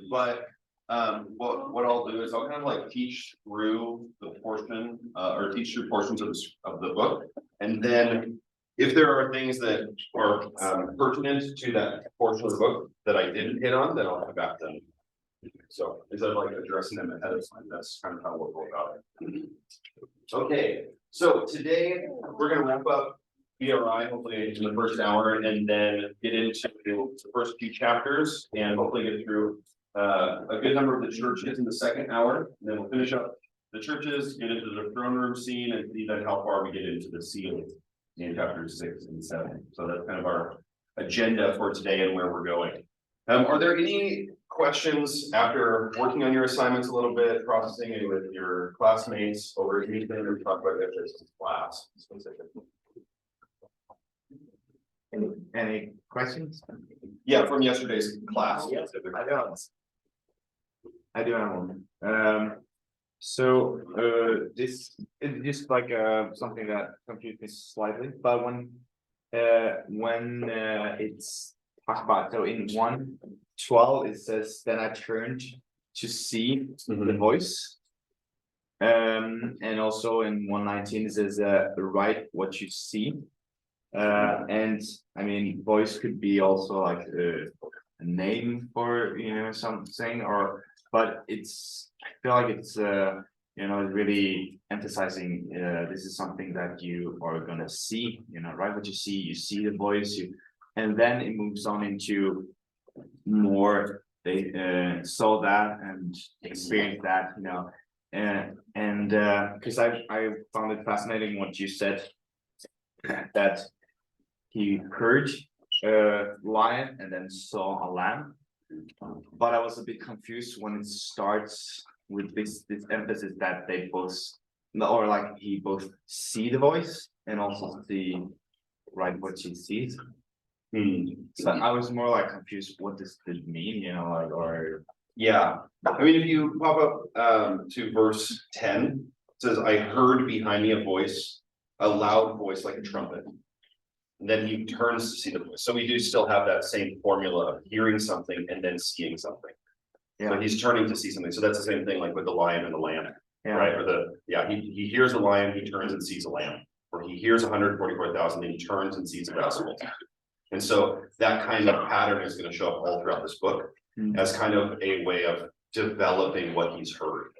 more, but what I'll do is I'll kind of like teach through the portion, or teach through portions of the book. And then if there are things that are pertinent to that portion of the book that I didn't hit on, then I'll come back to them. So instead of like addressing them ahead of time, that's kind of how we'll go about it. Okay, so today we're gonna wrap up BRI, hopefully in the first hour, and then get into the first few chapters and hopefully get through a good number of the churches in the second hour. And then we'll finish up the churches, get into the throne room scene, and see then how far we get into the seal in chapters 6 and 7. So that's kind of our agenda for today and where we're going. Are there any questions after working on your assignments a little bit, processing it with your classmates over anything that we talked about after this class specifically? Any questions? Yeah, from yesterday's class. I do have one. So this is just like something that confused me slightly, but when it's talked about, so in 1:12 it says, then I turned to see the voice. And also in 1:19 it says write what you see. And I mean, voice could be also like a name for, you know, something, or but I feel like it's you know, really emphasizing this is something that you are gonna see, you know, right? What you see the voice, and then it moves on into more they saw that and experienced that, you know, and because I found it fascinating what you said, that he heard a lion and then saw a lamb, but I was a bit confused when it starts with this emphasis that they both, or like he both see the voice and also see right what he sees. So I was more like confused, what does this mean, you know, like, or Yeah, I mean, if you pop up to verse 10, it says, I heard behind me a voice, a loud voice like a trumpet. And then he turns to see the voice. So we do still have that same formula of hearing something and then seeing something. yeah, So he's turning to see something. So that's the same thing like with the lion and the lamb, yeah, right? Or he hears a lion, he turns and sees a lamb. Or he hears 144,000, then he turns and sees a vast multitude. And so that kind of pattern is going to show up all throughout this book as kind of a way of developing what he's heard.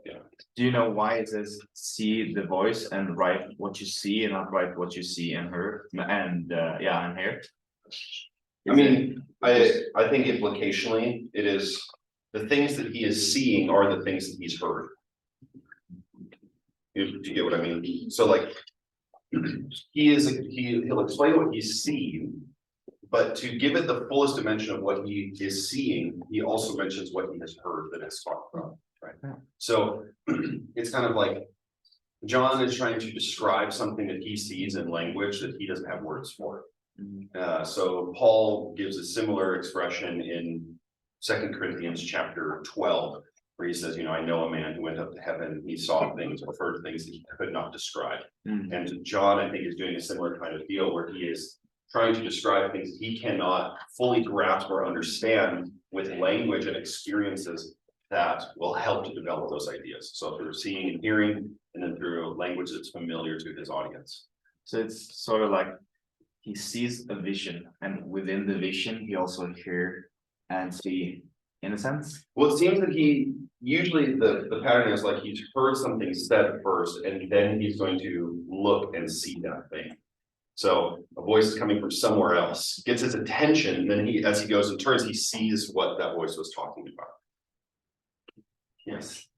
Yeah. Do you know why it says see the voice and write what you see and not write what you see and hear and yeah, and hear? I mean, I think implicationally it is the things that he is seeing are the things that he's heard. Do you get what I mean? So like he'll explain what he's seen, but to give it the fullest dimension of what he is seeing, he also mentions what he has heard that it's talked about. Right. So it's kind of like John is trying to describe something that he sees in language that he doesn't have words for. So Paul gives a similar expression in 2 Corinthians chapter 12, where he says, you know, I know a man who went up to heaven, he saw things or heard things that he could not describe. And John, I think, is doing a similar kind of deal where he is trying to describe things that he cannot fully grasp or understand with language and experiences that will help to develop those ideas. So through seeing and hearing, and then through language that's familiar to his audience. So it's sort of like he sees a vision, and within the vision, he also hear and see, in a sense. Well, it seems that he usually the pattern is like he's heard something said first, and then he's going to look and see that thing. So a voice is coming from somewhere else, gets his attention, and then he, as he goes and turns, he sees what that voice was talking about. Yes.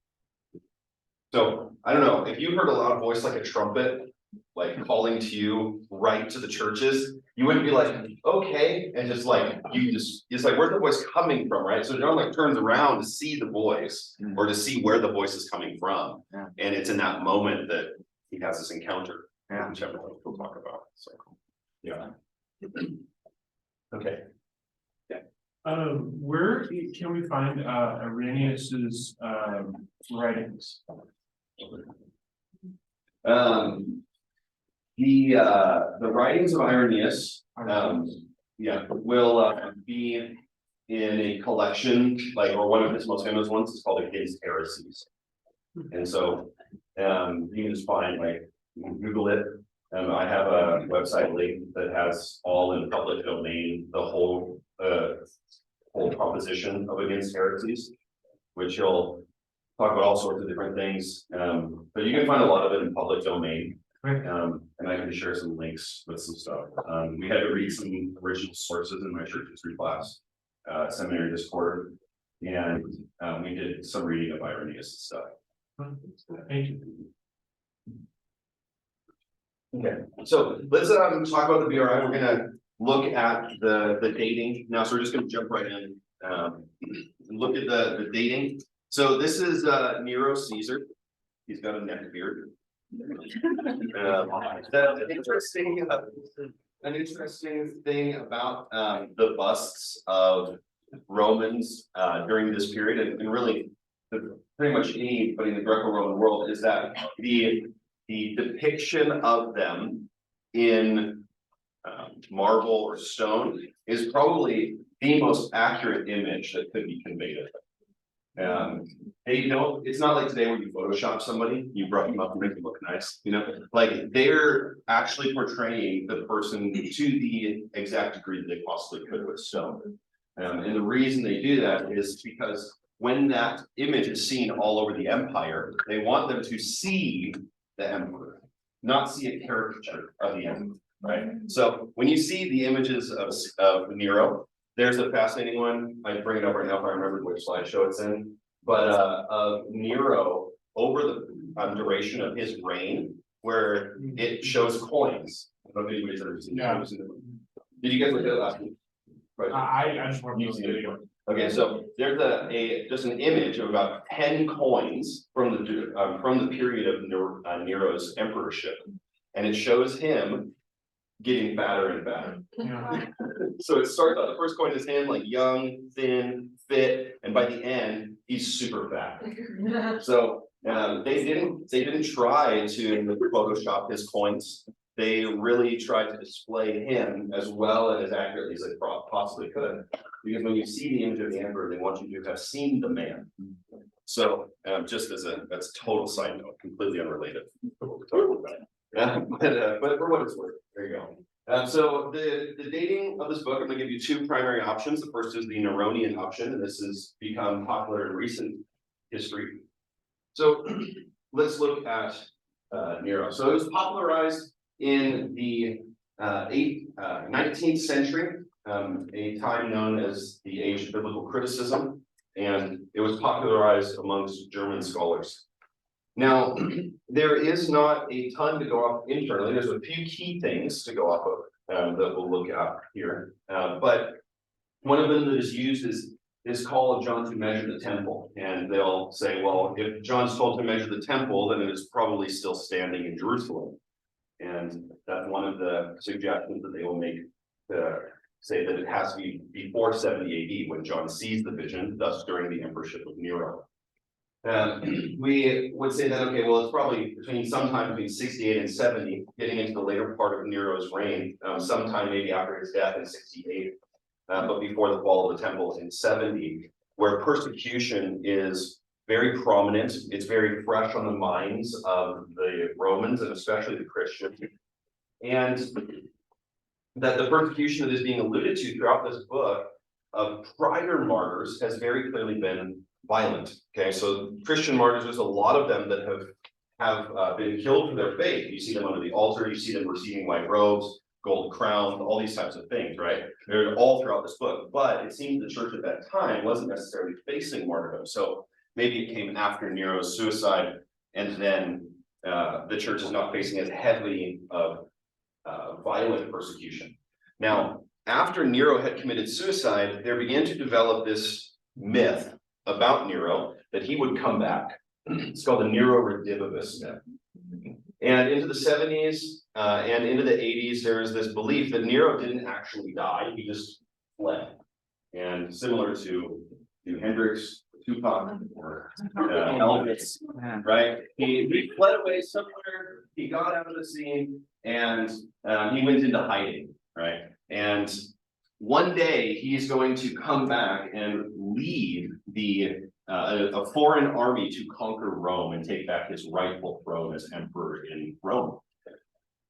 So I don't know if you heard a loud voice like a trumpet, like calling to you right to the churches, you wouldn't be like, okay, and just like it's like, where's the voice coming from, right? So John like turns around to see the voice or to see where the voice is coming from, and it's in that moment that he has this encounter, which we'll talk about. So yeah. Okay. Where can we find Irenaeus's writings? The writings of Irenaeus, will be in a collection, like, or one of his most famous ones is called Against Heresies. And so, you can just find, like, you can Google it. I have a website link that has all in public domain, the whole proposition of Against Heresies, which you'll talk about all sorts of different things. But you can find a lot of it in public domain. And I can share some links with some stuff. We had to read some original sources in my church history class, seminary this quarter. And we did some reading of Irenaeus and stuff. Thank you. Okay, so let's talk about the BRI. We're gonna look at the dating now. So we're just gonna jump right in. Look at the dating. So this is Nero Caesar. He's got a neck beard. An interesting thing about the busts of Romans during this period, and really pretty much anybody in the Greco-Roman world, is that the depiction of them in marble or stone is probably the most accurate image that could be conveyed of them. They don't, it's not like today when you Photoshop somebody, you brush them up and make them look nice, you know, like they're actually portraying the person to the exact degree that they possibly could with stone. And the reason they do that is because when that image is seen all over the empire, they want them to see the emperor, not see a caricature of the emperor, right? So when you see the images of Nero, there's a fascinating one. I bring it up right now if I remember which slideshow it's in, but of Nero over the duration of his reign, where it shows coins. I don't know if anybody's ever seen Yeah. those. Did you guys look at it last week? Right. I just want to see it again. Okay, so there's just an image of about 10 coins from the period of Nero's emperorship, and it shows him getting fatter and fatter. Yeah. So it starts out, the first coin is him, like young, thin, fit, and by the end, he's super fat. So they didn't try to Photoshop his coins. They really tried to display him as well and as accurately as they possibly could. Because when you see the image of the emperor, they want you to have seen the man. So just as that's a total side note, completely unrelated to what we're talking about. But for what it's worth, there you go. So the dating of this book, I'm gonna give you two primary options. The first is the Neronian option, and this has become popular in recent history. So let's look at Nero. So it was popularized in the 19th century, a time known as the age of biblical criticism, and it was popularized amongst German scholars. Now, there is not a ton to go off internally. There's a few key things to go off of that we'll look at here. But one of them that is used is this call of John to measure the temple. And they'll say, well, if John's told to measure the temple, then it is probably still standing in Jerusalem. And that's one of the suggestions that they will make to say that it has to be before 70 AD when John sees the vision, thus during the emperorship of Nero. We would say that, okay, well, it's probably sometime between 68 and 70, getting into the later part of Nero's reign, sometime maybe after his death in 68, but before the fall of the temple in 70, where persecution is very prominent. It's very fresh on the minds of the Romans and especially the Christians. And that the persecution that is being alluded to throughout this book of prior martyrs has very clearly been violent. Okay, so Christian martyrs, there's a lot of them that have been killed for their faith. You see them under the altar, you see them receiving white robes, gold crowns, all these types of things, right? They're all throughout this book. But it seems the church at that time wasn't necessarily facing martyrdom. So maybe it came after Nero's suicide, and then the church is not facing as heavily of violent persecution. Now, after Nero had committed suicide, there began to develop this myth about Nero that he would come back. It's called the Nero Redivivus myth. And into the 70s and into the 80s, there is this belief that Nero didn't actually die, he just fled. And similar to Hendrix, Tupac, or Elvis, right? He fled away somewhere, he got out of the scene, and he went into hiding, right? And one day he's going to come back and lead a foreign army to conquer Rome and take back his rightful throne as emperor in Rome.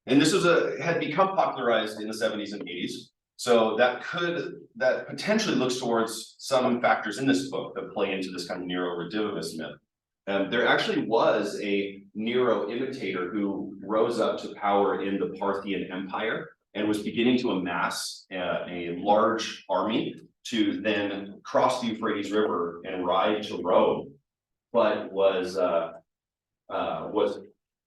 And this had become popularized in the 70s and 80s. So that potentially looks towards some factors in this book that play into this kind of Nero Redivivus myth. There actually was a Nero imitator who rose up to power in the Parthian Empire and was beginning to amass a large army to then cross the Euphrates River and ride to Rome, but was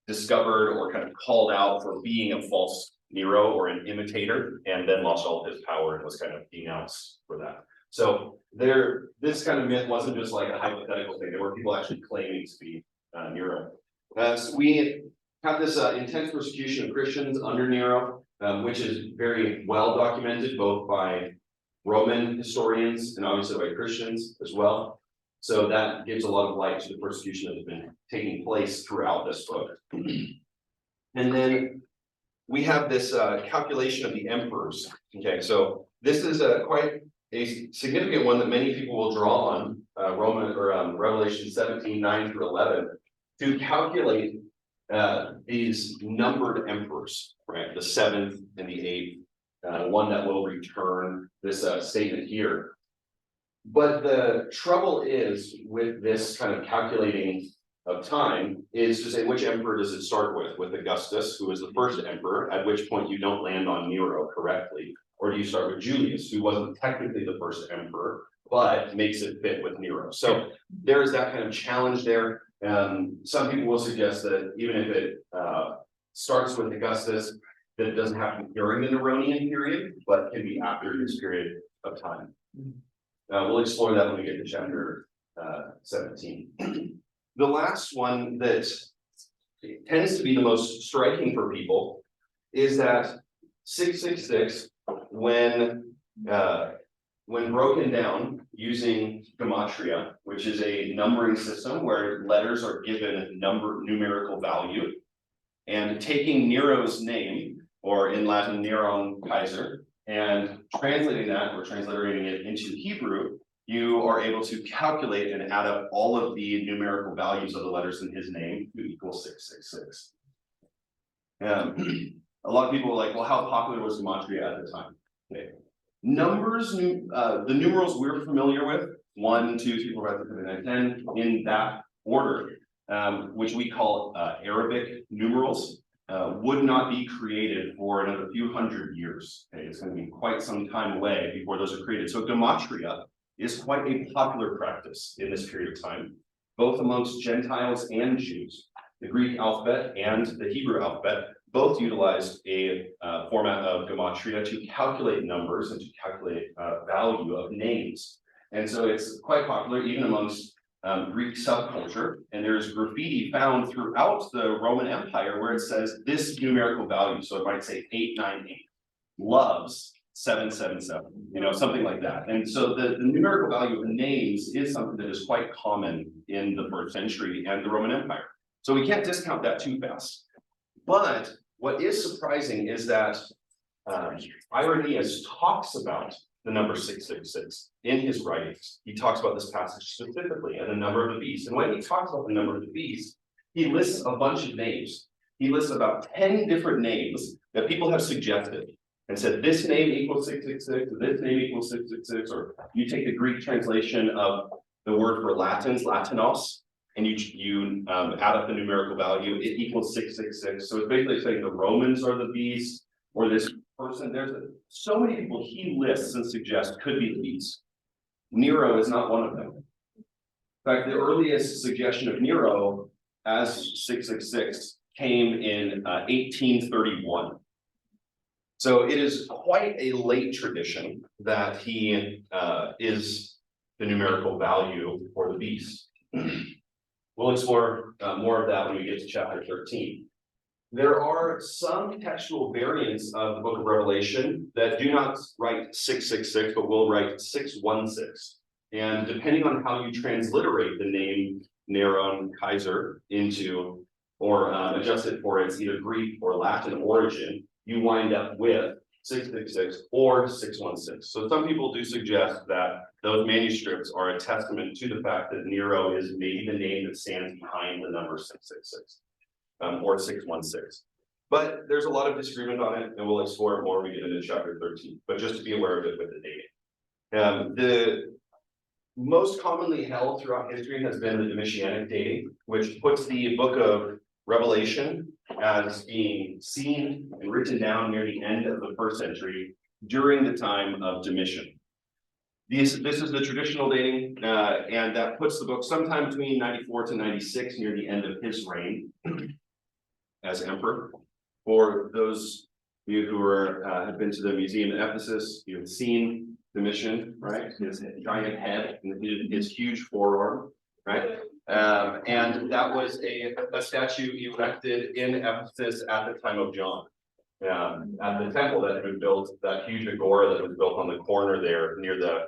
discovered or kind of called out for being a false Nero or an imitator, and then lost all of his power and was kind of denounced for that. So this kind of myth wasn't just like a hypothetical thing. There were people actually claiming to be Nero. So we have this intense persecution of Christians under Nero, which is very well documented both by Roman historians and obviously by Christians as well. So that gives a lot of light to the persecution that has been taking place throughout this book. And then we have this calculation of the emperors. Okay, so this is quite a significant one that many people will draw on Revelation 17, 9 through 11, to calculate these numbered emperors, right? The 7th and the 8th, one that will return, this statement here. But the trouble is with this kind of calculating of time is to say which emperor does it start with Augustus, who was the first emperor, at which point you don't land on Nero correctly, or do you start with Julius, who wasn't technically the first emperor, but makes it fit with Nero. So there is that kind of challenge there. Some people will suggest that even if it starts with Augustus, that it doesn't happen during the Neronian period, but can be after this period of time. We'll explore that when we get to chapter 17. The last one that tends to be the most striking for people is that 666, when broken down using gematria, which is a numbering system where letters are given numerical value, and taking Nero's name, or in Latin Neron Kaiser, and translating that or transliterating it into Hebrew, you are able to calculate and add up all of the numerical values of the letters in his name to equal 666. A lot of people are like, well, how popular was gematria at the time? Okay. Numbers, the numerals we're familiar with, 1, 2, 3, 4, 5, 6, 7, 8, 9, 10, in that order, which we call Arabic numerals, would not be created for another few hundred years. Okay, it's going to be quite some time away before those are created. So gematria is quite a popular practice in this period of time, both amongst Gentiles and Jews. The Greek alphabet and the Hebrew alphabet both utilized a format of gematria to calculate numbers and to calculate value of names. And so it's quite popular even amongst Greek subculture, and there's graffiti found throughout the Roman Empire where it says this numerical value. So it might say 898, loves 777, something like that. And so the numerical value of names is something that is quite common in the 1st century and the Roman Empire. So we can't discount that too fast. But what is surprising is that Irenaeus talks about the number 666 in his writings. He talks about this passage specifically and the number of the beast. And when he talks about the number of the beast, he lists a bunch of names. He lists about 10 different names that people have suggested and said, this name equals 666, this name equals 666, or you take the Greek translation of the word for Latins, Latinos, and you add up the numerical value, it equals 666. So it's basically saying the Romans are the beast, or this person. There's so many people he lists and suggests could be the beast. Nero is not one of them. In fact, the earliest suggestion of Nero as 666 came in 1831. So it is quite a late tradition that he is the numerical value for the beast. We'll explore more of that when we get to chapter 13. There are some textual variants of the book of Revelation that do not write 666, but will write 616. And depending on how you transliterate the name Neron Kaiser into, or adjust it for its either Greek or Latin origin, you wind up with 666 or 616. So some people do suggest that those manuscripts are a testament to the fact that Nero is maybe the name that stands behind the number 666 or 616. But there's a lot of disagreement on it, and we'll explore it more when we get into chapter 13. But just to be aware of it with the dating. The most commonly held throughout history has been the Domitianic dating, which puts the book of Revelation as being seen and written down near the end of the 1st century during the time of Domitian. This is the traditional dating, and that puts the book sometime between 94 to 96 near the end of his reign as emperor. For those of you who have been to the museum in Ephesus, you've seen Domitian, right? His giant head and his huge forearm, right? And that was a statue erected in Ephesus at the time of John. At the temple that had been built, that huge agora that was built on the corner there near the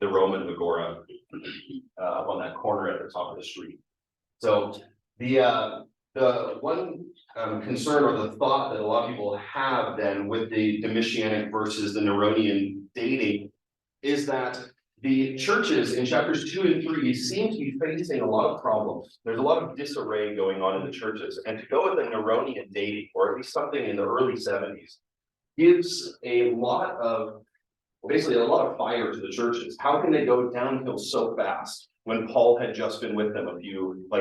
Roman agora, up on that corner at the top of the street. So the one concern or the thought that a lot of people have then with the Domitianic versus the Neronian dating is that the churches in chapters 2 and 3 seem to be facing a lot of problems. There's a lot of disarray going on in the churches, and to go with the Neronian dating, or at least something in the early 70s, gives a lot of, basically a lot of fire to the churches. How can they go downhill so fast when Paul had just been with them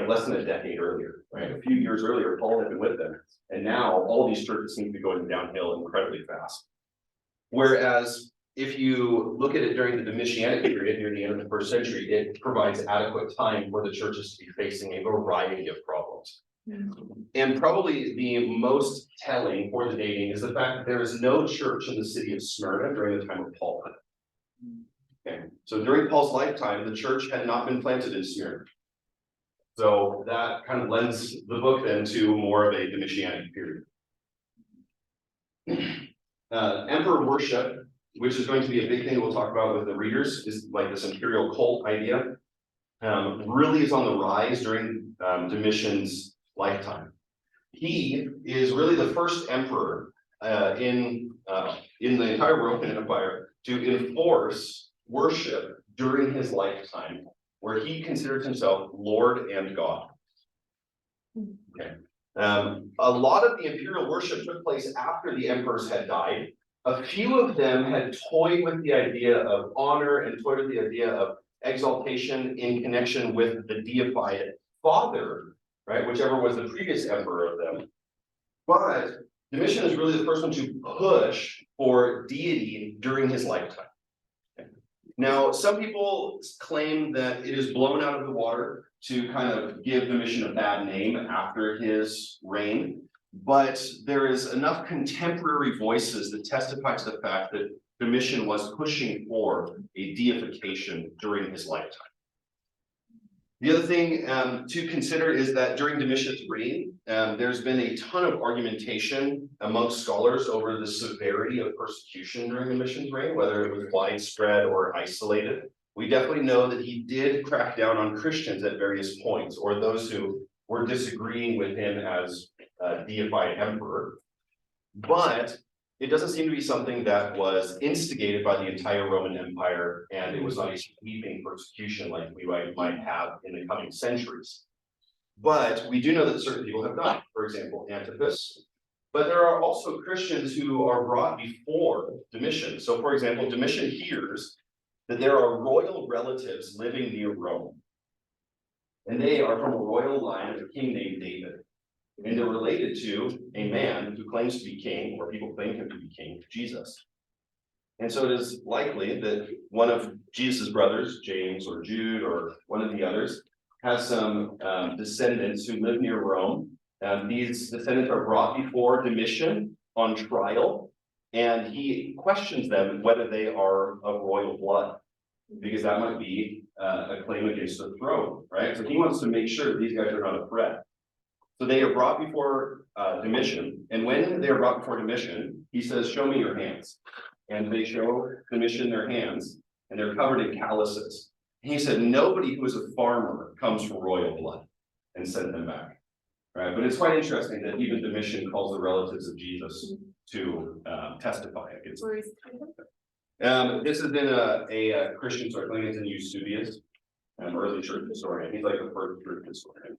less than a decade earlier, right? A few years earlier, Paul had been with them, and now all these churches seem to be going downhill incredibly fast. Whereas if you look at it during the Domitianic period near the end of the 1st century, it provides adequate time for the churches to be facing a variety of problems. And probably the most telling for the dating is the fact that there is no church in the city of Smyrna during the time of Paul. Okay, so during Paul's lifetime, the church had not been planted in Smyrna. So that kind of lends the book then to more of a Domitianic period. Emperor worship, which is going to be a big thing we'll talk about with the readers, is like this imperial cult idea, really is on the rise during Domitian's lifetime. He is really the first emperor in the entire Roman Empire to enforce worship during his lifetime, where he considers himself Lord and God. Okay. A lot of the imperial worship took place after the emperors had died. A few of them had toyed with the idea of honor and toyed with the idea of exaltation in connection with the deified father, right? Whichever was the previous emperor of them. But Domitian is really the first one to push for deity during his lifetime. Okay. Now, some people claim that it is blown out of the water to kind of give Domitian a bad name after his reign. But there is enough contemporary voices that testify to the fact that Domitian was pushing for a deification during his lifetime. The other thing to consider is that during Domitian's reign, there's been a ton of argumentation amongst scholars over the severity of persecution during Domitian's reign, whether it was widespread or isolated. We definitely know that he did crack down on Christians at various points, or those who were disagreeing with him as deified emperor, but it doesn't seem to be something that was instigated by the entire Roman Empire, and it was not a sweeping persecution like we might have in the coming centuries. But we do know that certain people have died, for example, Antipas. But there are also Christians who are brought before Domitian. So, for example, Domitian hears that there are royal relatives living near Rome, and they are from a royal line of a king named David. And they're related to a man who claims to be king, or people claim him to be king, Jesus. And so it is likely that one of Jesus' brothers, James or Jude, or one of the others, has some descendants who live near Rome. These descendants are brought before Domitian on trial, and he questions them whether they are of royal blood, because that might be a claim against the throne, right? So he wants to make sure that these guys are not a threat. So they are brought before Domitian, and when they are brought before Domitian, he says, "Show me your hands." And they show Domitian their hands, and they're covered in calluses. And he said, "Nobody who is a farmer comes from royal blood," and sent them back. Right? But it's quite interesting that even Domitian calls the relatives of Jesus to testify against. Where is This is in a Christian circle, I think it's in Eusebius, early church historian, he's like the first church historian.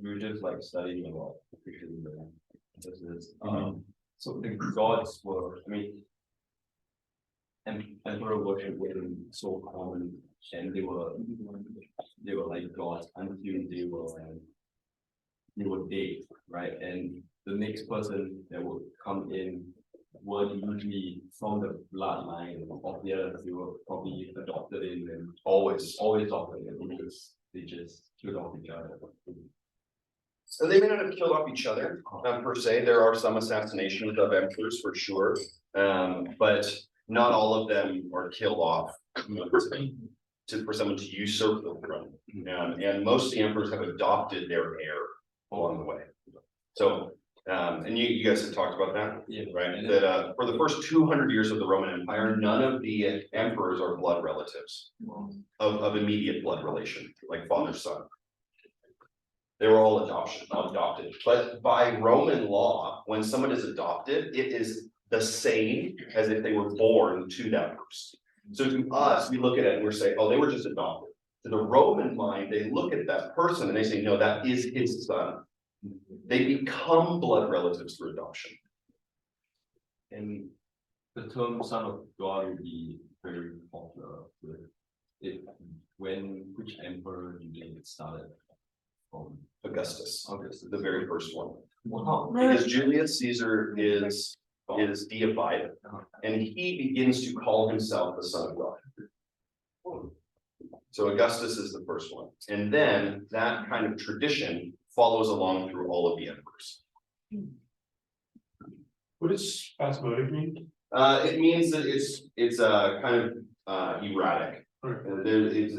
We're just like studying about this is, so the gods were, I mean. And emperor worship wasn't so common, and they were like gods until they were dead, right? And the next person that would come in were usually from the bloodline of the others. They were probably adopted in and always adopted in because they just killed off each other. So they may not have killed off each other, per se, there are some assassinations of emperors for sure, but not all of them are killed off. For someone to usurp the throne, and most of the emperors have adopted their heir along the way. So, and you guys have talked about that, Yeah, right? That for the first 200 years of the Roman Empire, none of the emperors are blood relatives of immediate blood relation, like father son. They were all adopted, but by Roman law, when someone is adopted, it is the same as if they were born to that person. So to us, we look at it and we're saying, oh, they were just adopted. To the Roman mind, they look at that person and they say, no, that is his son. They become blood relatives through adoption. And the term son of God will be very popular with it which emperor do you think it started from? Augustus, Augustus. the very first one. Wow. Because Julius Caesar is deified, and he begins to call himself the son of God. So Augustus is the first one, and then that kind of tradition follows along through all of the emperors. What does spasmodic mean? It means that it's kind of erratic. It's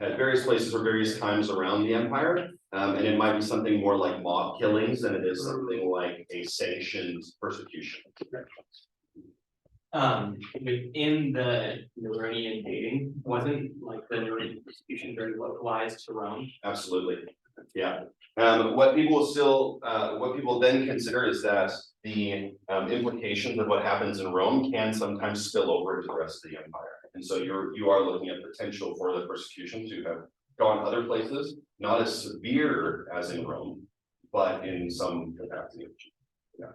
at various places or various times around the empire. And it might be something more like mob killings than it is something like a sanctioned persecution. Within the Neronian dating, wasn't like the Neronian persecution very localized to Rome? Absolutely, yeah. What people then consider is that the implications of what happens in Rome can sometimes spill over into the rest of the empire. And so you are looking at potential for the persecution to have gone other places, not as severe as in Rome, but in some capacity. Yeah.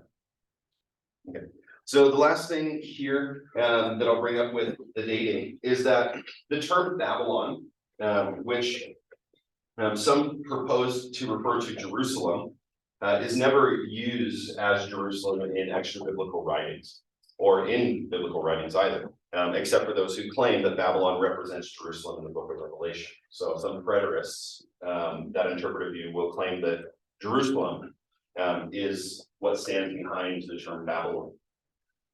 Okay. So the last thing here that I'll bring up with the dating is that the term Babylon, which some propose to refer to Jerusalem, is never used as Jerusalem in extra biblical writings or in biblical writings either. Except for those who claim that Babylon represents Jerusalem in the book of Revelation. So some preterists, that interpretive view will claim that Jerusalem is what stands behind the term Babylon.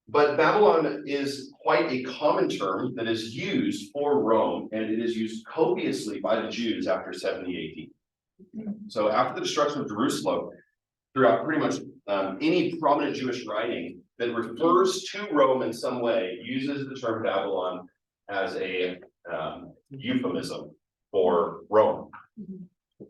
But Babylon is quite a common term that is used for Rome, and it is used copiously by the Jews after 70 AD. So after the destruction of Jerusalem, throughout pretty much any prominent Jewish writing that refers to Rome in some way uses the term Babylon as a euphemism for Rome.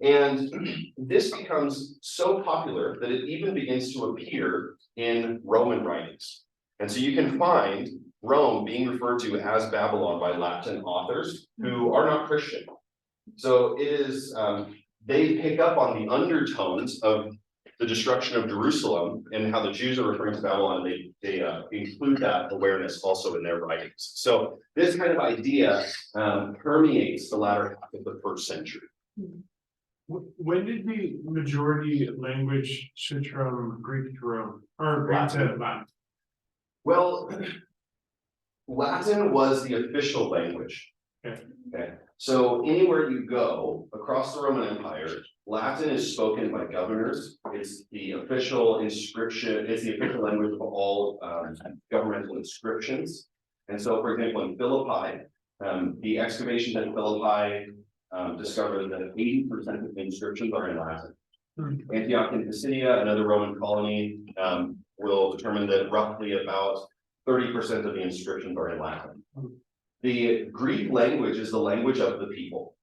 And this becomes so popular that it even begins to appear in Roman writings. And so you can find Rome being referred to as Babylon by Latin authors who are not Christian. So it is, they pick up on the undertones of the destruction of Jerusalem and how the Jews are referring to Babylon, and they include that awareness also in their writings. So this kind of idea permeates the latter half of the first century. When did the majority language switch from Greek to Rome or Greek to Latin? Well, Latin was the official language. Okay. So anywhere you go across the Roman Empire, Latin is spoken by governors. It's the official inscription, it's the official language of all governmental inscriptions. And so, for example, in Philippi, the excavations at Philippi discovered that 80% of the inscriptions are in Latin. Antioch in Pisidia, another Roman colony, will determine that roughly about 30% of the inscriptions are in Latin. The Greek language is the language of the people.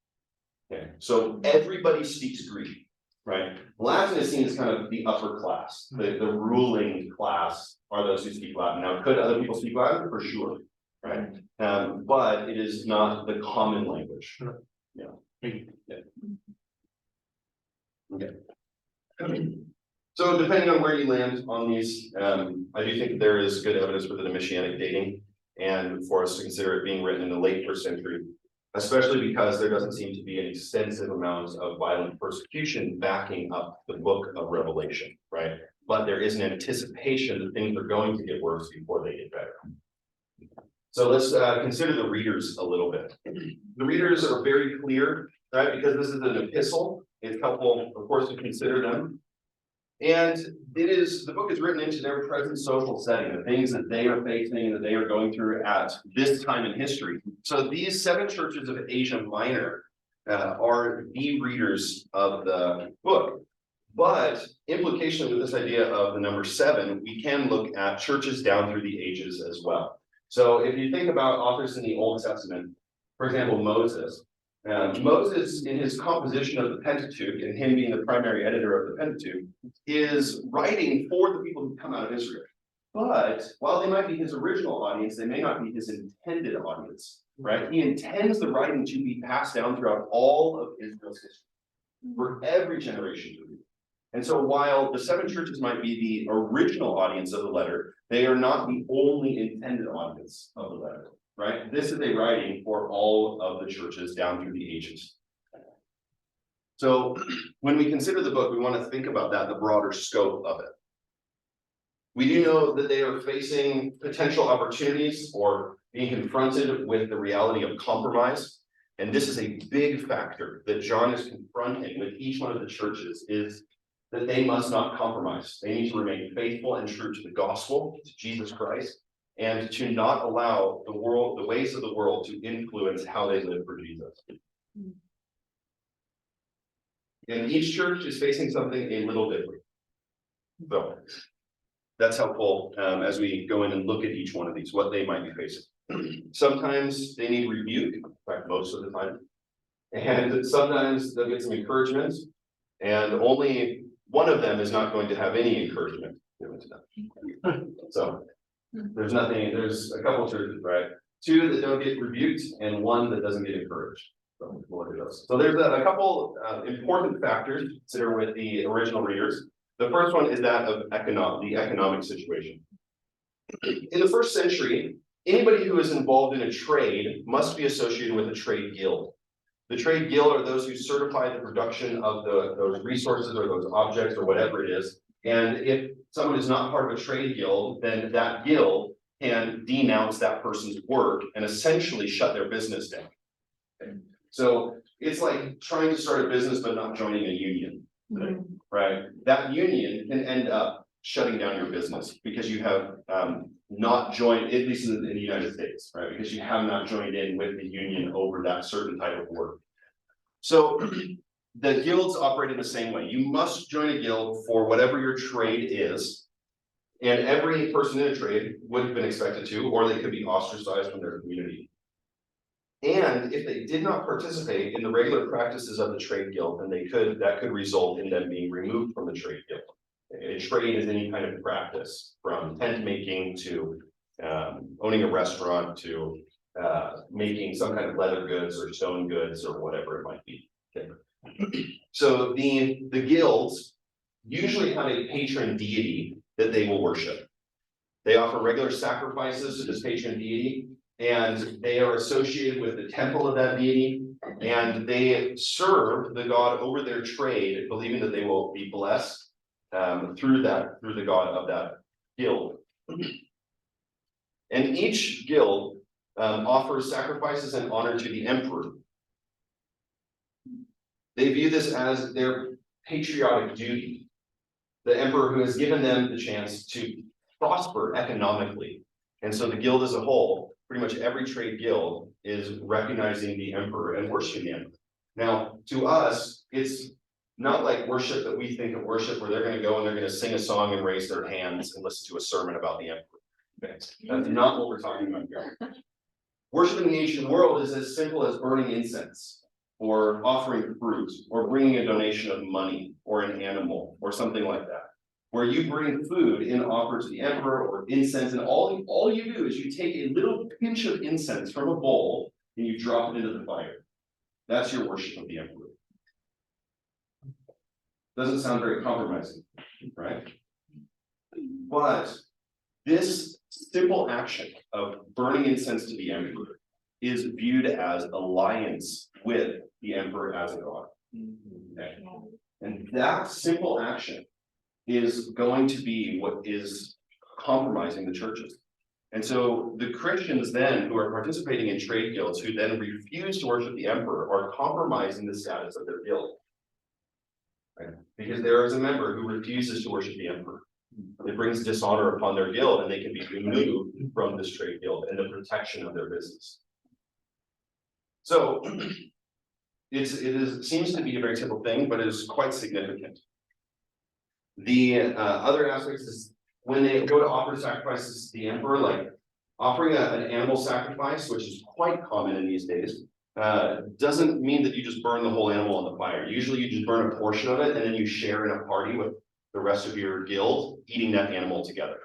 Okay, so everybody speaks Greek, right? Latin is seen as kind of the upper class, the ruling class are those who speak Latin. Now, could other people speak Latin? For sure, right? But it is not the common language. Sure. Yeah. Thank you. Okay. So depending on where you land on these, I do think there is good evidence for the Domitianic dating and for us to consider it being written in the late first century, especially because there doesn't seem to be an extensive amount of violent persecution backing up the book of Revelation, right? But there is an anticipation that things are going to get worse before they get better. So let's consider the readers a little bit. The readers are very clear, right? Because this is an epistle, it's helpful, of course, to consider them. And the book is written into their present social setting, the things that they are facing and that they are going through at this time in history. So these 7 churches of Asia Minor are the readers of the book. But implication with this idea of the number 7, we can look at churches down through the ages as well. So if you think about authors in the Old Testament, for example, Moses. Moses, in his composition of the Pentateuch, and him being the primary editor of the Pentateuch, is writing for the people who come out of Israel. But while they might be his original audience, they may not be his intended audience, right? He intends the writing to be passed down throughout all of Israel's history, for every generation to read. And so while the 7 churches might be the original audience of the letter, they are not the only intended audience of the letter. Right? This is a writing for all of the churches down through the ages. So when we consider the book, we want to think about that, the broader scope of it. We do know that they are facing potential opportunities or being confronted with the reality of compromise. And this is a big factor that John is confronting with each one of the churches, is that they must not compromise. They need to remain faithful and true to the gospel, to Jesus Christ, and to not allow the ways of the world to influence how they live for Jesus. And each church is facing something a little different. So that's helpful as we go in and look at each one of these, what they might be facing. Sometimes they need rebuke, in fact, most of the time. And sometimes they'll get some encouragement, and only one of them is not going to have any encouragement given to them. So there's a couple of churches, right? 2 that don't get rebuked and 1 that doesn't get encouraged. So we'll look at those. So there's a couple important factors to consider with the original readers. The first one is that of the economic situation. In the first century, anybody who is involved in a trade must be associated with a trade guild. The trade guild are those who certify the production of those resources or those objects or whatever it is. And if someone is not part of a trade guild, then that guild can denounce that person's work and essentially shut their business down. Okay. So it's like trying to start a business but not joining a union, right? That union can end up shutting down your business because you have not joined, at least in the United States, right? Because you have not joined in with the union over that certain type of work. So the guilds operate in the same way. You must join a guild for whatever your trade is. And every person in a trade would have been expected to, or they could be ostracized from their community. And if they did not participate in the regular practices of the trade guild, then that could result in them being removed from the trade guild. A trade is any kind of practice, from tent making to owning a restaurant to making some kind of leather goods or stone goods or whatever it might be. Okay. So the guilds usually have a patron deity that they will worship. They offer regular sacrifices to this patron deity, and they are associated with the temple of that deity, and they serve the god over their trade, believing that they will be blessed through the god of that guild. And each guild offers sacrifices and honor to the emperor. They view this as their patriotic duty. The emperor who has given them the chance to prosper economically. And so the guild as a whole, pretty much every trade guild, is recognizing the emperor and worshiping the emperor. Now, to us, it's not like worship that we think of worship where they're going to go and they're going to sing a song and raise their hands and listen to a sermon about the emperor. Okay. That's not what we're talking about here. Worship in the ancient world is as simple as burning incense, or offering fruit, or bringing a donation of money, or an animal, or something like that. Where you bring food in offer to the emperor, or incense, and all you do is you take a little pinch of incense from a bowl and you drop it into the fire. That's your worship of the emperor. Doesn't sound very compromising, right? But this simple action of burning incense to the emperor is viewed as alliance with the emperor as a god. Okay. And that simple action is going to be what is compromising the churches. And so the Christians then who are participating in trade guilds who then refuse to worship the emperor are compromising the status of their guild. Right? Because there is a member who refuses to worship the emperor. It brings dishonor upon their guild, and they can be removed from this trade guild and the protection of their business. So seems to be a very simple thing, but it is quite significant. The other aspects is when they go to offer sacrifices to the emperor, like offering an animal sacrifice, which is quite common in these days, doesn't mean that you just burn the whole animal on the fire. Usually you just burn a portion of it and then you share in a party with the rest of your guild, eating that animal together.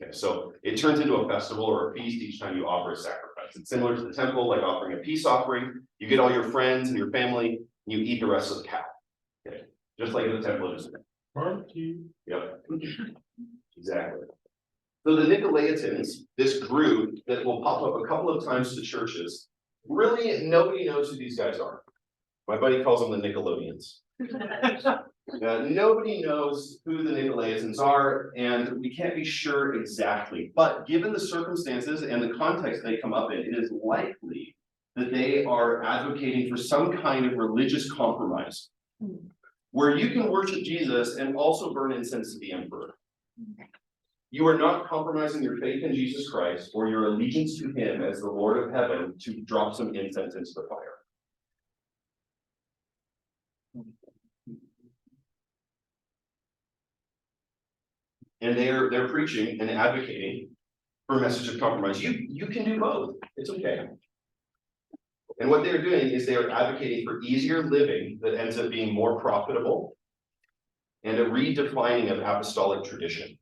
Okay, so it turns into a festival or a feast each time you offer a sacrifice. It's similar to the temple, like offering a peace offering. You get all your friends and your family, and you eat the rest of the cow. Okay, just like in the temple. Barbecue. Yep. Exactly. So the Nicolaitans, this group that will pop up a couple of times to churches, really nobody knows who these guys are. My buddy calls them the Nickelodeons. Nobody knows who the Nicolaitans are, and we can't be sure exactly. But given the circumstances and the context they come up in, it is likely that they are advocating for some kind of religious compromise, where you can worship Jesus and also burn incense to the emperor. You are not compromising your faith in Jesus Christ or your allegiance to him as the Lord of heaven to drop some incense into the fire. And they're preaching and advocating for a message of compromise. You can do both. It's okay. And what they're doing is they are advocating for easier living that ends up being more profitable and a redefining of apostolic tradition,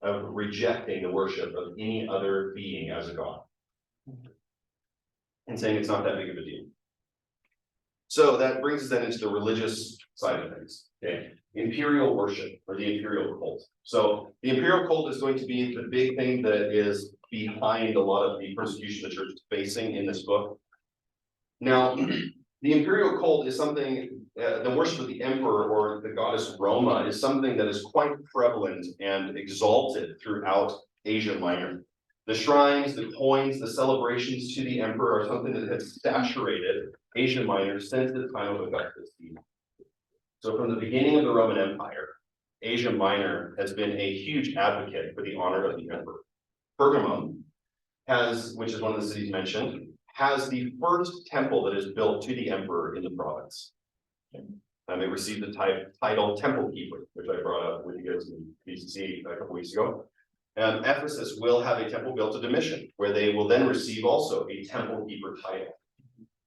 of rejecting the worship of any other being as a god, and saying it's not that big of a deal. So that brings us then into the religious side of things. Okay, imperial worship or the imperial cult. So the imperial cult is going to be the big thing that is behind a lot of the persecution the church is facing in this book. Now, the imperial cult is something, the worship of the emperor or the goddess Roma is something that is quite prevalent and exalted throughout Asia Minor. The shrines, the coins, the celebrations to the emperor are something that has saturated Asia Minor since the time of Augustus. So from the beginning of the Roman Empire, Asia Minor has been a huge advocate for the honor of the emperor. Pergamum has, which is one of the cities mentioned, has the first temple that is built to the emperor in the province. It received the title Temple Keeper, which I brought up with you guys in BCC a couple weeks ago. Ephesus will have a temple built to Domitian, where they will then receive also a Temple Keeper title.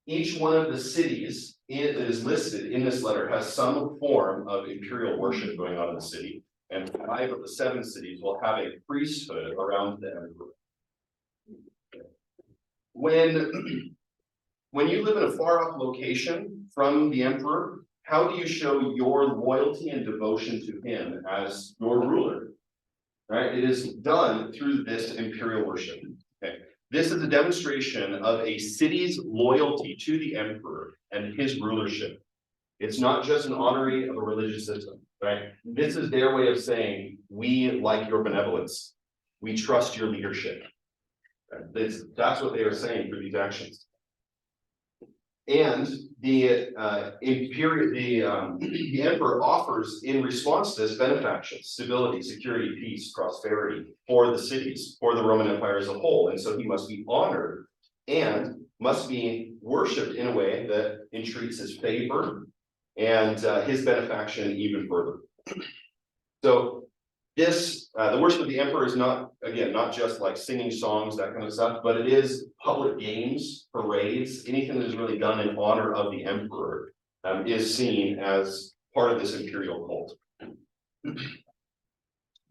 Each one of the cities that is listed in this letter has some form of imperial worship going on in the city, and 5 of the 7 cities will have a priesthood around the emperor. When you live in a far-off location from the emperor, how do you show your loyalty and devotion to him as your ruler? Right? It is done through this imperial worship. Okay. This is a demonstration of a city's loyalty to the emperor and his rulership. It's not just an honoring of a religious system, right? This is their way of saying, we like your benevolence. We trust your leadership. That's what they are saying through these actions. And the emperor offers in response to this benefaction, stability, security, peace, prosperity for the cities, for the Roman Empire as a whole. And so he must be honored and must be worshipped in a way that entreats his favor and his benefaction even further. So this the worship of the emperor is not, again, not just like singing songs, that kind of stuff, but it is public games, parades, anything that is really done in honor of the emperor is seen as part of this imperial cult.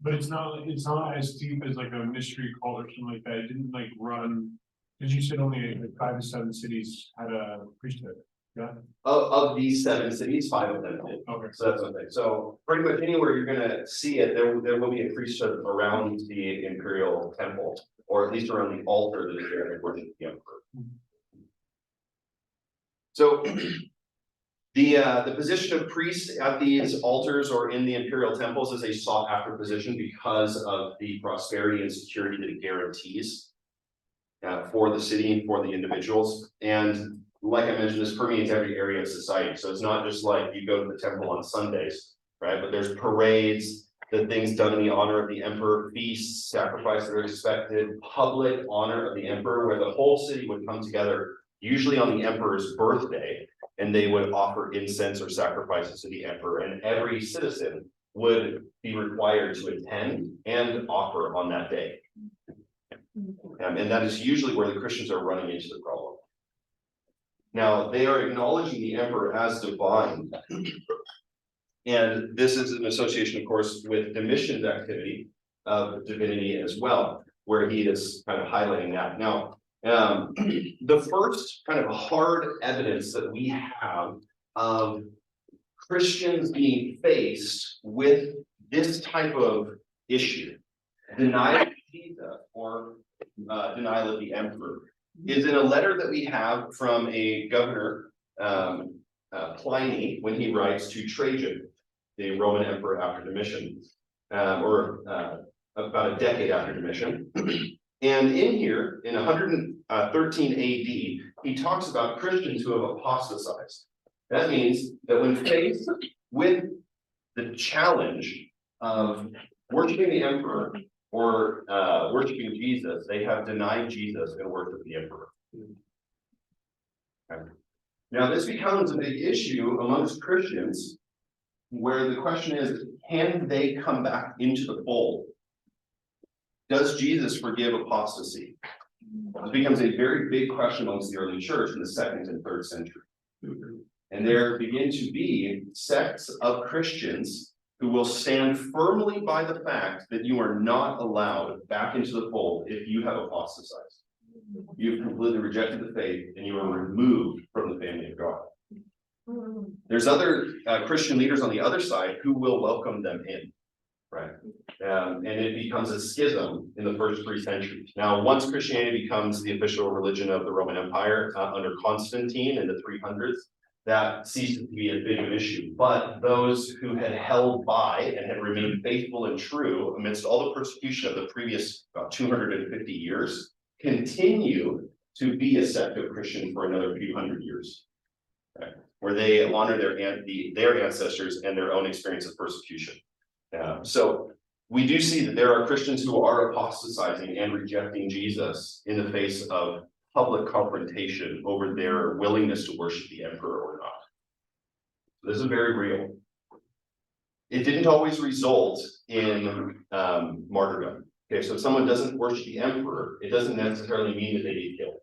But it's not as deep as like a mystery cult or something like that. It didn't like run, because you said only like 5 to 7 cities had a priesthood. Yeah, Of these 7 cities, 5 of them did. okay. So that's one thing. So pretty much anywhere you're gonna see it, there will be a priesthood around the imperial temple, or at least around the altar that is there to worship the emperor. So the position of priests at these altars or in the imperial temples is a sought after position because of the prosperity and security that it guarantees for the city and for the individuals. And like I mentioned, this permeates every area of society. So it's not just like you go to the temple on Sundays, right? But there's parades, the things done in the honor of the emperor, feasts, sacrifices that are expected, public honor of the emperor, where the whole city would come together, usually on the emperor's birthday, and they would offer incense or sacrifices to the emperor, and every citizen would be required to attend and offer on that day. And that is usually where the Christians are running into the problem. Now, they are acknowledging the emperor as divine. And this is an association, of course, with Domitian's activity of divinity as well, where he is kind of highlighting that. Now, the first kind of hard evidence that we have of Christians being faced with this type of issue, denial of Jesus or denial of the emperor, is in a letter that we have from a governor, Pliny, when he writes to Trajan, the Roman emperor after Domitian, or about a decade after Domitian. And in here, in 113 AD, he talks about Christians who have apostatized. That means that when faced with the challenge of worshiping the emperor or worshiping Jesus, they have denied Jesus and worshiped the emperor. Okay. Now, this becomes a big issue amongst Christians, where the question is, can they come back into the fold? Does Jesus forgive apostasy? It becomes a very big question amongst the early church in the 2nd and 3rd century. And there begin to be sects of Christians who will stand firmly by the fact that you are not allowed back into the fold if you have apostatized. You've completely rejected the faith and you are removed from the family of God. There's other Christian leaders on the other side who will welcome them in, right? And it becomes a schism in the first 3 centuries. Now, once Christianity becomes the official religion of the Roman Empire under Constantine in the 300s, that ceases to be as big of an issue. But those who had held by and had remained faithful and true amidst all the persecution of the previous about 250 years continue to be a sect of Christian for another few hundred years, right? Where they honor their ancestors and their own experience of persecution. So we do see that there are Christians who are apostatizing and rejecting Jesus in the face of public confrontation over their willingness to worship the emperor or not. This is very real. It didn't always result in martyrdom. Okay, so if someone doesn't worship the emperor, it doesn't necessarily mean that they get killed.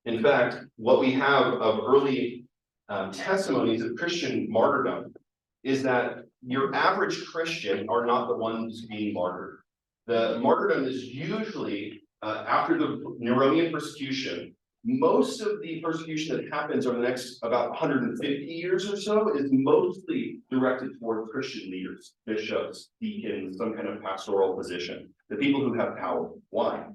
In fact, what we have of early testimonies of Christian martyrdom is that your average Christian are not the ones being martyred. The martyrdom is usually after the Neronian persecution. Most of the persecution that happens over the next about 150 years or so is mostly directed toward Christian leaders, bishops, deacons, some kind of pastoral position, the people who have power. Why?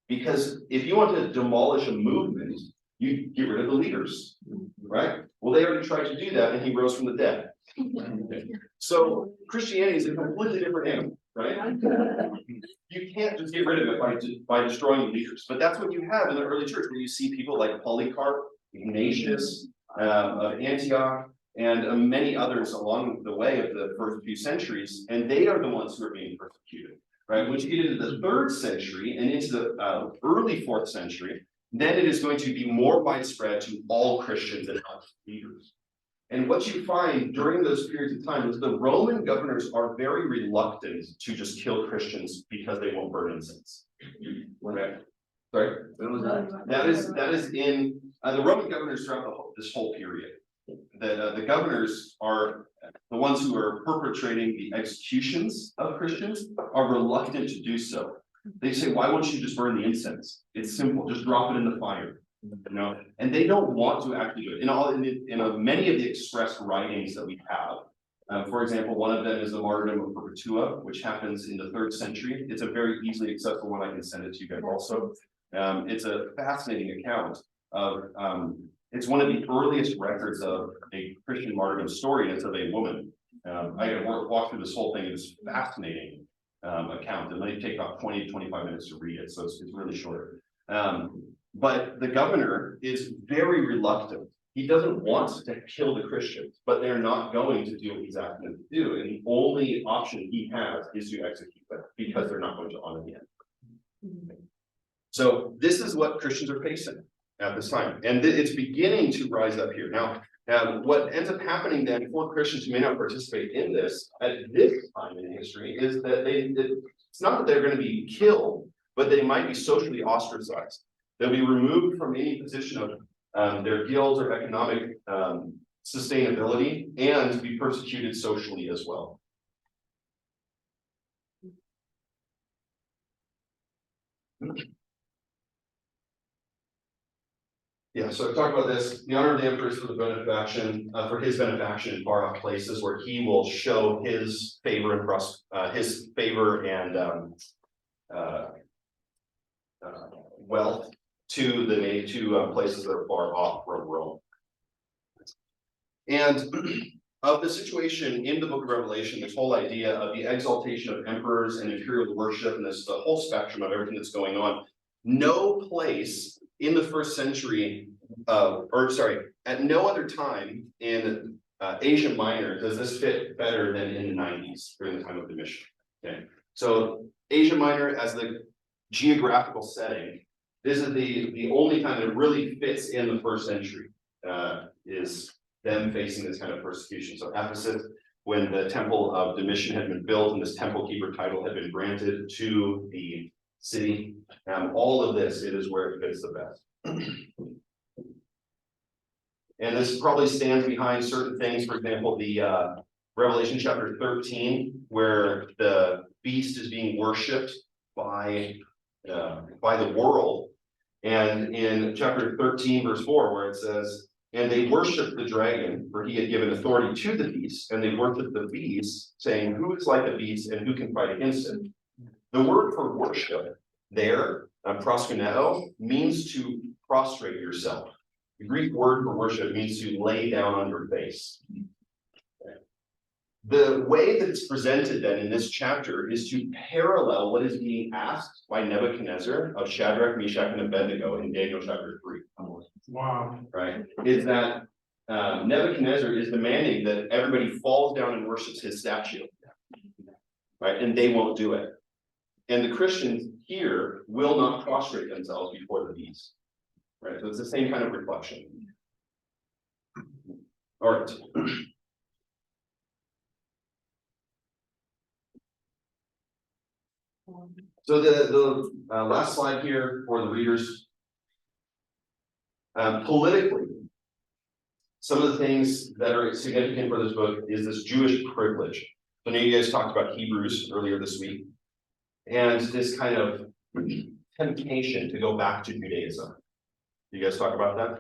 Because if you want to demolish a movement, you get rid of the leaders, right? Well, they already tried to do that and he rose from the dead. So Christianity is a completely different animal, right? You can't just get rid of it by destroying leaders. But that's what you have in the early church, where you see people like Polycarp, Ignatius of Antioch, and many others along the way of the first few centuries, and they are the ones who are being persecuted, right? Once you get into the 3rd century and into the early 4th century, then it is going to be more widespread to all Christians and not leaders. And what you find during those periods of time is the Roman governors are very reluctant to just kill Christians because they won't burn incense. Right? Sorry? That is in, the Roman governors throughout this whole period. That the governors are the ones who are perpetrating the executions of Christians are reluctant to do so. They say, why won't you just burn the incense? It's simple, just drop it in the fire. You know, and they don't want to actually do it. Many of the express writings that we have, for example, one of them is the martyrdom of Perpetua, which happens in the 3rd century. It's a very easily accessible one. I can send it to you guys also. It's a fascinating account of, it's one of the earliest records of a Christian martyrdom story, and it's of a woman. I walked through this whole thing. It's fascinating account. It might take about 20 to 25 minutes to read it, so it's really short. But the governor is very reluctant. He doesn't want to kill the Christians, but they're not going to do what he's asking them to do. And the only option he has is to execute them because they're not going to honor the end. So this is what Christians are facing at this time. And it's beginning to rise up here. Now, what ends up happening then for Christians who may not participate in this at this time in history is that it's not that they're going to be killed, but they might be socially ostracized. They'll be removed from any position of their guild or economic sustainability and be persecuted socially as well. Yeah, so I've talked about this. The honor of the emperor is for the benefaction, for his benefaction in far off places where he will show his favor and wealth to places that are far off from Rome. And of the situation in the book of Revelation, this whole idea of the exaltation of emperors and imperial worship, and the whole spectrum of everything that's going on, no place in the 1st century, at no other time in Asia Minor does this fit better than in the 90s during the time of Domitian. Okay, so Asia Minor as the geographical setting, this is the only time that it really fits in the 1st century, is them facing this kind of persecution. So Ephesus, when the temple of Domitian had been built and this temple keeper title had been granted to the city, all of this, it is where it fits the best. And this probably stands behind certain things, for example, the Revelation chapter 13, where the beast is being worshipped by the world. And in chapter 13, verse 4, where it says, and they worshiped the dragon, for he had given authority to the beast, and they worshiped the beast, saying, who is like the beast and who can fight against it? The word for worship there, proskuneo, means to prostrate yourself. The Greek word for worship means to lay down on your face. The way that it's presented then in this chapter is to parallel what is being asked by Nebuchadnezzar of Shadrach, Meshach, and Abednego in Daniel chapter 3. Wow. Right? Is that Nebuchadnezzar is demanding that everybody falls down and worships his statue. Right? And they won't do it. And the Christians here will not prostrate themselves before the beast. Right? So it's the same kind of reflection. All right. So the last slide here for the readers. Politically, some of the things that are significant for this book is this Jewish privilege. So I know you guys talked about Hebrews earlier this week, and this kind of temptation to go back to Judaism. You guys talk about that?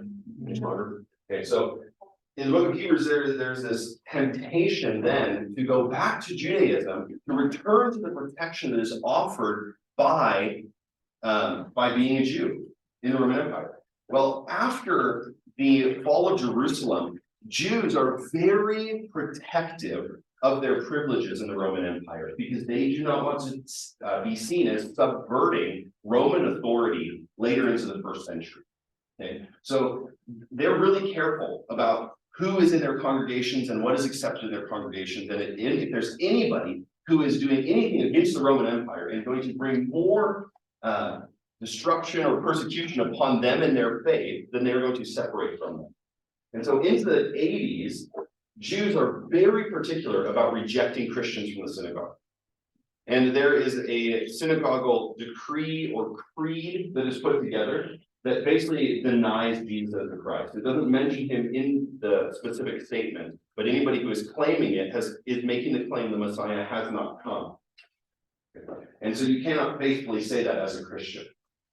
Okay, so in the book of Hebrews, there's this temptation then to go back to Judaism, to return to the protection that is offered by being a Jew in the Roman Empire. Well, after the fall of Jerusalem, Jews are very protective of their privileges in the Roman Empire because they do not want to be seen as subverting Roman authority later into the 1st century. Okay, so they're really careful about who is in their congregations and what is accepted in their congregations. And if there's anybody who is doing anything against the Roman Empire and going to bring more destruction or persecution upon them and their faith, then they're going to separate from them. And so into the 80s, Jews are very particular about rejecting Christians from the synagogue. And there is a synagogal decree or creed that is put together that basically denies Jesus as the Christ. It doesn't mention him in the specific statement, but anybody who is claiming it is making the claim the Messiah has not come. And so you cannot faithfully say that as a Christian.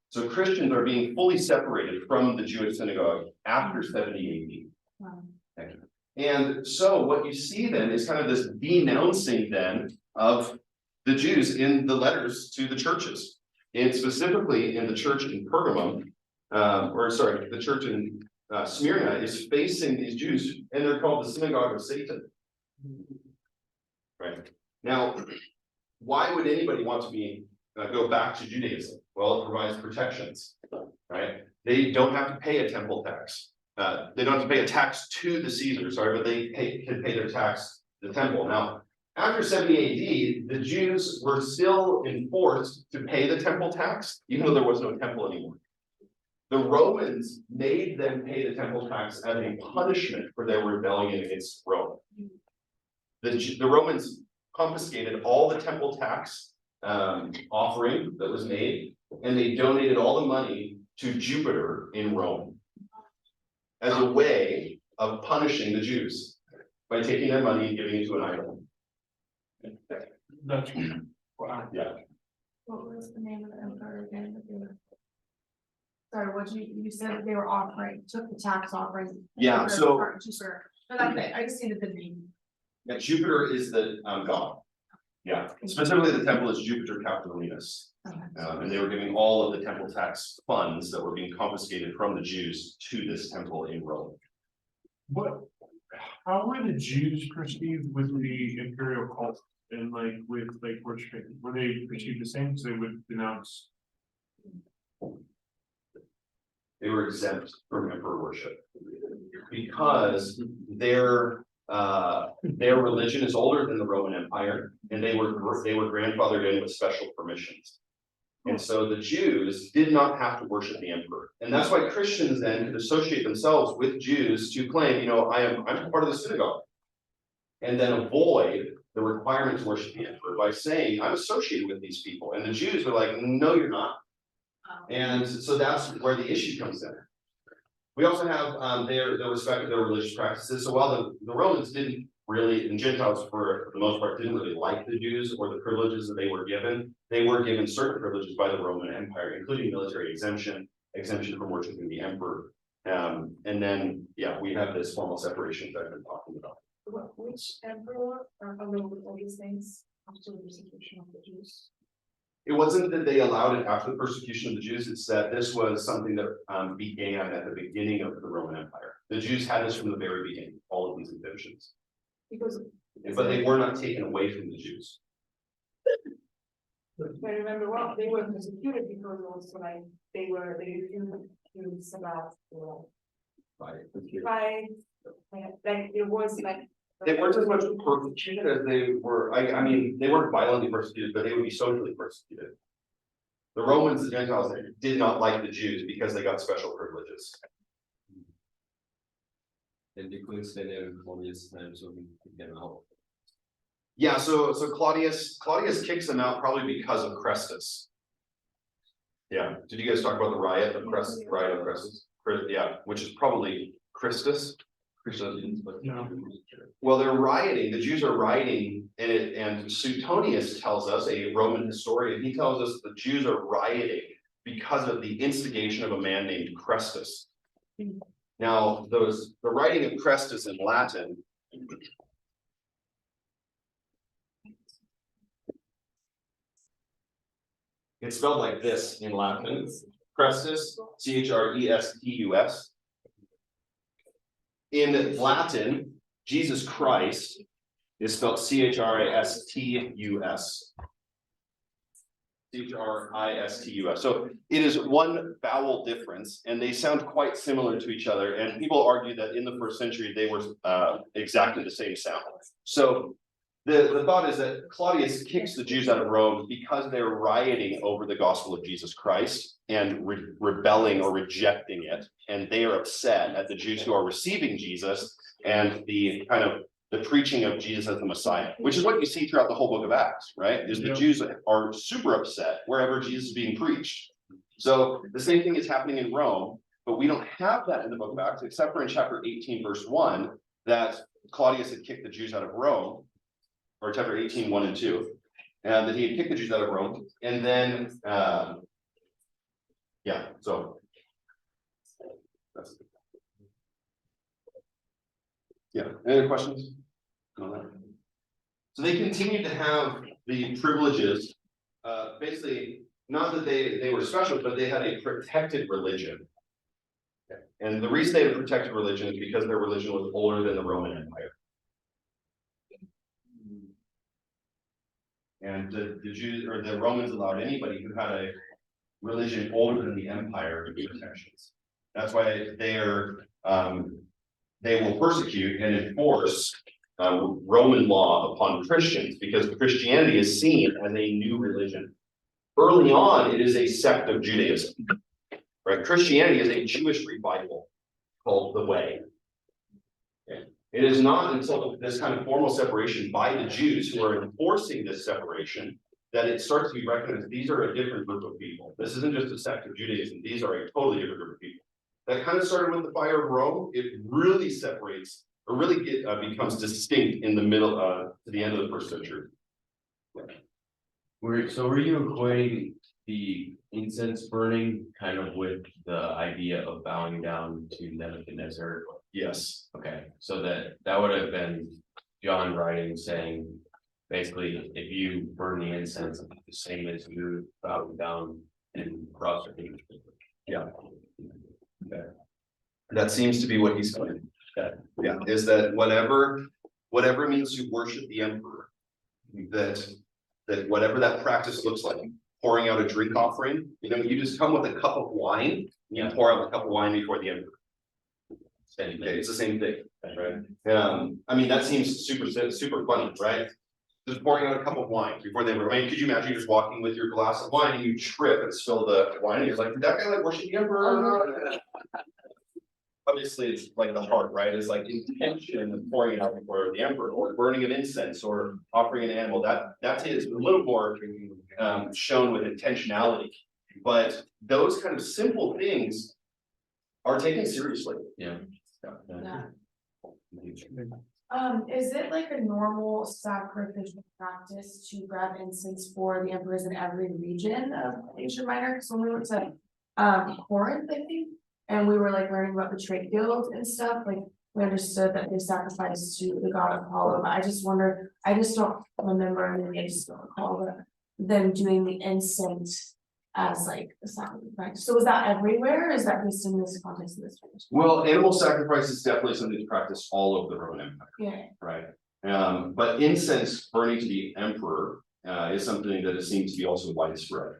So Christians are being fully separated from the Jewish synagogue after 70 AD. Thank you. And so what you see then is kind of this denouncing then of the Jews in the letters to the churches, and specifically in the church in Pergamum, the church in Smyrna is facing these Jews, and they're called the synagogue of Satan. Right now, why would anybody want to go back to Judaism? Well, it provides protections, right? They don't have to pay a temple tax. They don't have to pay a tax to the Caesar, but they can pay their tax to the temple. Now, after 70 AD, the Jews were still enforced to pay the temple tax, even though there was no temple anymore. The Romans made them pay the temple tax as a punishment for their rebellion against Rome. The Romans confiscated all the temple tax offering that was made, and they donated all the money to Jupiter in Rome as a way of punishing the Jews by taking their money and giving it to an idol. That's, wow. Yeah. What was the name of the emperor again? That they were- Sorry, what you said that they were offering, took the tax offering. Yeah, so- Jupiter. No, that's it. I just needed the name. Yeah, Jupiter is the god. Yeah, specifically the temple is Jupiter Capitolinus. Okay. And they were giving all of the temple tax funds that were being confiscated from the Jews to this temple in Rome. How were the Jews perceived with the imperial cult and like with like worshiping? Were they perceived the same? So they would denounce? They were exempt from emperor worship because their religion is older than the Roman Empire, and they were grandfathered in with special permissions. And so the Jews did not have to worship the emperor. And that's why Christians then could associate themselves with Jews to claim, I'm part of the synagogue. And then avoid the requirement to worship the emperor by saying, I'm associated with these people. And the Jews were like, no, you're not. And so that's where the issue comes in. We also have their respect of their religious practices. So while the Romans didn't really, and Gentiles for the most part, didn't really like the Jews or the privileges that they were given certain privileges by the Roman Empire, including military exemption from worshiping the emperor. And then, we have this formal separation that I've been talking about. Which emperor allowed all these things after the persecution of the Jews? It wasn't that they allowed it after the persecution of the Jews, it's that this was something that began at the beginning of the Roman Empire. The Jews had this from the very beginning, all of these exemptions. Because But they were not taken away from the Jews. if I remember well, they were persecuted because also like they refused about Right. like it was like. They weren't as much persecuted as they were, I mean, they weren't violently persecuted, but they would be socially persecuted. The Romans, the Gentiles, did not like the Jews because they got special privileges. And they couldn't stay there in Claudius' time, so we could get out. Yeah, so Claudius kicks them out probably because of Chrestus. Yeah, did you guys talk about the riot of Chrestus? Yeah, which is probably Christus. No. Well, they're rioting, the Jews are rioting, and Suetonius tells us, a Roman historian, he tells us the Jews are rioting because of the instigation of a man named Chrestus. Now, the writing of Chrestus in Latin. It's spelled like this in Latin, Chrestus, Chrestus. In Latin, Jesus Christ is spelled Christus. Christus. So it is one vowel difference, and they sound quite similar to each other. And people argue that in the first century, they were exactly the same sound. So the thought is that Claudius kicks the Jews out of Rome because they're rioting over the gospel of Jesus Christ and rebelling or rejecting it. And they are upset at the Jews who are receiving Jesus and the kind of the preaching of Jesus as the Messiah, which is what you see throughout the whole book of Acts, right? Is the Jews are super upset wherever Jesus is being preached. So the same thing is happening in Rome, but we don't have that in the book of Acts, except for in chapter 18, verse 1, that Claudius had kicked the Jews out of Rome, or chapter 18, 1 and 2, and that he had kicked the Jews out of Rome, and then, yeah, so. Yeah, any other questions? On that? So they continued to have the privileges, basically, not that they were special, but they had a protected religion. And the reason they had a protected religion is because their religion was older than the Roman Empire. And the Jews or the Romans allowed anybody who had a religion older than the empire protections. That's why they will persecute and enforce Roman law upon Christians, because Christianity is seen as a new religion. Early on, it is a sect of Judaism, right? Christianity is a Jewish revival called the Way. Okay. It is not until this kind of formal separation by the Jews who are enforcing this separation that it starts to be recognized these are a different group of people. This isn't just a sect of Judaism. These are a totally different group of people. That kind of started with the fire of Rome. It really separates, or really becomes distinct in the middle to the end of the first century. Were you equating the incense burning kind of with the idea of bowing down to Nebuchadnezzar? Yes. Okay, so that would have been John writing saying, basically, if you burn the incense, it's the same as you bowing down and prostrating. Yeah. Okay. That seems to be what he's saying. Yeah, is that whatever it means to worship the emperor, that whatever that practice looks like, pouring out a drink offering, you just come with a cup of wine, you pour out a cup of wine before the emperor. Okay, it's the same thing, right? I mean, that seems super funny, right? Just pouring out a cup of wine before the emperor. I mean, could you imagine just walking with your glass of wine and you trip and spill the wine and you're like, did that guy like worship the emperor? Obviously, it's like the heart, right? It's like intention of pouring it out before the emperor, or burning of incense, or offering an animal. That is a little more shown with intentionality. But those kind of simple things are taken seriously. Yeah. Yeah. Is it like a normal sacrificial practice to grab incense for the emperors in every region of Asia Minor? Because when we went to Corinth, I think, and we were like learning about the trade guild and stuff, like we understood that they sacrificed to the god Apollo, but I just wonder, I just don't remember, I mean, I just don't recall them doing the incense as like a sacrifice practice. So was that everywhere, or is that just in this context of this tradition? Well, animal sacrifice is definitely something to practice all over the Roman Empire. Yeah. Right. But incense burning to the emperor is something that it seems to be also widespread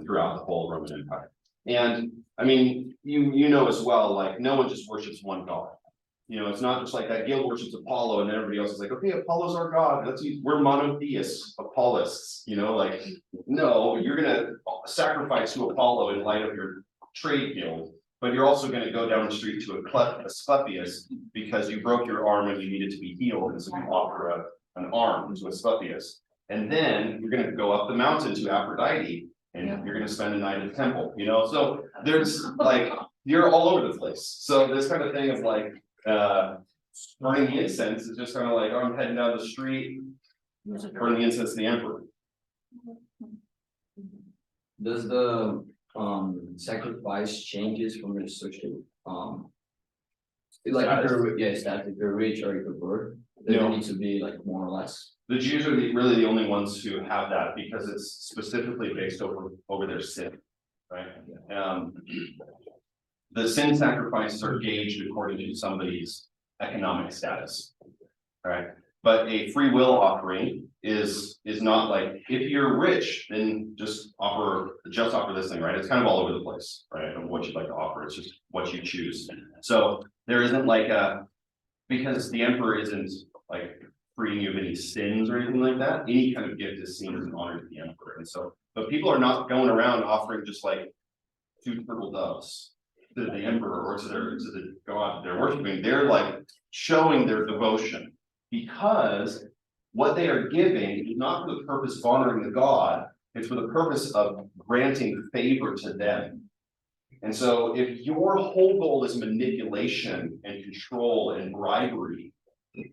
throughout the whole Roman Empire. And I mean, you know as well, like no one just worships one god. It's not just like that guild worships Apollo and then everybody else is like, okay, Apollo's our god. We're monotheists, Apollists, like, no, you're gonna sacrifice to Apollo in light of your trade guild, but you're also gonna go down the street to Asclepius because you broke your arm and you needed to be healed, and so you offer an arm to Asclepius. And then you're gonna go up the mountain to Aphrodite and you're gonna spend the night at the temple, so there's like, you're all over the place. So this kind of thing of like, burning the incense is just kind of like, oh, I'm heading down the street, burning the incense to the emperor. Does the sacrifice changes from your social like status, if you're rich or if you're poor, does it need to be like more or less? The Jews are really the only ones who have that because it's specifically based over their sin, right? The sin sacrifices are gauged according to somebody's economic status, right? But a free will offering is not like, if you're rich, then just offer this thing, right? It's kind of all over the place, right? Of what you'd like to offer, it's just what you choose. So there isn't like because the emperor isn't like freeing you of any sins or anything like that. Any kind of gift is seen as an honor to the emperor, and so, but people are not going around offering just like 2 turtle doves to the emperor or to the god they're worshiping. They're like showing their devotion, because what they are giving is not for the purpose of honoring the god, it's for the purpose of granting favor to them. And so if your whole goal is manipulation and control and bribery,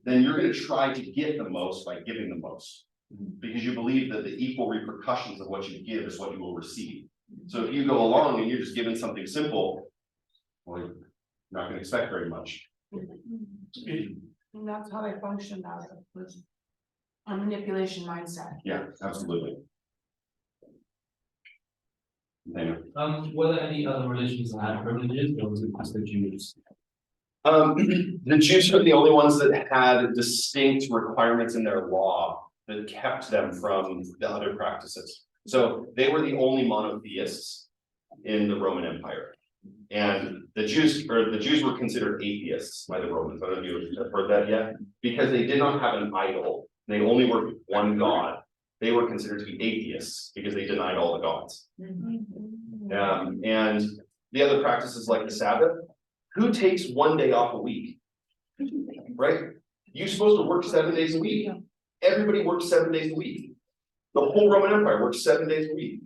then you're going to try to get the most by giving the most, because you believe that the equal repercussions of what you give is what you will receive. So if you go along and you're just giving something simple, well, you're not going to expect very much. And that's how they function now, was a manipulation mindset. Yeah, absolutely. Anyway. Were there any other religions that had privileges, or was it just the Jews? The Jews are the only ones that had distinct requirements in their law that kept them from the other practices. So they were the only monotheists in the Roman Empire. And the Jews were considered atheists by the Romans. I don't know if you've heard that yet, because they did not have an idol. They only worshiped one god. They were considered to be atheists because they denied all the gods. And the other practices like the Sabbath, who takes one day off a week? Right? You're supposed to work 7 days a week. Everybody works 7 days a week. The whole Roman Empire works 7 days a week.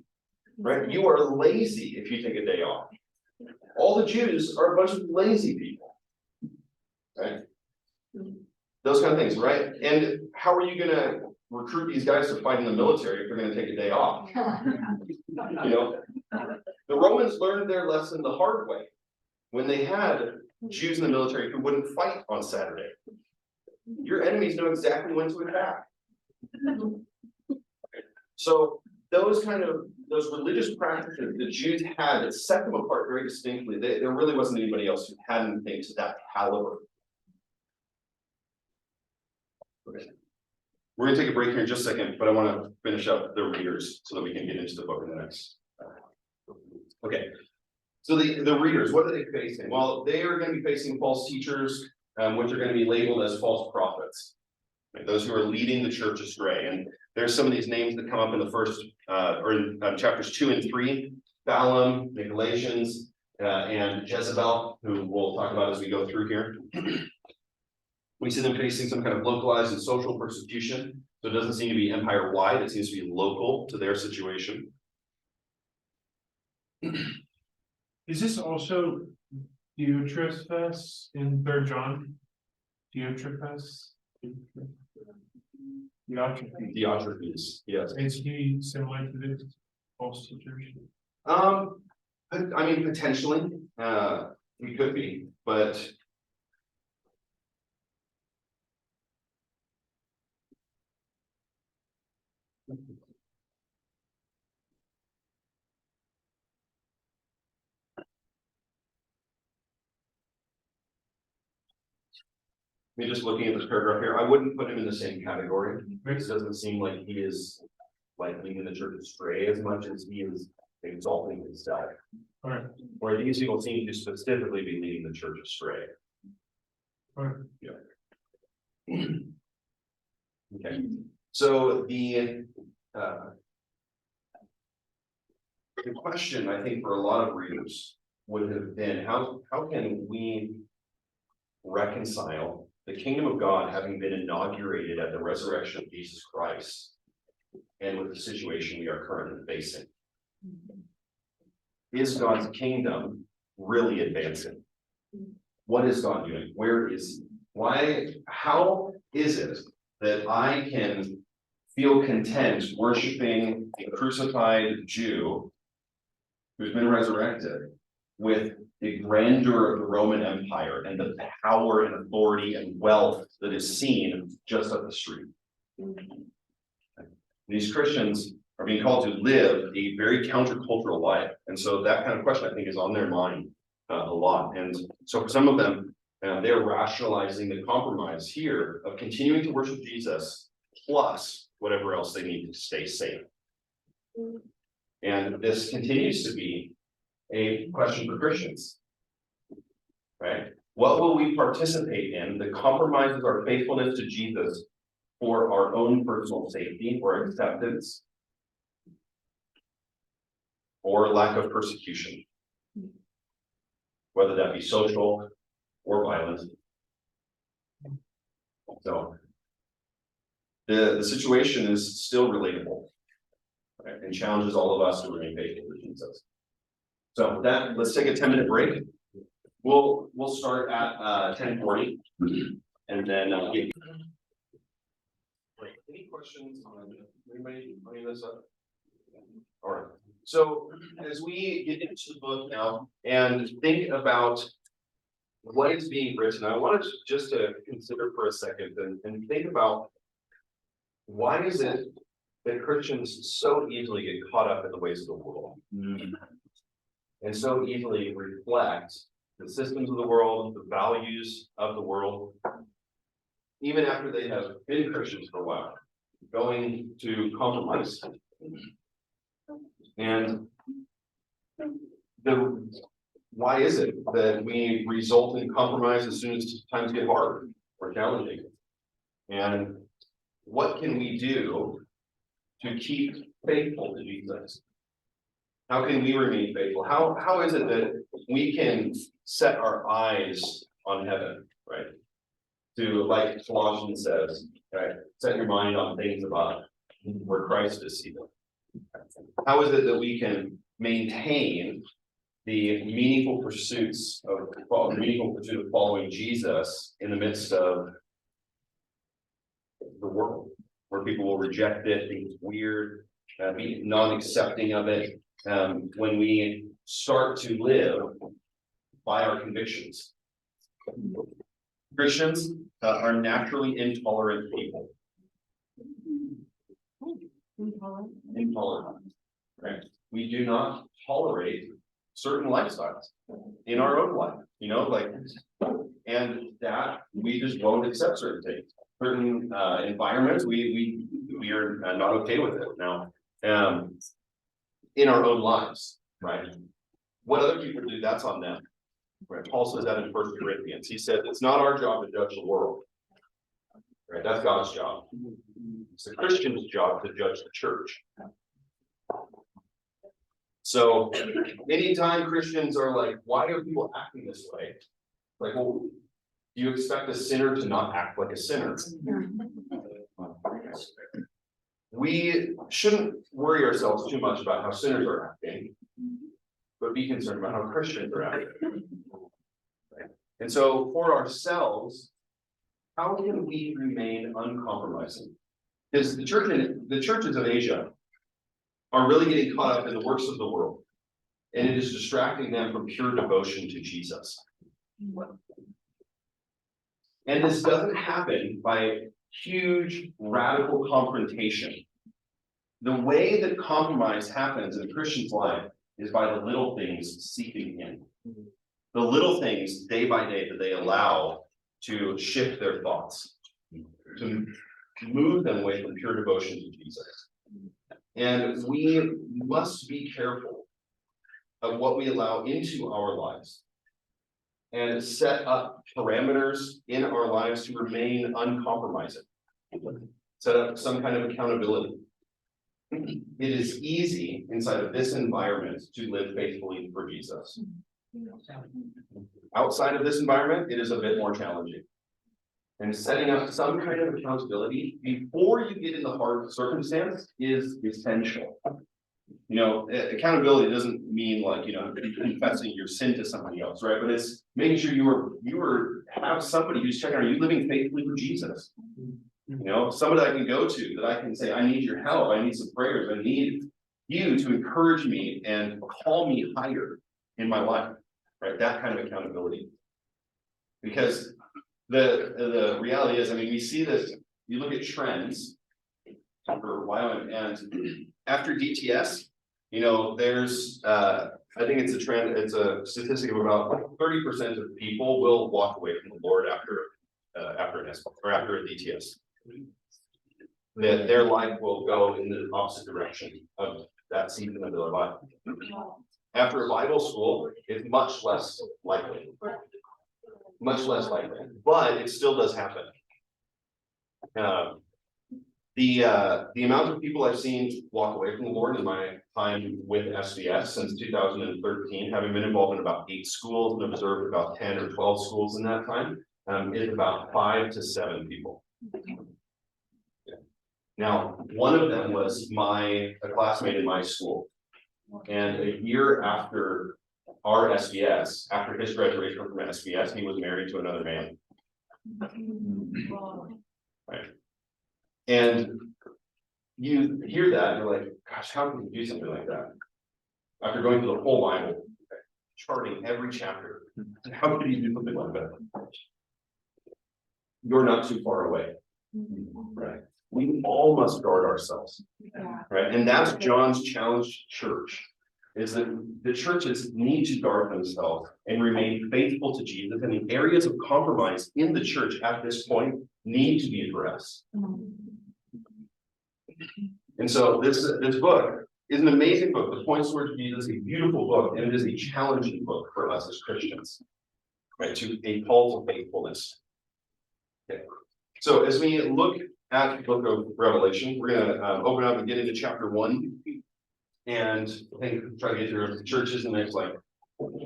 Right? You are lazy if you take a day off. All the Jews are a bunch of lazy people. Right? Those kind of things, right? And how are you gonna recruit these guys to fight in the military if they're gonna take a day off? You know, the Romans learned their lesson the hard way when they had Jews in the military who wouldn't fight on Saturday. Your enemies know exactly when to attack. So those religious practices the Jews had that set them apart very distinctly. There really wasn't anybody else who had anything to that caliber. Okay. We're gonna take a break here in just a second, but I want to finish up the readers so that we can get into the book in the next. Okay, so the readers, what are they facing? Well, they are going to be facing false teachers, which are going to be labeled as false prophets. Right? Those who are leading the church astray. And there's some of these names that come up in the first, or in chapters 2 and 3, Balaam, Nicolaitans, and Jezebel, who we'll talk about as we go through here. We see them facing some kind of localized and social persecution. So it doesn't seem to be empire-wide, it seems to be local to their situation. Is this also Diotrephes in 3 John? Diotrephes? Diotrephes, yes. Is he similar to this false teacher? I mean, potentially, we could be, but. Me just looking at this paragraph here, I wouldn't put him in the same category, because it doesn't seem like he is like leading the church astray as much as he is exalting himself. Alright. Where these people seem to specifically be leading the church astray. Alright. Yeah. Okay, so the question I think for a lot of readers would have been, how can we reconcile the kingdom of God having been inaugurated at the resurrection of Jesus Christ and with the situation we are currently facing? Is God's kingdom really advancing? What is God doing? Where is he? Why? How is it that I can feel content worshiping a crucified Jew who's been resurrected with the grandeur of the Roman Empire and the power and authority and wealth that is seen just up the street? These Christians are being called to live a very countercultural life. And so that kind of question, I think, is on their mind a lot. And so for some of them, they're rationalizing the compromise here of continuing to worship Jesus plus whatever else they need to stay safe. And this continues to be a question for Christians, right? What will we participate in that compromises our faithfulness to Jesus for our own personal safety or acceptance, or lack of persecution, whether that be social or violent. So the situation is still relatable, right, and challenges all of us to remain faithful to Jesus. So with that, let's take a 10-minute break. We'll start at 10:40, and then any questions on anybody bringing this up? All right. So as we get into the book now and think about what is being written, I wanted just to consider for a second and think about why is it that Christians so easily get caught up in the ways of the world and so easily reflect the systems of the world, the values of the world, even after they have been Christians for a while, going to compromise. And why is it that we result in compromise as soon as times get hard or challenging? And what can we do to keep faithful to Jesus? How can we remain faithful? How is it that we can set our eyes on heaven, right? To, like Colossians says, right, set your mind on things above, where Christ is seated. How is it that we can maintain the meaningful pursuit of following Jesus in the midst of the world, where people will reject it, think it's weird, be non-accepting of it, when we start to live by our convictions? Christians are naturally intolerant people. Intolerant, right? We do not tolerate certain lifestyles in our own life, you know, like, and that we just won't accept certain things, certain environments. We are not okay with it now. In our own lives, right? What other people do, that's on them. Right? Paul says that in 1 Corinthians. He said it's not our job to judge the world. Right? That's God's job. It's the Christian's job to judge the church. So anytime Christians are like, why are people acting this way? Like, well, do you expect a sinner to not act like a sinner? We shouldn't worry ourselves too much about how sinners are acting, but be concerned about how Christians are acting. Right? And so for ourselves, how can we remain uncompromising? Because the churches of Asia are really getting caught up in the works of the world, and it is distracting them from pure devotion to Jesus. And this doesn't happen by huge radical confrontation. The way that compromise happens in a Christian's life is by the little things seeping in. The little things day by day that they allow to shift their thoughts, to move them away from pure devotion to Jesus. And we must be careful of what we allow into our lives and set up parameters in our lives to remain uncompromising. Set up some kind of accountability. It is easy inside of this environment to live faithfully for Jesus. Outside of this environment, it is a bit more challenging. And setting up some kind of accountability before you get in the hard circumstance is essential. You know, accountability doesn't mean like, you know, confessing your sin to somebody else, right? But it's making sure you have somebody who's checking, are you living faithfully for Jesus? You know, somebody I can go to that I can say, I need your help, I need some prayers, I need you to encourage me and call me higher in my life, right? That kind of accountability. Because the reality is, I mean, we see this, you look at trends for a while, and after DTS, you know, there's I think it's a trend, it's a statistic of about like 30% of people will walk away from the Lord after an ESCO or after a DTS. That their life will go in the opposite direction of that season of their life. After a Bible school, it's much less likely. Much less likely, but it still does happen. The amount of people I've seen walk away from the Lord in my time with SBS since 2013, having been involved in about 8 schools and observed about 10 or 12 schools in that time, is about 5 to 7 people. Yeah. Now, one of them was a classmate in my school. And a year after our SBS, after his graduation from SBS, he was married to another man. Right. And you hear that, and you're like, gosh, how can you do something like that? After going through the whole Bible, charting every chapter, how could you do something like that? You're not too far away, right? We all must guard ourselves, Yeah. right? And that's John's challenge to church, is that the churches need to guard themselves and remain faithful to Jesus, and the areas of compromise in the church at this point need to be addressed. And so this book is an amazing book. The Points Towards Jesus, a beautiful book, and it is a challenging book for us as Christians, right? To a call to faithfulness. Okay. So as we look at the book of Revelation, we're gonna open up and get into chapter 1, and I think try to get through the churches in the next like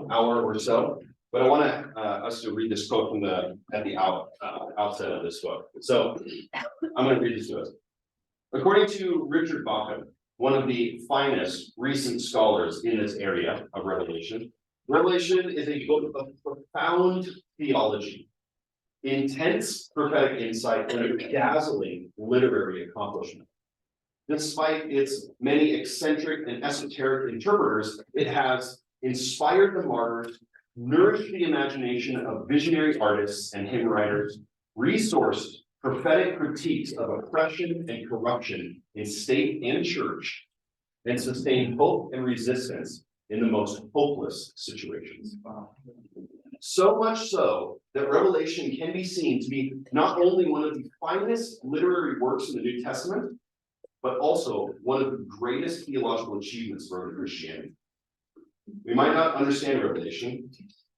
hour or so. But I want us to read this quote from at the outset of this book. So I'm going to read this to us. According to Richard Bauckham, one of the finest recent scholars in this area of Revelation, Revelation is a book of profound theology, intense prophetic insight, and a dazzling literary accomplishment. Despite its many eccentric and esoteric interpreters, it has inspired the martyrs, nourished the imagination of visionary artists and hymn writers, resourced prophetic critiques of oppression and corruption in state and church, and sustained hope and resistance in the most hopeless situations. So much so that Revelation can be seen to be not only one of the finest literary works in the New Testament, but also one of the greatest theological achievements of early Christianity. We might not understand Revelation,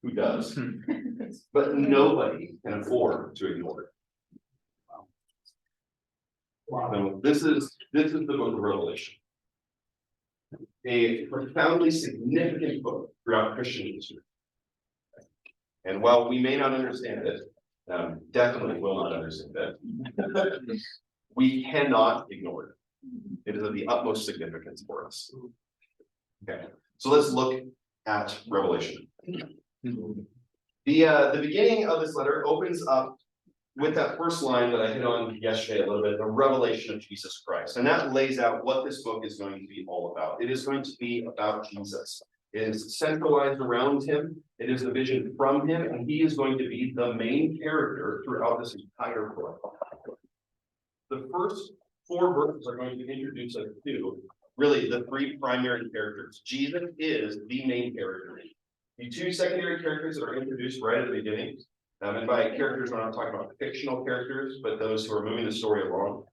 who does? But nobody can afford to ignore it. So this is the book of Revelation. A profoundly significant book throughout Christian history. And while we may not understand it, definitely will not understand it, we cannot ignore it. It is of the utmost significance for us. Okay, so let's look at Revelation. The beginning of this letter opens up with that first line that I hit on yesterday a little bit, the revelation of Jesus Christ. And that lays out what this book is going to be all about. It is going to be about Jesus. It is centralized around him. It is a vision from him, and he is going to be the main character throughout this entire book. The first 4 verses are going to introduce us to really the 3 primary characters. Jesus is the main character. The 2 secondary characters that are introduced right at the beginning, and by characters, we're not talking about fictional characters, but those who are moving the story along,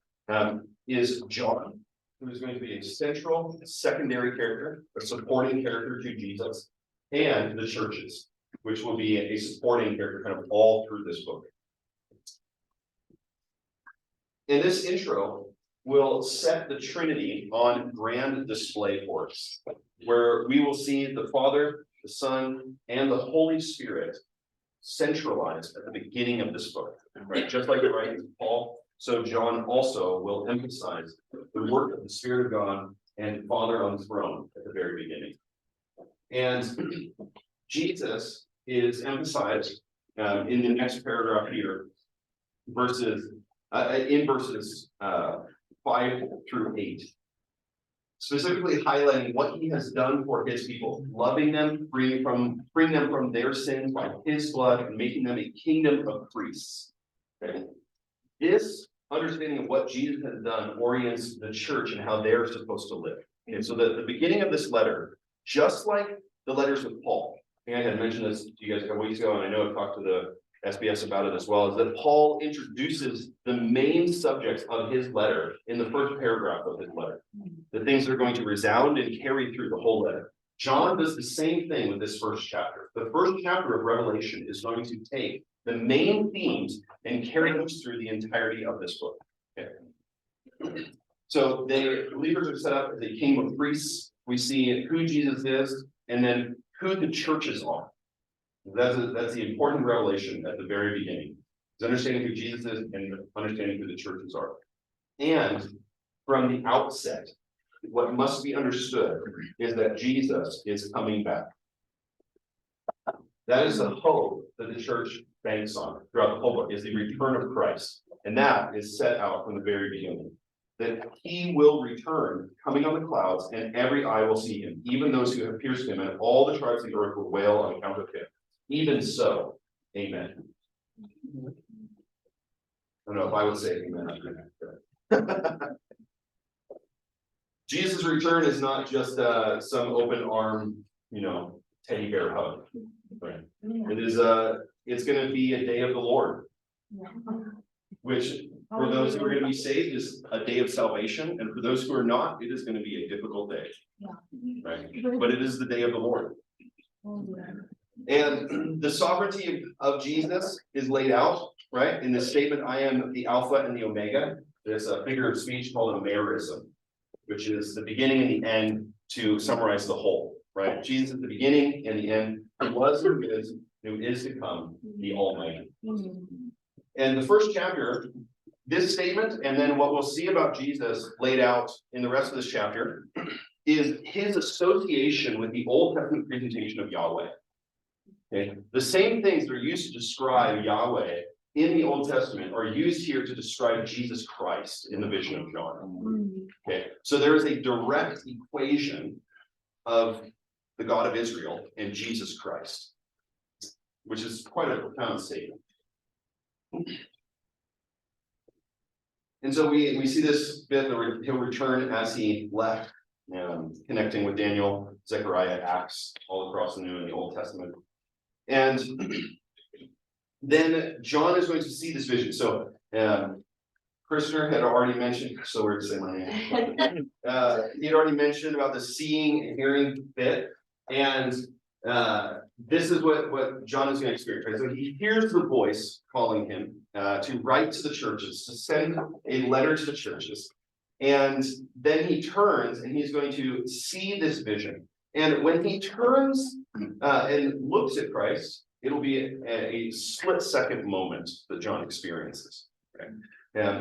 is John, who is going to be a central secondary character, a supporting character to Jesus, and the churches, which will be a supporting character kind of all through this book. In this intro, we'll set the Trinity on grand display for us, where we will see the Father, the Son, and the Holy Spirit centralized at the beginning of this book, right? Just like the writings of Paul, so John also will emphasize the work of the Spirit of God and Father on the throne at the very beginning. And Jesus is emphasized in the next paragraph here, verses 5 through 8. Specifically highlighting what he has done for his people, loving them, freeing them from their sins by his blood, and making them a kingdom of priests. Okay. This understanding of what Jesus has done orients the church and how they're supposed to live. Okay, so the beginning of this letter, just like the letters of Paul, I think I had mentioned this to you guys a couple weeks ago, and I know I've talked to the SBS about it as well, is that Paul introduces the main subjects of his letter in the first paragraph of his letter. The things that are going to resound and carry through the whole letter. John does the same thing with this first chapter. The first chapter of Revelation is going to take the main themes and carry them through the entirety of this book. Okay. So the believers are set up as a kingdom of priests. We see who Jesus is and then who the churches are. That's the important revelation at the very beginning. Is understanding who Jesus is and understanding who the churches are. And from the outset, what must be understood is that Jesus is coming back. That is the hope that the church banks on throughout the whole book, is the return of Christ. And that is set out from the very beginning. That he will return, coming on the clouds, and every eye will see him, even those who have pierced him, and all the tribes of the earth will wail on account of him. Even so, amen. I don't know if I would say amen after that. Jesus' return is not just some open arm, teddy bear hug. Right? It is it's gonna be a day of the Lord, which for those who are gonna be saved is a day of salvation, and for those who are not, it is gonna be a difficult day. Right? But it is the day of the Lord. And the sovereignty of Jesus is laid out, right, in the statement, I am the Alpha and the Omega. There's a figure of speech called a merism, which is the beginning and the end to summarize the whole, right? Jesus at the beginning and the end, who was, who is to come, the Almighty. And the first chapter, this statement, and then what we'll see about Jesus laid out in the rest of this chapter, is his association with the Old Testament presentation of Yahweh. Okay, the same things that are used to describe Yahweh in the Old Testament are used here to describe Jesus Christ in the vision of John. Okay, so there is a direct equation of the God of Israel and Jesus Christ, which is quite a profound statement. And so we see this bit that he'll return as he left, connecting with Daniel, Zechariah, Acts, all across the New and the Old Testament. And then John is going to see this vision. So Christopher had already mentioned, so weird to say my name. He had already mentioned about the seeing and hearing bit. And this is what John is going to experience. Right? So he hears the voice calling him to write to the churches, to send a letter to the churches. And then he turns and he's going to see this vision. And when he turns and looks at Christ, it'll be a split-second moment that John experiences. Okay?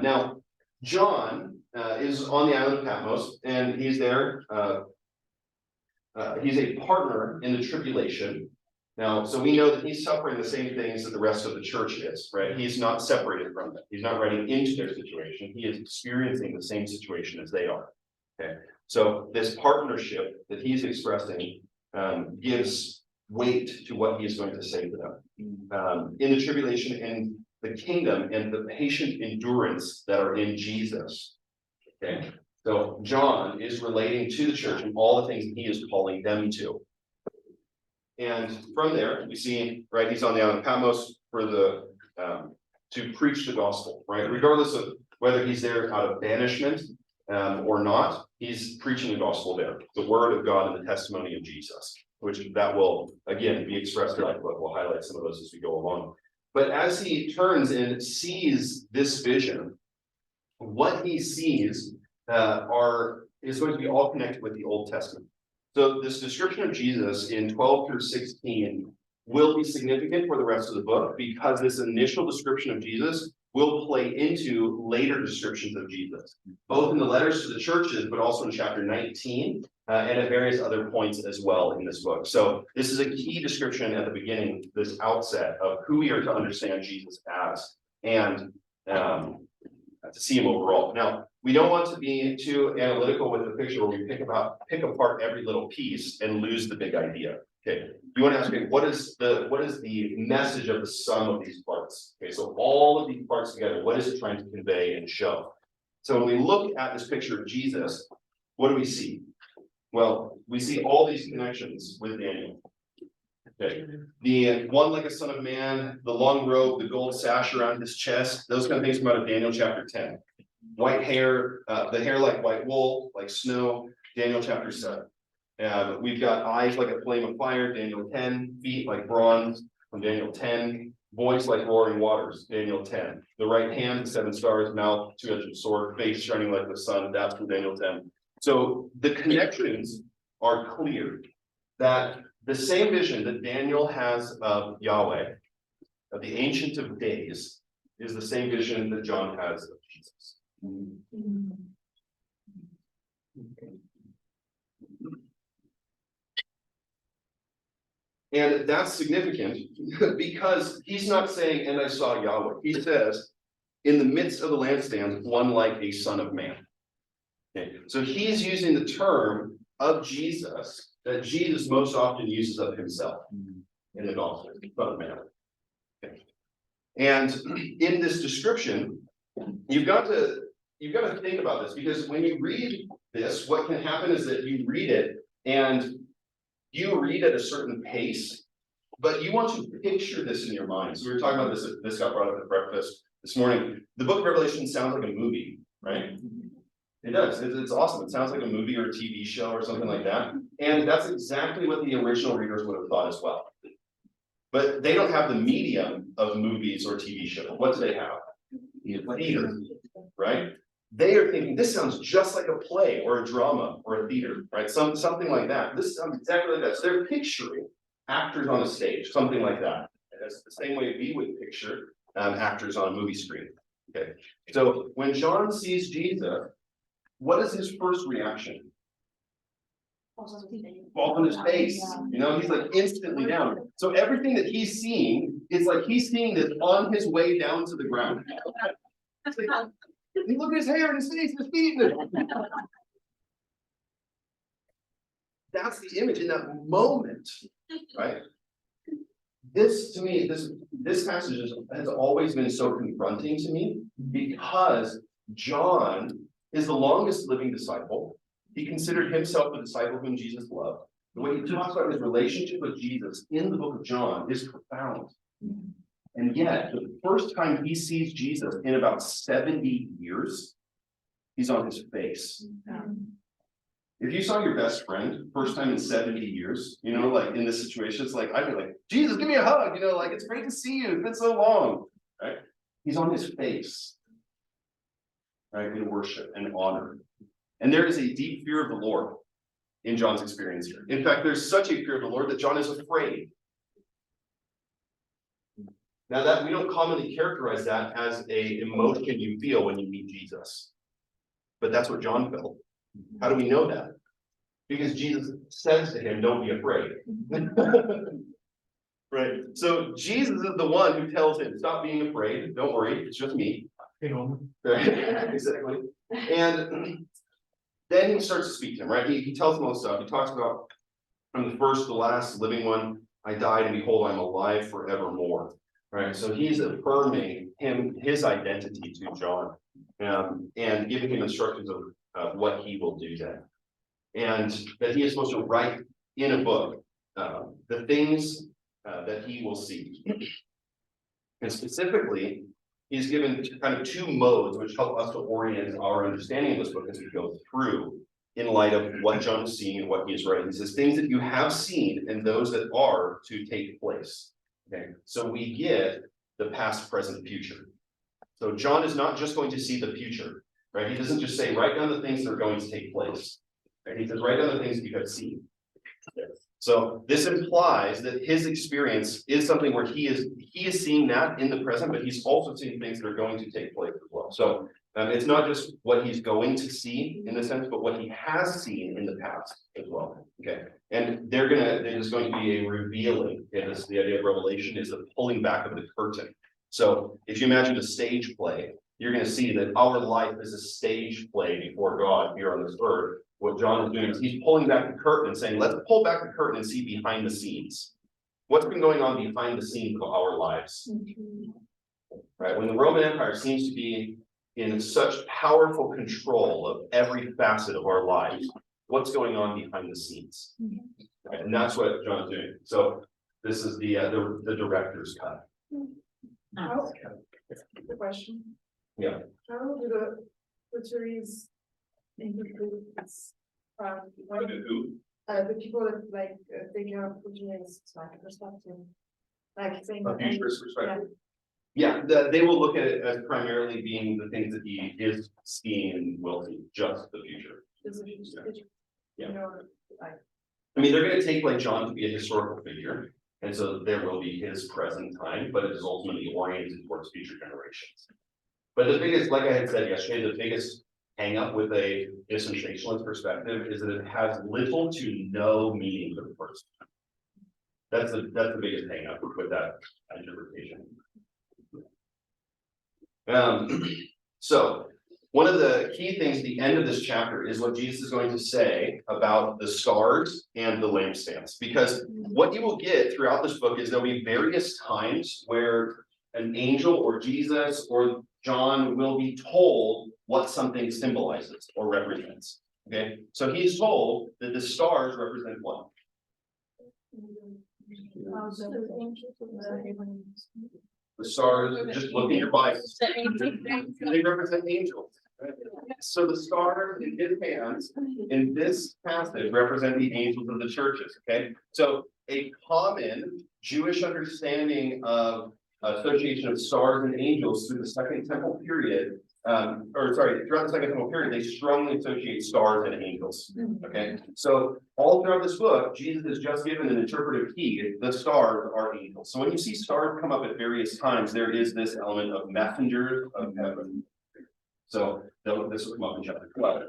Now, John is on the island of Patmos, and he's there. He's a partner in the tribulation. Now, so we know that he's suffering the same things that the rest of the church is, right? He's not separated from them. He's not writing into their situation. He is experiencing the same situation as they are. Okay, so this partnership that he's expressing gives weight to what he is going to say to them. In the tribulation and the kingdom and the patient endurance that are in Jesus. Okay, so John is relating to the church and all the things that he is calling them to. And from there, we see, right, he's on the island of Patmos for the to preach the gospel, right? Regardless of whether he's there out of banishment or not, he's preaching the gospel there, the word of God and the testimony of Jesus, which that will again be expressed in our book. We'll highlight some of those as we go along. But as he turns and sees this vision, what he sees is going to be all connected with the Old Testament. So this description of Jesus in 12 through 16 will be significant for the rest of the book because this initial description of Jesus will play into later descriptions of Jesus, both in the letters to the churches, but also in chapter 19 and at various other points as well in this book. So this is a key description at the beginning, this outset of who we are to understand Jesus as and to see him overall. Now, we don't want to be too analytical with the picture where we pick apart every little piece and lose the big idea. Okay, you want to ask me, what is the message of the sum of these parts? Okay, so all of these parts together, what is it trying to convey and show? So when we look at this picture of Jesus, what do we see? Well, we see all these connections with Daniel. Okay, the one like a son of man, the long robe, the gold sash around his chest, those kind of things come out of Daniel chapter 10. White hair, the hair like white wool, like snow, Daniel chapter 7. We've got eyes like a flame of fire, Daniel 10, feet like bronze from Daniel 10, Voice like roaring waters, Daniel 10. The right hand, 7 stars, mouth, 2-edged sword, face shining like the sun, that's from Daniel 10. So the connections are clear that the same vision that Daniel has of Yahweh, of the Ancient of Days, is the same vision that John has of Jesus. And that's significant because he's not saying, and I saw Yahweh. He says, in the midst of the lampstands, one like a son of man. Okay, so he's using the term of Jesus that Jesus most often uses of himself in the gospel, son of man. Okay. And in this description, you've got to think about this, because when you read this, what can happen is that you read it and you read at a certain pace, but you want to picture this in your mind. So we were talking about this, this got brought up at breakfast this morning. The book of Revelation sounds like a movie, right? It does, it's awesome. It sounds like a movie or a TV show or something like that. And that's exactly what the original readers would have thought as well. But they don't have the medium of movies or TV show. What do they have? Theater, right? They are thinking, this sounds just like a play or a drama or a theater, right? Something like that. This sounds exactly like that. So they're picturing actors on a stage, something like that. And that's the same way we would picture actors on a movie screen. Okay. So when John sees Jesus, what is his first reaction? Fall on his face. You know, he's like instantly down. So everything that he's seeing is like he's seeing this on his way down to the ground. It's like, look at his hair and his face and his feet. That's the image in that moment, right? This to me, this passage has always been so confronting to me, because John is the longest living disciple. He considered himself the disciple whom Jesus loved. The way he talks about his relationship with Jesus in the book of John is profound. And yet, the first time he sees Jesus in about 70 years, he's on his face. If you saw your best friend first time in 70 years, you know, like in this situation, it's like, I'd be like, Jesus, give me a hug, you know, like, it's great to see you, it's been so long, right? He's on his face, right, in worship and honor. And there is a deep fear of the Lord in John's experience here. In fact, there's such a fear of the Lord that John is afraid. Now that we don't commonly characterize that as a emotion you feel when you meet Jesus, but that's what John felt. How do we know that? Because Jesus says to him, don't be afraid. Right. So Jesus is the one who tells him, stop being afraid. Don't worry, it's just me. Right? Exactly. And then he starts to speak to him, right? He tells him all this stuff. He talks about from the first to the last, living one, I died, and behold, I'm alive forevermore. Right. So he's affirming his identity to John, and giving him instructions of what he will do then. And that he is supposed to write in a book the things that he will see. And specifically, he's given kind of 2 modes which help us to orient our understanding of this book as we go through, in light of what John is seeing and what he is writing. He says things that you have seen and those that are to take place. Okay, so we get the past, present, future. So John is not just going to see the future, right? He doesn't just say, write down the things that are going to take place. Right? He says, write down the things that you have seen. So this implies that his experience is something where he is seeing that in the present, but he's also seeing things that are going to take place as well. So it's not just what he's going to see in a sense, but what he has seen in the past as well. Okay, and there's going to be a revealing. Okay? The idea of revelation is the pulling back of the curtain. So if you imagine a stage play, you're going to see that our life is a stage play before God here on this earth. What John is doing is he's pulling back the curtain and saying, let's pull back the curtain and see behind the scenes. What's been going on behind the scenes of our lives? Right? When the Roman Empire seems to be in such powerful control of every facet of our lives, what's going on behind the scenes? Right? And that's what John's doing. So this is the director's cut. The question. Yeah. How do the Portuguese include this? Who? The people that like take care of Portuguese like perspective. Like saying. A futurist perspective. Yeah, they will look at it as primarily being the things that he is seeing and will see, just the future. Yeah. I mean, they're gonna take like John to be a historical figure, and so there will be his present time, but it is ultimately oriented towards future generations. But the biggest, like I had said yesterday, the biggest hang up with a dispensationalist perspective is that it has little to no meaning for the person. That's the biggest hang up with that interpretation. So one of the key things at the end of this chapter is what Jesus is going to say about the stars and the lampstands, because what you will get throughout this book is there'll be various times where an angel or Jesus or John will be told what something symbolizes or represents. Okay, so he's told that the stars represent what? The stars, just look in your Bible. They represent angels. Right? So the stars in his hands in this passage represent the angels of the churches. Okay, so a common Jewish understanding of association of stars and angels through the Second Temple period, throughout the Second Temple period, they strongly associate stars and angels. Okay, so all throughout this book, Jesus has just given an interpretive key. The stars are angels. So when you see stars come up at various times, there is this element of messengers of heaven. So this will come up in chapter 12.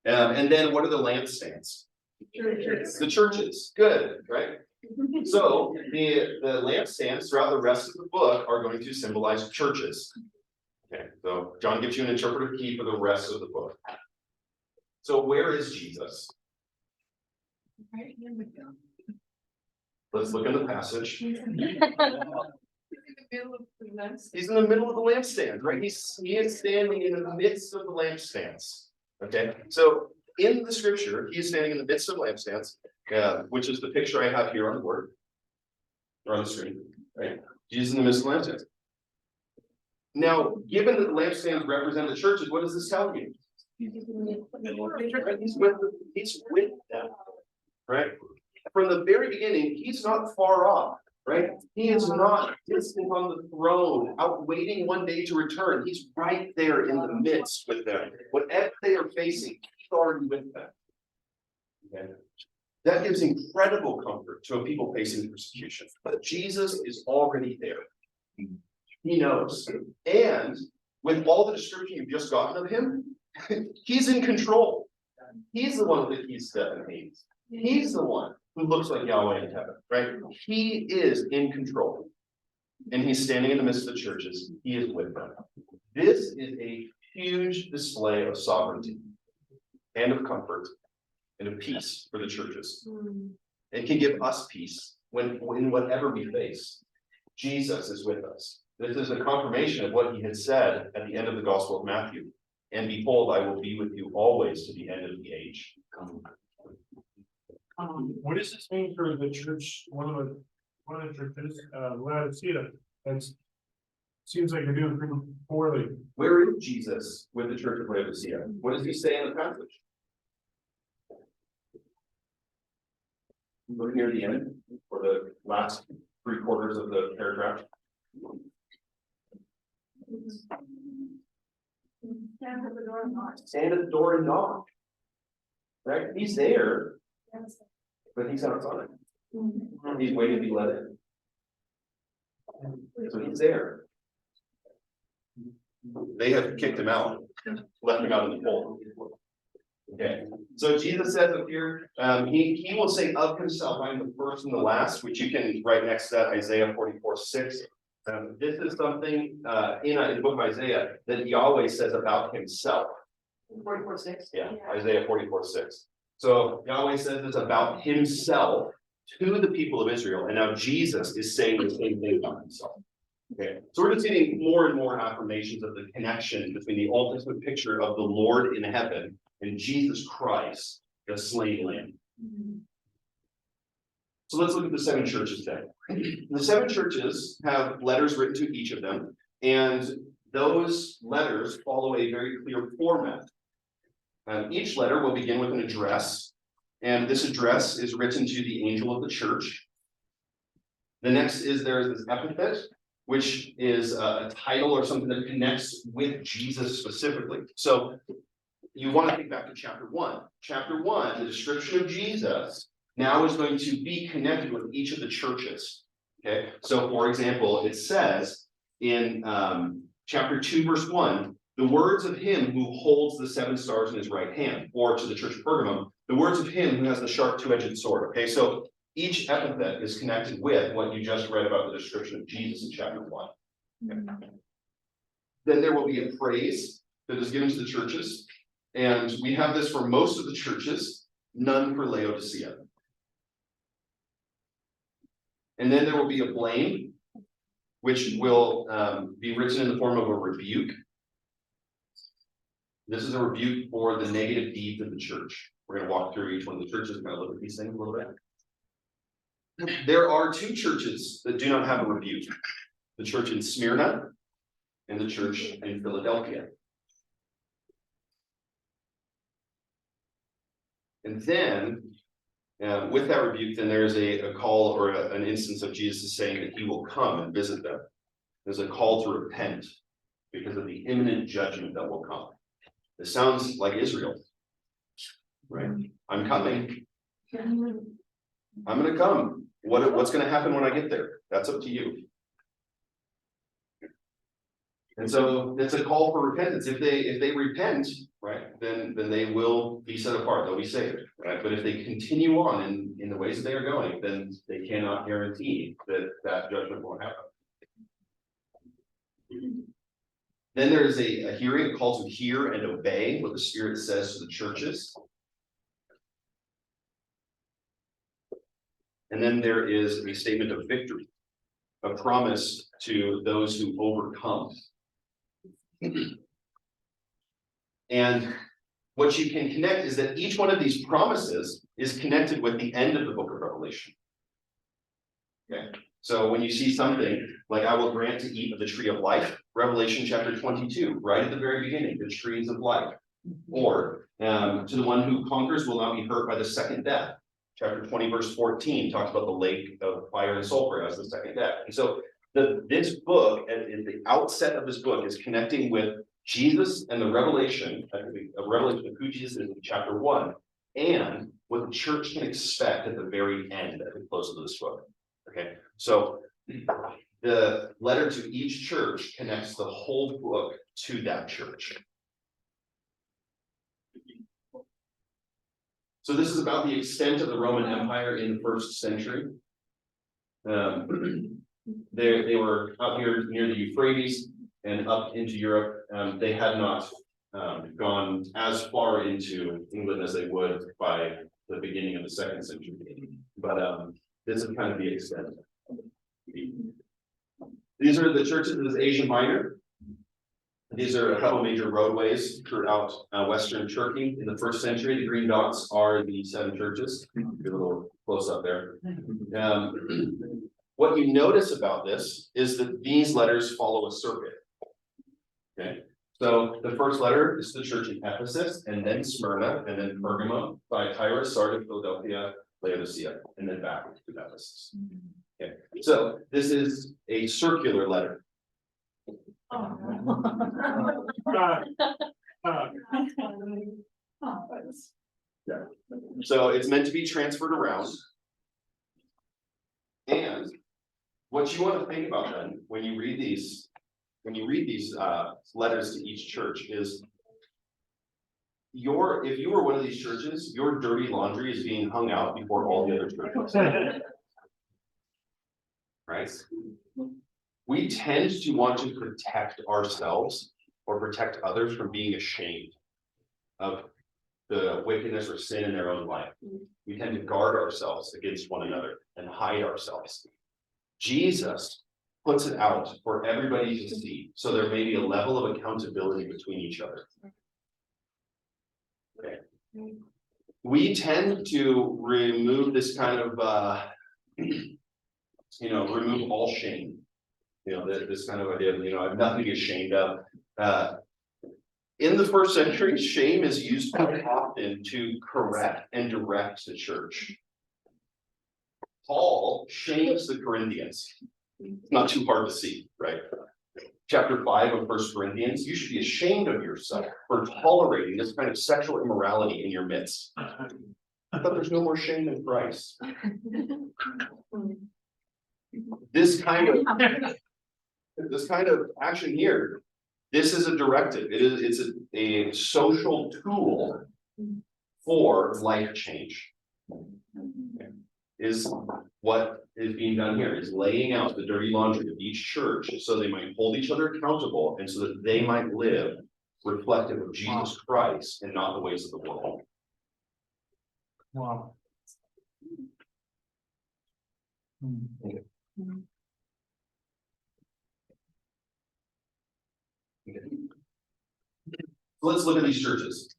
And then what are the lampstands? The churches. Good, right? So the lampstands throughout the rest of the book are going to symbolize churches. Okay, so John gives you an interpretive key for the rest of the book. So where is Jesus? Let's look in the passage. He's in the middle of the lampstand, right? He is standing in the midst of the lampstands. Okay, so in the scripture, he is standing in the midst of lampstands, which is the picture I have here on the board or on the screen. Right, Jesus in the midst of lampstands. Now, given that the lampstands represent the churches, what does this tell you? He's with them, right? From the very beginning, he's not far off, right? He is not distant on the throne, out waiting one day to return. He's right there in the midst with them. Whatever they are facing, he's already with them. Okay? That gives incredible comfort to a people facing persecution. But Jesus is already there. He knows. And with all the description you've just gotten of him, he's in control. He's the one that keeps seven hands. He's the one who looks like Yahweh in heaven, right? He is in control. And he's standing in the midst of the churches. He is with them. This is a huge display of sovereignty and of comfort and of peace for the churches. It can give us peace in whatever we face. Jesus is with us. This is a confirmation of what he had said at the end of the Gospel of Matthew. And behold, I will be with you always to the end of the age. What does this mean for the church? One of the churches, Laodicea, that's seems like they're doing pretty poorly. Where is Jesus with the church of Laodicea? What does he say in the passage? Look near the end for the last 3/4 of the paragraph. Stand at the door and knock. Stand at the door and knock. Right? He's there, but he's outside. He's waiting to be let in. So he's there. They have kicked him out, left him out in the cold. Okay, so Jesus says up here, he will say of himself, I am the first and the last, which you can write next to that, Isaiah 44:6. This is something in the book of Isaiah that Yahweh says about himself. 44:6. Yeah, Isaiah 44:6. So Yahweh says this about himself to the people of Israel, and now Jesus is saying the same thing about himself. Okay, so we're just getting more and more affirmations of the connection between the Old Testament picture of the Lord in heaven and Jesus Christ, the slain lamb. So let's look at the 7 churches then. The 7 churches have letters written to each of them, and those letters follow a very clear format. Each letter will begin with an address, and this address is written to the angel of the church. The next is there is this epithet, which is a title or something that connects with Jesus specifically. So you want to think back to chapter 1. Chapter 1, the description of Jesus now is going to be connected with each of the churches. Okay, so for example, it says in chapter 2, verse 1, the words of him who holds the 7 stars in his right hand, or to the church of Pergamum, the words of him who has the sharp 2-edged sword. Okay, so each epithet is connected with what you just read about the description of Jesus in chapter 1. Okay. Then there will be a praise that is given to the churches, and we have this for most of the churches, none for Laodicea. And then there will be a blame, which will be written in the form of a rebuke. This is a rebuke for the negative deeds of the church. We're going to walk through each one of the churches and kind of look at these things a little bit. There are 2 churches that do not have a rebuke. The church in Smyrna and the church in Philadelphia. And then, with that rebuke, then there's a call or an instance of Jesus saying that he will come and visit them. There's a call to repent because of the imminent judgment that will come. It sounds like Israel, right? I'm coming. I'm going to come. What's going to happen when I get there? That's up to you. And so it's a call for repentance. If they repent, right, then they will be set apart. They'll be saved, right? But if they continue on in the ways that they are going, then they cannot guarantee that judgment won't happen. Then there is a hearing, a call to hear and obey what the Spirit says to the churches. And then there is a statement of victory, a promise to those who overcome. And what you can connect is that each one of these promises is connected with the end of the book of Revelation. Okay, so when you see something like I will grant to eat of the tree of life, Revelation chapter 22, right at the very beginning, the trees of life. Or to the one who conquers will not be hurt by the second death. Chapter 20, verse 14 talks about the lake of fire and sulfur as the second death. And so this book, at the outset of this book, is connecting with Jesus and the revelation, a revelation of who Jesus is in chapter 1, and what the church can expect at the very end, at the close of this book. Okay, so the letter to each church connects the whole book to that church. So this is about the extent of the Roman Empire in the 1st century. They were out here near the Euphrates and up into Europe. They had not gone as far into England as they would by the beginning of the 2nd century. But this is kind of the extent. These are the churches in Asia Minor. These are a couple major roadways throughout Western Turkey in the 1st century. The green dots are the 7 churches. Get a little close up there. What you notice about this is that these letters follow a circuit. Okay, so the first letter is the church in Ephesus, and then Smyrna, and then Pergamum, Thyatira, Sardis, Philadelphia, Laodicea, and then back to Ephesus. Okay, so this is a circular letter. Yeah. So it's meant to be transferred around. And what you want to think about then when you read these letters to each church is if you were one of these churches, your dirty laundry is being hung out before all the other churches. Right? We tend to want to protect ourselves or protect others from being ashamed of the wickedness or sin in their own life. We tend to guard ourselves against one another and hide ourselves. Jesus puts it out for everybody to see, so there may be a level of accountability between each other. Okay. We tend to remove this kind of, remove all shame. This kind of idea of, I have nothing to be ashamed of. In the 1st century, shame is used quite often to correct and direct the church. Paul shames the Corinthians. It's not too hard to see, right? Chapter 5 of 1 Corinthians, you should be ashamed of yourself for tolerating this kind of sexual immorality in your midst. But there's no more shame in Christ. This kind of action here, this is a directive. It's a social tool for life change. Is what is being done here, is laying out the dirty laundry of each church so they might hold each other accountable and so that they might live reflective of Jesus Christ and not the ways of the world. Wow. Let's look at these churches.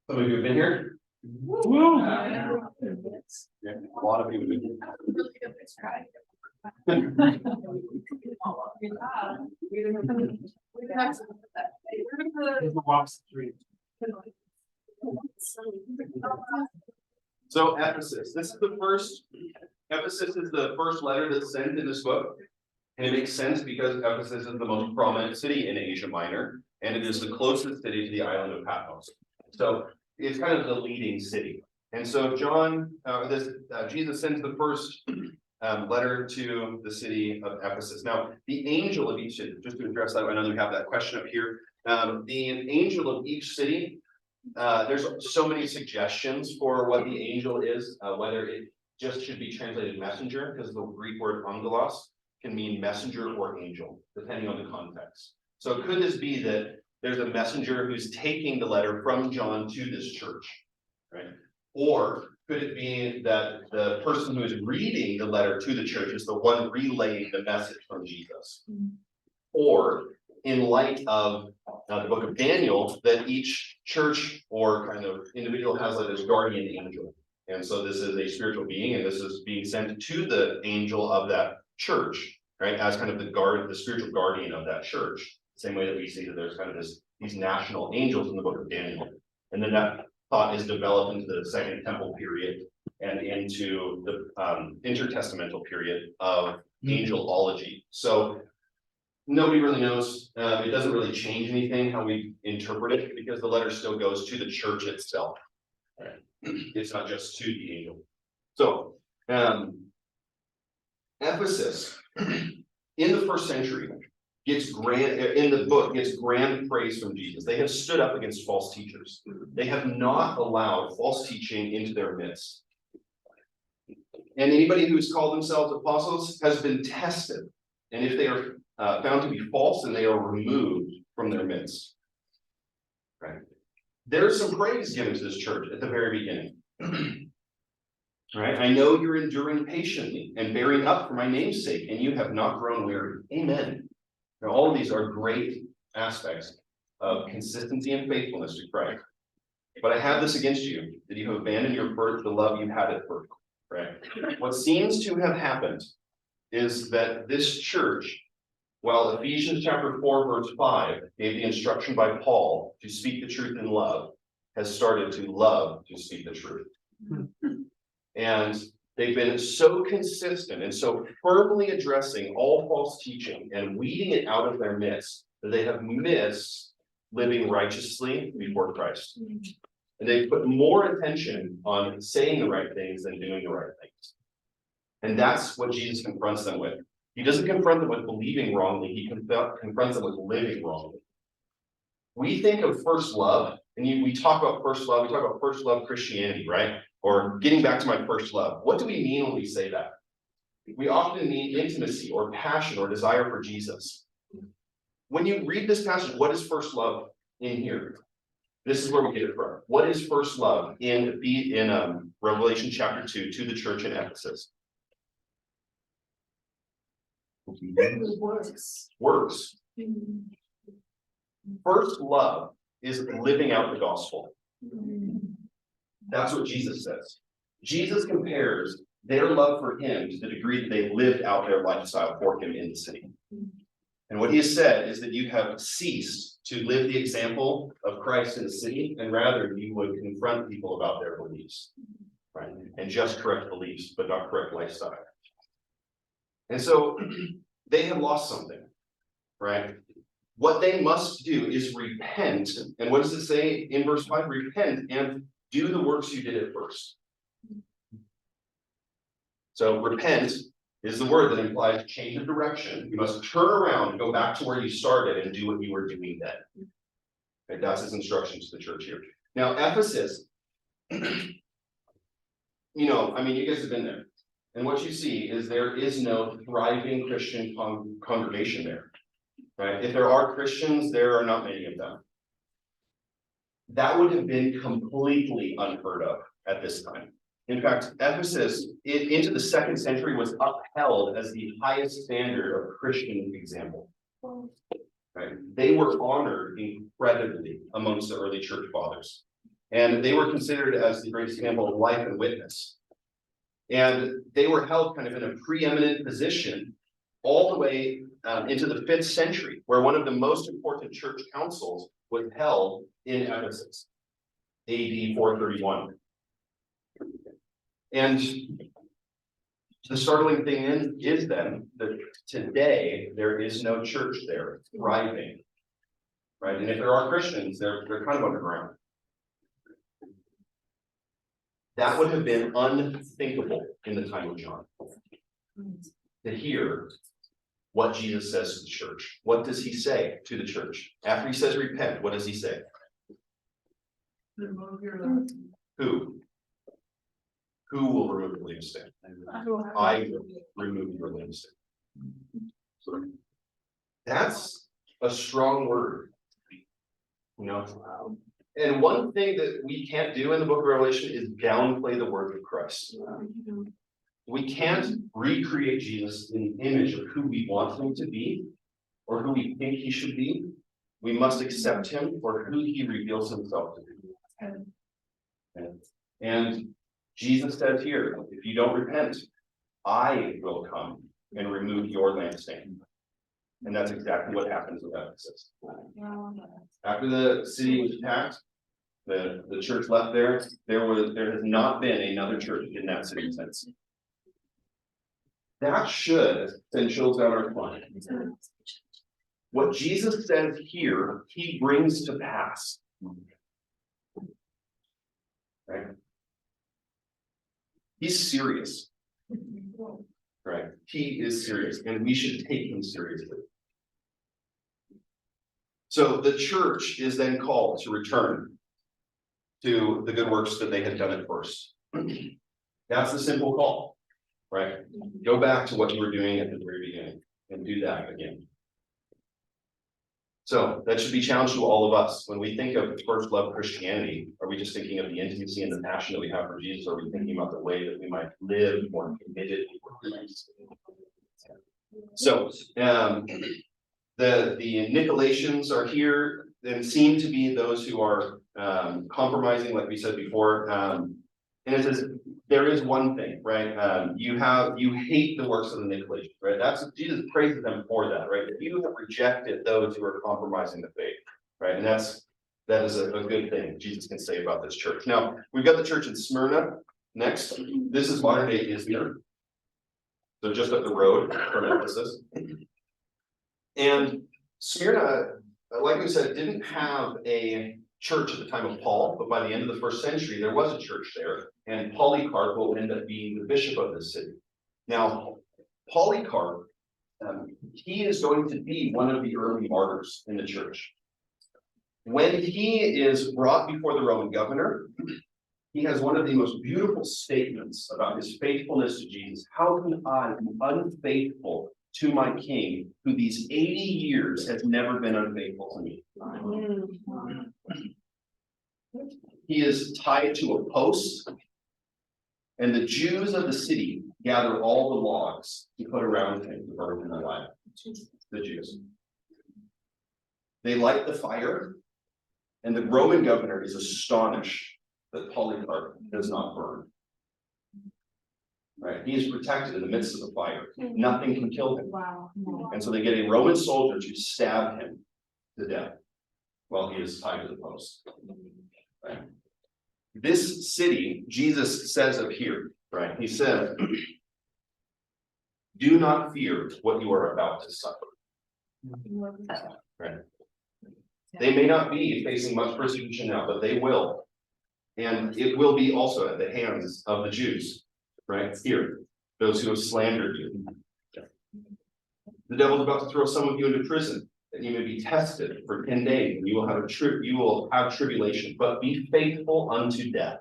Some of you have been here. Yeah, a lot of people have been here. Really good picture. So Ephesus, Ephesus is the first letter that's sent in this book. And it makes sense because Ephesus is the most prominent city in Asia Minor, and it is the closest city to the island of Patmos. So it's kind of the leading city. And so Jesus sends the first letter to the city of Ephesus. Now, the angel of each city, just to address that, I know we have that question up here. The angel of each city, there's so many suggestions for what the angel is, whether it just should be translated messenger, because the Greek word angelos can mean messenger or angel, depending on the context. So could this be that there's a messenger who's taking the letter from John to this church, right? Or could it be that the person who is reading the letter to the church is the one relaying the message from Jesus? Or in light of the book of Daniel, that each church or kind of individual has like this guardian angel. And so this is a spiritual being, and this is being sent to the angel of that church, right? As kind of the spiritual guardian of that church. Same way that we see that there's kind of these national angels in the book of Daniel. And then that thought is developed into the Second Temple period and into the intertestamental period of angelology. So nobody really knows. It doesn't really change anything how we interpret it because the letter still goes to the church itself. Right? It's not just to the angel. So Ephesus in the first century gets grand praise from Jesus. They have stood up against false teachers. They have not allowed false teaching into their midst. And anybody who's called themselves apostles has been tested. And if they are found to be false, then they are removed from their midst. Right? There's some praise given to this church at the very beginning. Right? I know you're enduring patiently and bearing up for my name's sake, and you have not grown weary. Amen. Now, all of these are great aspects of consistency and faithfulness to Christ. But I have this against you, that you have abandoned your first, the love you had at first. Right? What seems to have happened is that this church, while Ephesians chapter 4, verse 5 gave the instruction by Paul to speak the truth in love, has started to love to speak the truth. And they've been so consistent and so firmly addressing all false teaching and weeding it out of their midst that they have missed living righteously before Christ. And they put more attention on saying the right things than doing the right things. And that's what Jesus confronts them with. He doesn't confront them with believing wrongly, he confronts them with living wrongly. We think of first love, and we talk about first love, we talk about first love Christianity, right? Or getting back to my first love. What do we mean when we say that? We often mean intimacy or passion or desire for Jesus. When you read this passage, what is first love in here? This is where we get it from. What is first love in Revelation chapter 2 to the church in Ephesus? Works. First love is living out the gospel. That's what Jesus says. Jesus compares their love for him to the degree that they lived out their lifestyle for him in the city. And what he has said is that you have ceased to live the example of Christ in the city, and rather you would confront people about their beliefs. Right? and just correct beliefs, but not correct lifestyle. And so they have lost something, right? What they must do is repent. And what does it say in verse 5? Repent and do the works you did at first. So repent is the word that implies change of direction. You must turn around and go back to where you started and do what you were doing then. Okay, that's his instruction to the church here. Now, Ephesus, you know, I mean, you guys have been there. And what you see is there is no thriving Christian congregation there. Right? If there are Christians, there are not many of them. That would have been completely unheard of at this time. In fact, Ephesus, into the 2nd century, was upheld as the highest standard of Christian example. Right? They were honored incredibly amongst the early church fathers. And they were considered as the great example of life and witness. And they were held kind of in a preeminent position all the way into the 5th century, where one of the most important church councils was held in Ephesus, AD 431. And the startling thing is then that today there is no church there thriving, right? And if there are Christians, they're kind of underground. That would have been unthinkable in the time of John. To hear what Jesus says to the church. What does he say to the church? After he says repent, what does he say? Who? Who will remove the lampstand? I will remove your lampstand. So that's a strong word. You know? And one thing that we can't do in the book of Revelation is downplay the word of Christ. We can't recreate Jesus in the image of who we want him to be or who we think he should be. We must accept him for who he reveals himself to be. And Jesus says here, if you don't repent, I will come and remove your lampstand. And that's exactly what happens with Ephesus. After the city was attacked, the church left there. There has not been another church in that city since. That should send chills down our spine. What Jesus says here, he brings to pass. Right? He's serious. Right? He is serious, and we should take him seriously. So the church is then called to return to the good works that they had done at first. That's the simple call, right? Go back to what you were doing at the very beginning and do that again. So that should be challenged to all of us. When we think of first love Christianity, are we just thinking of the intimacy and the passion that we have for Jesus? Or are we thinking about the way that we might live more committed? So the Nicolaitans are here and seem to be those who are compromising, like we said before. And it says there is one thing, right? You hate the works of the Nicolaitans, right? That's Jesus praises them for that, right? You have rejected those who are compromising the faith, right? And that is a good thing Jesus can say about this church. Now we've got the church in Smyrna next. This is modern day Izmir, so just up the road from Ephesus. And Smyrna, like we said, didn't have a church at the time of Paul, but by the end of the 1st century, there was a church there, and Polycarp will end up being the bishop of this city. Now, Polycarp, he is going to be one of the early martyrs in the church. When he is brought before the Roman governor, he has one of the most beautiful statements about his faithfulness to Jesus. How can I be unfaithful to my king, who these 80 years has never been unfaithful to me? He is tied to a post, and the Jews of the city gather all the logs to put around him to burn him alive. The Jews. They light the fire, and the Roman governor is astonished that Polycarp does not burn. Right? He is protected in the midst of the fire. Nothing can kill him. Wow. And so they get a Roman soldier to stab him to death while he is tied to the post. Right? this city, Jesus says up here, right? He says, do not fear what you are about to suffer. Right. They may not be facing much persecution now, but they will. And it will be also at the hands of the Jews, right? Here, those who have slandered you. The devil's about to throw some of you into prison, that you may be tested for 10 days, and you will have tribulation, but be faithful unto death.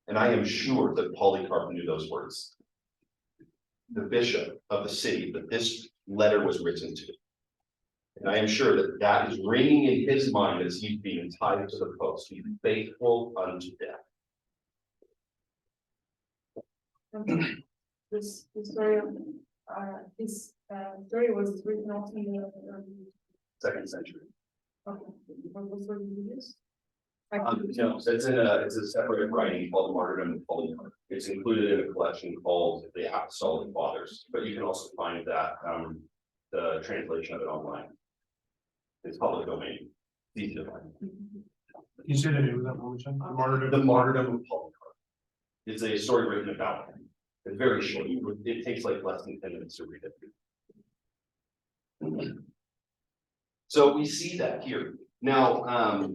And I am sure that Polycarp knew those words. The bishop of the city that this letter was written to. And I am sure that that is ringing in his mind as he's being tied to the post. Be faithful unto death. This story of, this story was written also in the, 2nd century. okay, what was the religious? No, it's a separate writing called the Martyrdom of Polycarp. It's included in a collection called the Apostolic Fathers, but you can also find that, the translation of it online. It's public domain, it's easy to find. You said that it was that one, which one? The martyrdom. The Martyrdom of Polycarp. It's a story written about him. It's very short. It takes like less than 10 minutes to read it. So we see that here. Now,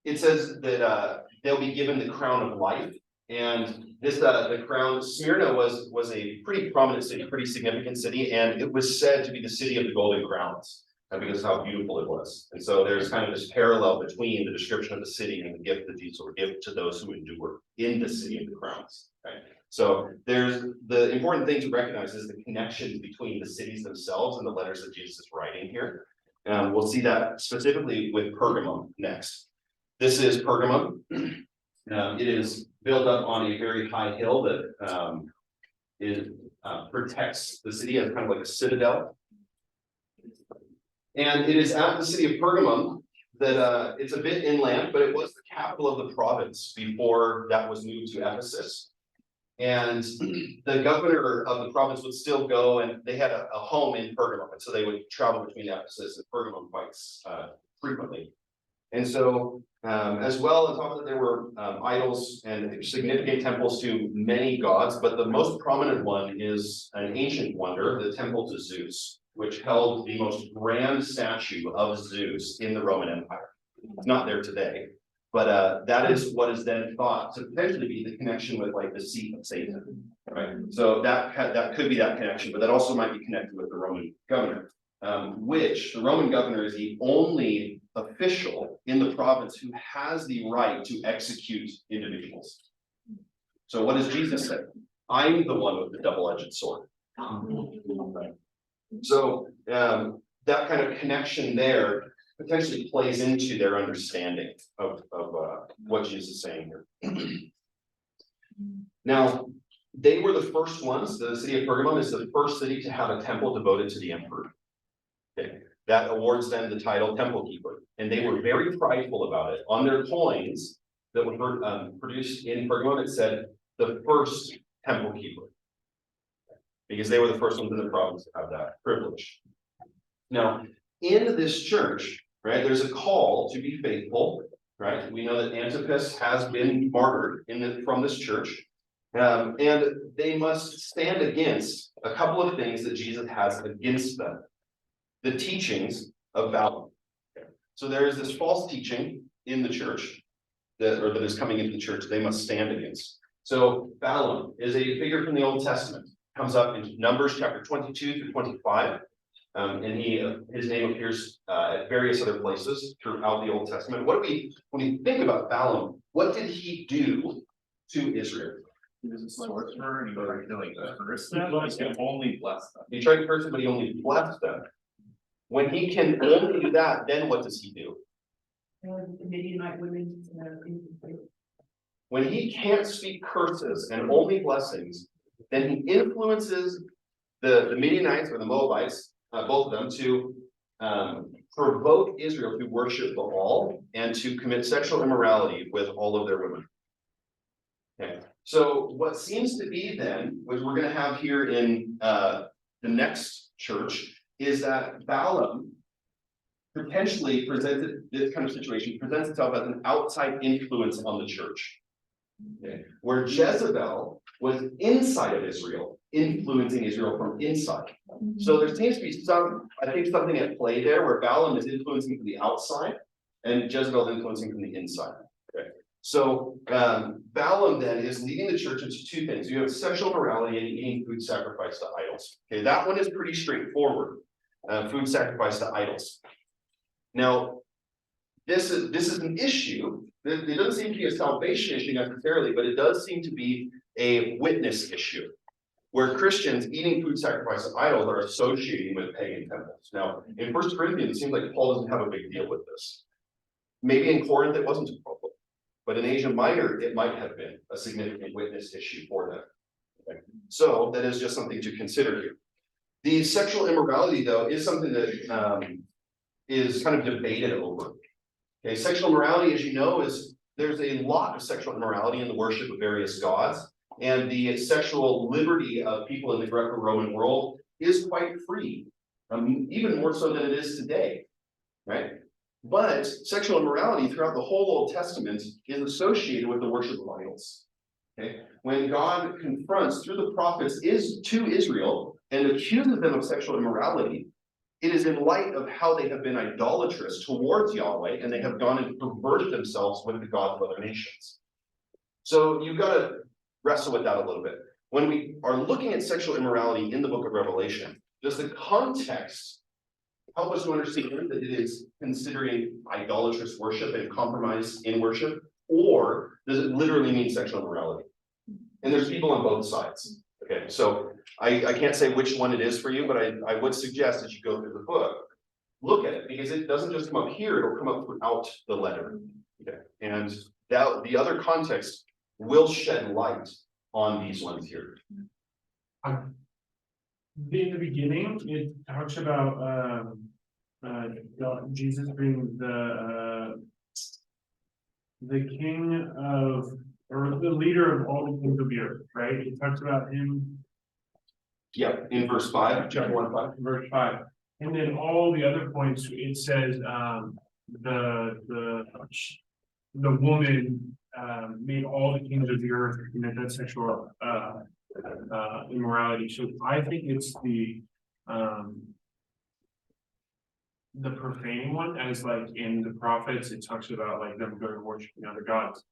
it says that they'll be given the crown of life. And this, the crown, Smyrna was a pretty prominent city, pretty significant city, and it was said to be the city of the golden crowns, because of how beautiful it was. And so there's kind of this parallel between the description of the city and the gift that Jesus will give to those who endure in the city of the crowns. Right? So there's the important thing to recognize is the connection between the cities themselves and the letters that Jesus is writing here. We'll see that specifically with Pergamum next. This is Pergamum. It is built up on a very high hill that protects the city as kind of like a citadel. And it is at the city of Pergamum that it's a bit inland, but it was the capital of the province before that was moved to Ephesus. And the governor of the province would still go, and they had a home in Pergamum, and so they would travel between Ephesus and Pergamum quite frequently. And so, as well, on top of that, there were idols and significant temples to many gods, but the most prominent one is an ancient wonder, the temple to Zeus, which held the most grand statue of Zeus in the Roman Empire. It's not there today, but that is what is then thought to potentially be the connection with like the seat of Satan, right? So that could be that connection, but that also might be connected with the Roman governor, which the Roman governor is the only official in the province who has the right to execute individuals. So what does Jesus say? I'm the one with the double-edged sword. Right. So that kind of connection there potentially plays into their understanding of what Jesus is saying here. Now, they were the first ones. The city of Pergamum is the first city to have a temple devoted to the emperor. Okay. That awards them the title temple keeper, and they were very prideful about it. On their coins that were produced in Pergamum, it said the first temple keeper, because they were the first ones in the province to have that privilege. Now, in this church, right, there's a call to be faithful, right? We know that Antipas has been martyred from this church, and they must stand against a couple of things that Jesus has against them. The teachings of Balaam. So there is this false teaching in the church that is coming into the church they must stand against. So Balaam is a figure from the Old Testament, comes up in Numbers chapter 22 through 25. And his name appears at various other places throughout the Old Testament. When we think about Balaam, what did he do to Israel? He was a sorcerer and he tried to like curse them, but he only bless them. He tried to curse them, but he only blessed them. When he can only do that, then what does he do? Midianite women. When he can't speak curses and only blessings, then he influences the Midianites or the Moabites, both of them, to provoke Israel to worship Baal and to commit sexual immorality with all of their women. Okay, so what seems to be then, which we're going to have here in the next church, is that Balaam potentially presented, this kind of situation presents itself as an outside influence on the church. Okay, where Jezebel was inside of Israel, influencing Israel from inside. So there seems to be some, I think, something at play there where Balaam is influencing from the outside and Jezebel is influencing from the inside. Okay. So Balaam then is leading the church into two things. You have sexual morality and eating food sacrificed to idols. Okay, that one is pretty straightforward. Food sacrificed to idols. Now, this is an issue. It doesn't seem to be a salvation issue necessarily, but it does seem to be a witness issue, where Christians eating food sacrificed to idols are associating with pagan temples. Now, in 1 Corinthians, it seems like Paul doesn't have a big deal with this. Maybe in Corinth it wasn't a problem, but in Asia Minor it might have been a significant witness issue for them. Okay. So that is just something to consider here. The sexual immorality, though, is something that is kind of debated over. Okay, sexual immorality, as you know, there's a lot of sexual immorality in the worship of various gods, and the sexual liberty of people in the Greco-Roman world is quite free, even more so than it is today, right? But sexual immorality throughout the whole Old Testament is associated with the worship of idols. Okay, when God confronts through the prophets to Israel and accuses them of sexual immorality, it is in light of how they have been idolatrous towards Yahweh, and they have gone and perverted themselves with the gods of other nations. So you've got to wrestle with that a little bit. When we are looking at sexual immorality in the book of Revelation, does the context help us to understand that it is considering idolatrous worship and compromise in worship, or does it literally mean sexual immorality? And there's people on both sides. Okay, so I can't say which one it is for you, but I would suggest as you go through the book, look at it, because it doesn't just come up here, it'll come up throughout the letter. Okay, and that the other context will shed light on these ones here. In the beginning, it talks about Jesus being the king of, or the leader of all the kings of the earth, right? It talks about him. Yeah, in verse 5, chapter 1:5. Verse 5, and then all the other points, it says the woman made all the kings of the earth commit that sexual immorality. So I think it's the profaning one, as like in the prophets, it talks about like them going worshiping other gods.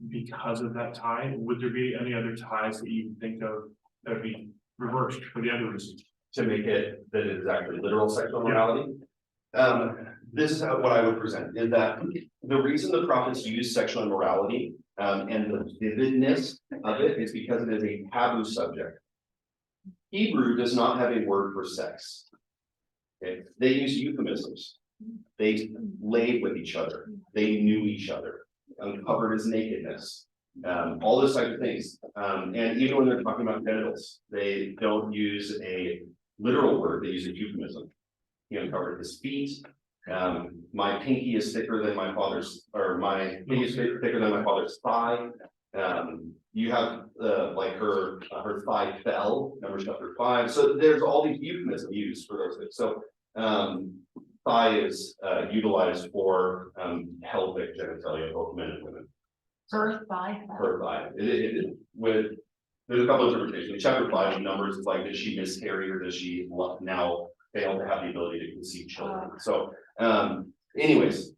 Because of that tie, would there be any other ties that you think of that would be reversed for the other reasons? To make it that it is actually literal sexual immorality. This is what I would present, is that the reason the prophets use sexual immorality and the vividness of it is because it is a taboo subject. Hebrew does not have a word for sex. Okay? They use euphemisms. They laid with each other. They knew each other, uncovered his nakedness. All those types of things. And even when they're talking about genitals, they don't use a literal word, they use a euphemism. He uncovered his feet. My pinky is thicker than my father's, or my pinky is thicker than my father's thigh. You have like her thigh fell, Numbers chapter 5. So there's all these euphemisms used for those things. So thigh is utilized for pelvic genitalia, both men and women. Her thigh. Her thigh. There's a couple of interpretations. Chapter 5 of Numbers is like, did she miscarry or does she now fail to have the ability to conceive children? So, anyways,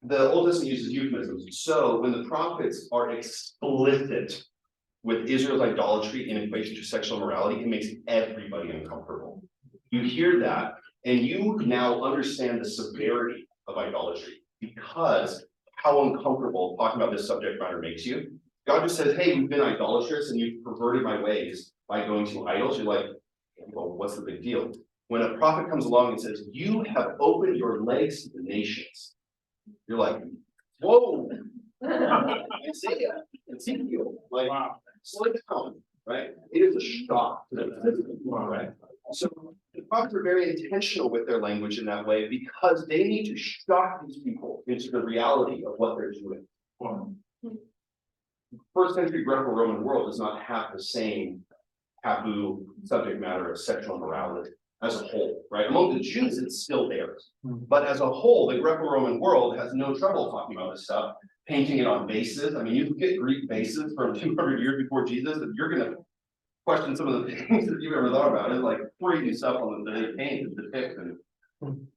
the Old Testament uses euphemisms. So when the prophets are explicit with Israel's idolatry in equation to sexual immorality, it makes everybody uncomfortable. You hear that, and you now understand the severity of idolatry because how uncomfortable talking about this subject matter makes you. God just says, hey, you've been idolatrous and you've perverted my ways by going to idols. You're like, well, what's the big deal? When a prophet comes along and says, you have opened your legs to the nations, you're like, whoa, Isaiah, Ezekiel, like, wow. Slow down, right? It is a shock to them, right? So the prophets are very intentional with their language in that way because they need to shock these people into the reality of what they're doing. Wow. First century Greco-Roman world does not have the same taboo subject matter of sexual immorality. as a whole, right? Among the Jews, it's still there. Hmm. But as a whole, the Greco-Roman world has no trouble talking about this stuff, painting it on vases. I mean, you can get Greek vases from 200 years before Jesus, and you're gonna question some of the things that you've ever thought about. It's like crazy stuff on the they paint and depict, and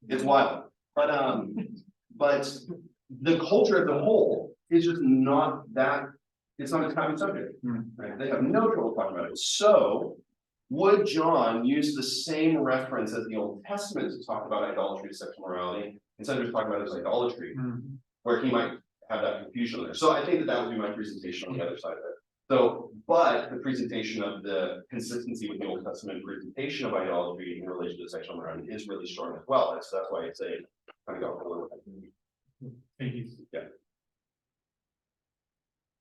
it's wild. But the culture as a whole is just not that, it's not a taboo subject, right? They have no trouble talking about it. So would John use the same reference as the Old Testament to talk about idolatry and sexual morality, instead of just talking about it as idolatry, where he might have that confusion there? So I think that would be my presentation on the other side of it. So, but the presentation of the consistency with the Old Testament presentation of idolatry in relation to sexual morality is really strong as well. And so that's why it's a kind of go a little bit. Thank you. Yeah.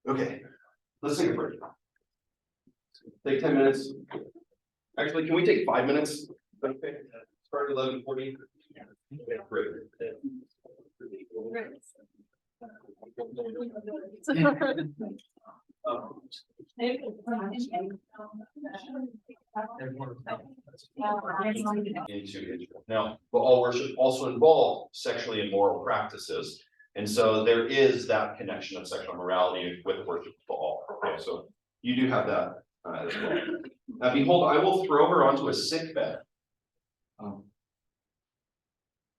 Okay, let's take a break. Take 10 minutes. Actually, can we take 5 minutes? Okay, start at 11:40. Okay, great. Into Israel. Now, but all worship also involve sexually immoral practices. And so there is that connection of sexual morality with worship of all. Okay, so you do have that as well. Now, behold, I will throw her onto a sick bed.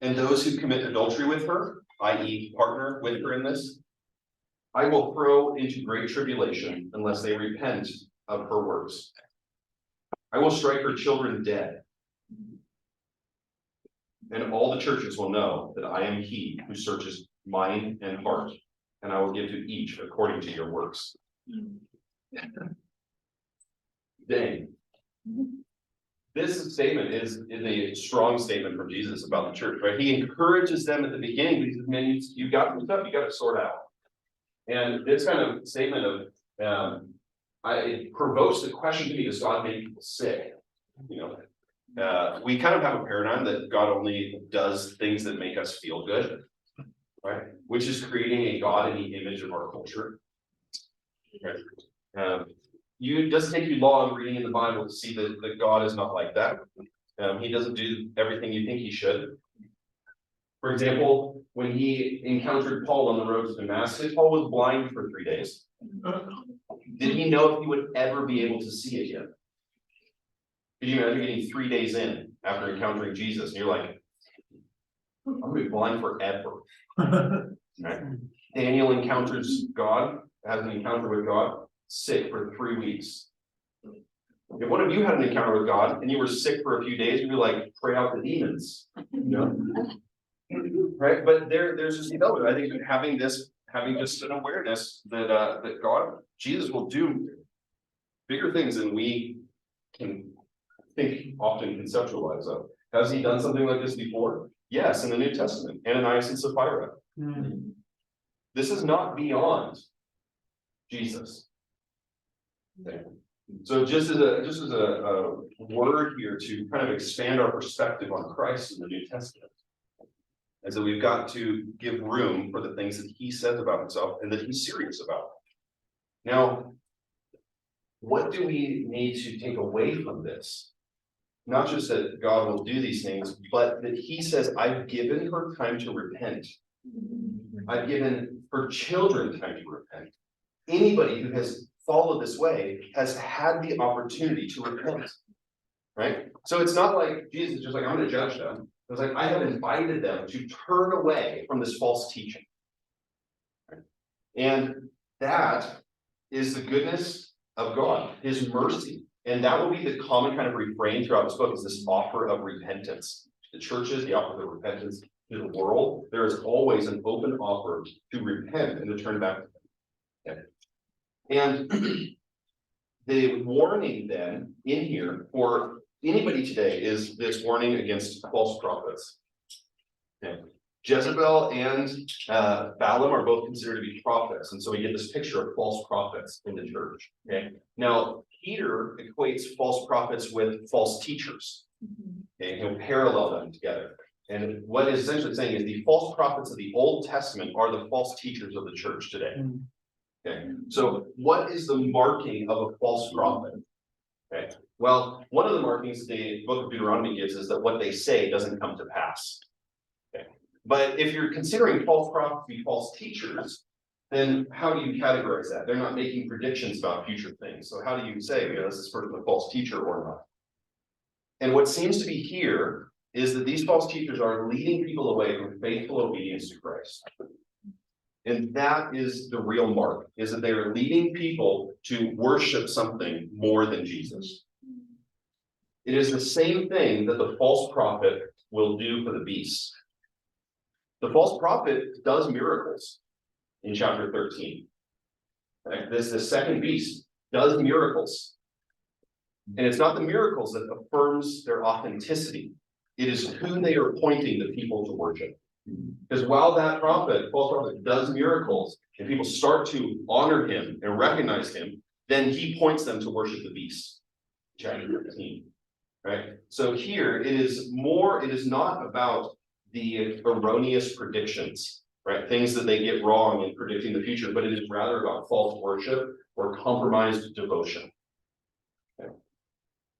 And those who commit adultery with her, i.e. partner with her in this, I will throw into great tribulation unless they repent of her works. I will strike her children dead. And all the churches will know that I am he who searches mind and heart, and I will give to each according to your works. Dang. This statement is a strong statement from Jesus about the church, right? He encourages them at the beginning. He says, man, you got some stuff you got to sort out. And this kind of statement of it provokes the question to me, does God make people sick? You know, we kind of have a paradigm that God only does things that make us feel good, right? Which is creating a God in the image of our culture. Right? It doesn't take you long reading in the Bible to see that God is not like that. He doesn't do everything you think he should. For example, when he encountered Paul on the road to Damascus, Paul was blind for 3 days. Did he know if he would ever be able to see again? Could you imagine getting 3 days in after encountering Jesus and you're like, I'm gonna be blind forever. Right? Daniel encounters God, has an encounter with God, sick for 3 weeks. If one of you had an encounter with God and you were sick for a few days, you'd be like, pray out the demons. You know? Right? But there's this development. I think having just an awareness that that God, Jesus will do bigger things than we can think often conceptualize of. Has he done something like this before? Yes, in the New Testament, Ananias and Sapphira. This is not beyond Jesus. Okay. So just as a word here to kind of expand our perspective on Christ in the New Testament. And so we've got to give room for the things that he says about himself and that he's serious about. Now, what do we need to take away from this? Not just that God will do these things, but that he says, I've given her time to repent. I've given her children time to repent. Anybody who has followed this way has had the opportunity to repent. Right? So it's not like Jesus is just like, I'm going to judge them. It's like, I have invited them to turn away from this false teaching. Right? And that is the goodness of God, his mercy. And that will be the common kind of refrain throughout this book, is this offer of repentance. The churches, the offer of repentance to the world. There is always an open offer to repent and to turn back to him. And the warning then in here for anybody today is this warning against false prophets. Okay. Jezebel and Balaam are both considered to be prophets. And so we get this picture of false prophets in the church. Okay. Now, Peter equates false prophets with false teachers. Okay. He'll parallel them together. And what is essentially saying is the false prophets of the Old Testament are the false teachers of the church today. Okay. So what is the marking of a false prophet? Okay, well, one of the markings the book of Deuteronomy gives is that what they say doesn't come to pass. Okay, but if you're considering false prophets to be false teachers, then how do you categorize that? They're not making predictions about future things. So how do you say, is this person a false teacher or not? And what seems to be here is that these false teachers are leading people away from faithful obedience to Christ. And that is the real mark, is that they are leading people to worship something more than Jesus. It is the same thing that the false prophet will do for the beast. The false prophet does miracles in chapter 13. Right? The second beast does miracles. And it's not the miracles that affirms their authenticity. It is who they are pointing the people to worship. Because while that prophet, false prophet, does miracles, and people start to honor him and recognize him, then he points them to worship the beast. Chapter 13. Right? So here it is not about the erroneous predictions, right? Things that they get wrong in predicting the future, but it is rather about false worship or compromised devotion. Okay.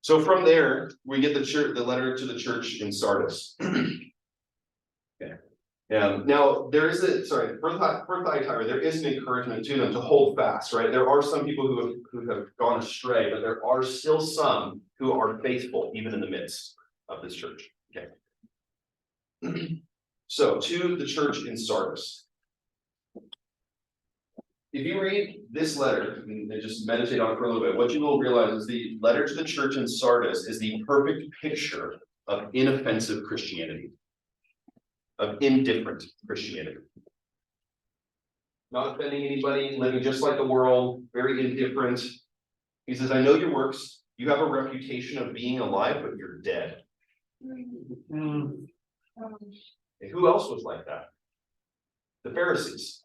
So from there, we get the letter to the church in Sardis. Okay. Now there is for Thyatira, there is an encouragement to them to hold fast, right? There are some people who have gone astray, but there are still some who are faithful, even in the midst of this church. Okay. So to the church in Sardis. If you read this letter and just meditate on it for a little bit, what you will realize is the letter to the church in Sardis is the perfect picture of inoffensive Christianity, of indifferent Christianity. Not offending anybody, living just like the world, very indifferent. He says, I know your works. You have a reputation of being alive, but you're dead. And who else was like that? The Pharisees.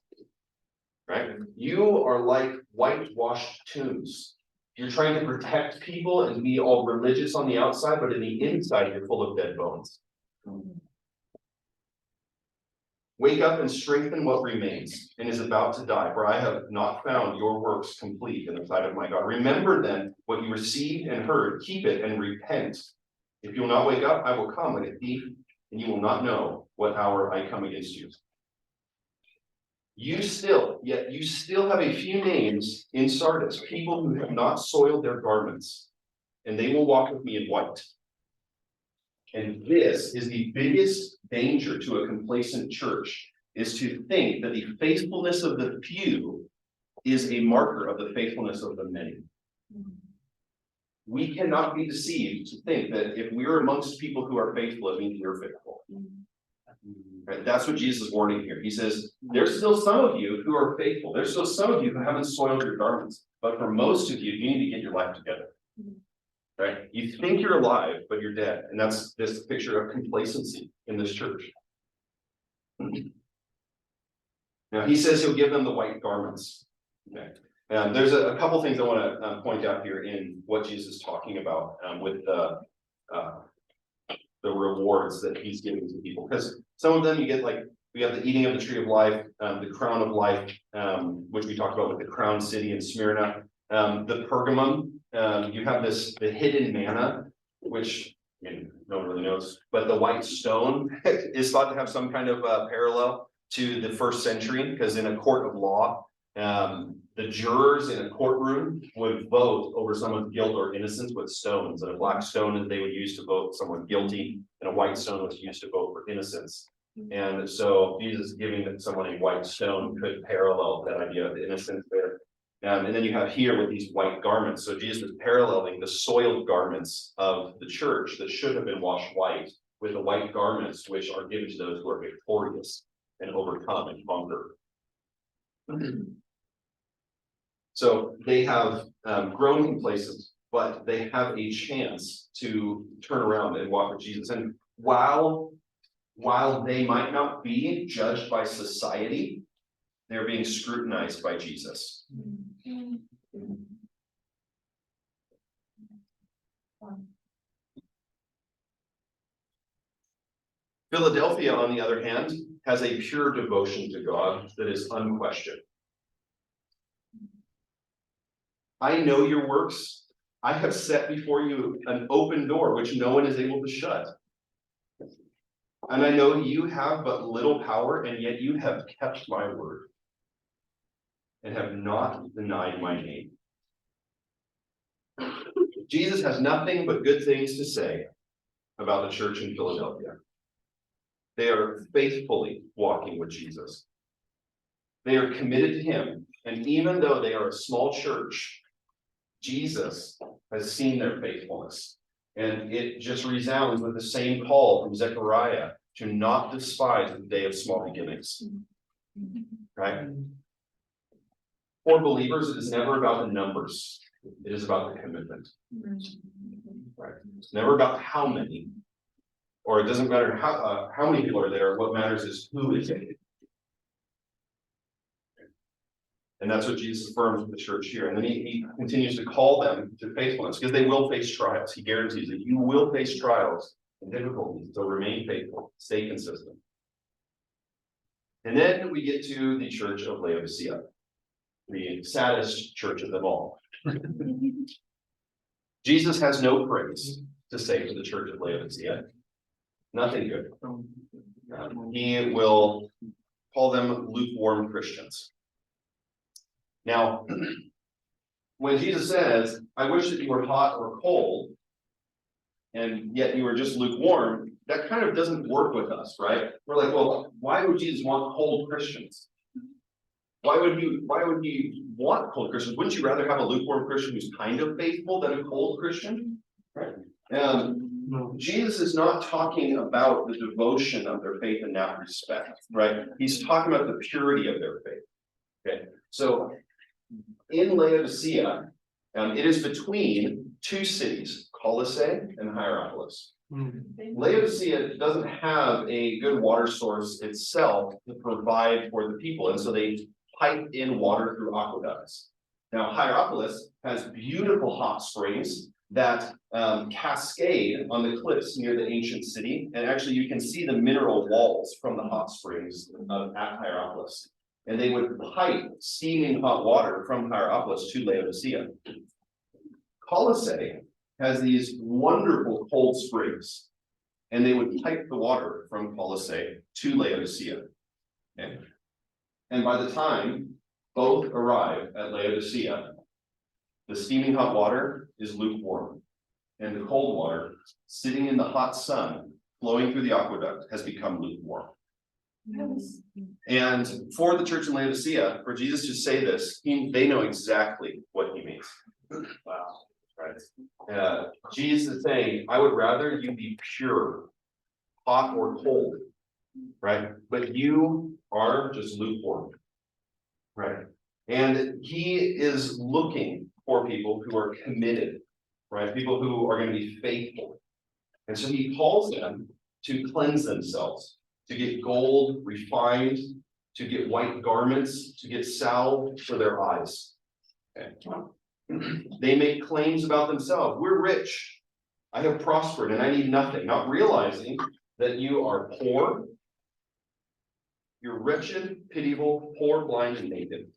Right? You are like whitewashed tombs. You're trying to protect people and be all religious on the outside, but in the inside, you're full of dead bones. Wake up and strengthen what remains and is about to die, for I have not found your works complete in the sight of my God. Remember then what you received and heard, keep it and repent. If you will not wake up, I will come like a thief, and you will not know what hour I come against you. You still have a few names in Sardis, people who have not soiled their garments, and they will walk with me in white. And this is the biggest danger to a complacent church, is to think that the faithfulness of the few is a marker of the faithfulness of the many. We cannot be deceived to think that if we're amongst people who are faithful, it means we're faithful. Right? That's what Jesus is warning here. He says, there's still some of you who are faithful. There's still some of you who haven't soiled your garments. But for most of you, you need to get your life together. Right? You think you're alive, but you're dead. And that's this picture of complacency in this church. Now, he says he'll give them the white garments. Okay. There's a couple things I want to point out here in what Jesus is talking about with the rewards that he's giving to people. Because some of them you get, like, we have the eating of the tree of life, the crown of life, which we talked about with the crown city in Smyrna, the Pergamum. You have the hidden manna, which no one really knows, but the white stone is thought to have some kind of parallel to the first century, because in a court of law, the jurors in a courtroom would vote over someone's guilt or innocence with stones, and a black stone they would use to vote someone guilty, and a white stone was used to vote for innocence. And so Jesus giving someone a white stone could parallel that idea of innocence there. And then you have here with these white garments. So Jesus is paralleling the soiled garments of the church that should have been washed white with the white garments which are given to those who are victorious and overcome and conquer. So they have grown complacent, but they have a chance to turn around and walk with Jesus. And while they might not be judged by society, they're being scrutinized by Jesus. Philadelphia, on the other hand, has a pure devotion to God that is unquestioned. I know your works, I have set before you an open door which no one is able to shut. And I know you have but little power, and yet you have kept my word and have not denied my name. Jesus has nothing but good things to say about the church in Philadelphia. They are faithfully walking with Jesus. They are committed to him, and even though they are a small church, Jesus has seen their faithfulness. And it just resounds with the same call from Zechariah to not despise the day of small beginnings. Right? For believers, it is never about the numbers. It is about the commitment. Right? It's never about how many, or it doesn't matter how many people are there. What matters is who is in it. And that's what Jesus affirms with the church here. And then he continues to call them to faithfulness, because they will face trials. He guarantees that you will face trials and difficulties. So remain faithful, stay consistent. And then we get to the church of Laodicea, the saddest church of them all. Jesus has no praise to say for the church of Laodicea. Nothing good. He will call them lukewarm Christians. Now, when Jesus says, I wish that you were hot or cold, and yet you were just lukewarm, that kind of doesn't work with us, right? We're like, well, why would Jesus want cold Christians? Why would he want cold Christians? Wouldn't you rather have a lukewarm Christian who's kind of faithful than a cold Christian? Right? Jesus is not talking about the devotion of their faith in that respect, right? He's talking about the purity of their faith. Okay, so in Laodicea, it is between two cities, Colossae and Hierapolis. Laodicea doesn't have a good water source itself to provide for the people, and so they pipe in water through aqueducts. Now, Hierapolis has beautiful hot springs that cascade on the cliffs near the ancient city, and actually you can see the mineral walls from the hot springs at Hierapolis. And they would pipe steaming hot water from Hierapolis to Laodicea. Colossae has these wonderful cold springs, and they would pipe the water from Colossae to Laodicea. Okay. And by the time both arrive at Laodicea, the steaming hot water is lukewarm, and the cold water, sitting in the hot sun, flowing through the aqueduct, has become lukewarm. And for the church in Laodicea, for Jesus to say this, they know exactly what he means. Wow. Right. Jesus is saying, I would rather you be pure, hot or cold, right? But you are just lukewarm, right? And he is looking for people who are committed, right? People who are going to be faithful. And so he calls them to cleanse themselves, to get gold refined, to get white garments, to get salve for their eyes. Okay. They make claims about themselves. We're rich. I have prospered and I need nothing, not realizing that you are poor. You're wretched, pitiable, poor, blind, and naked.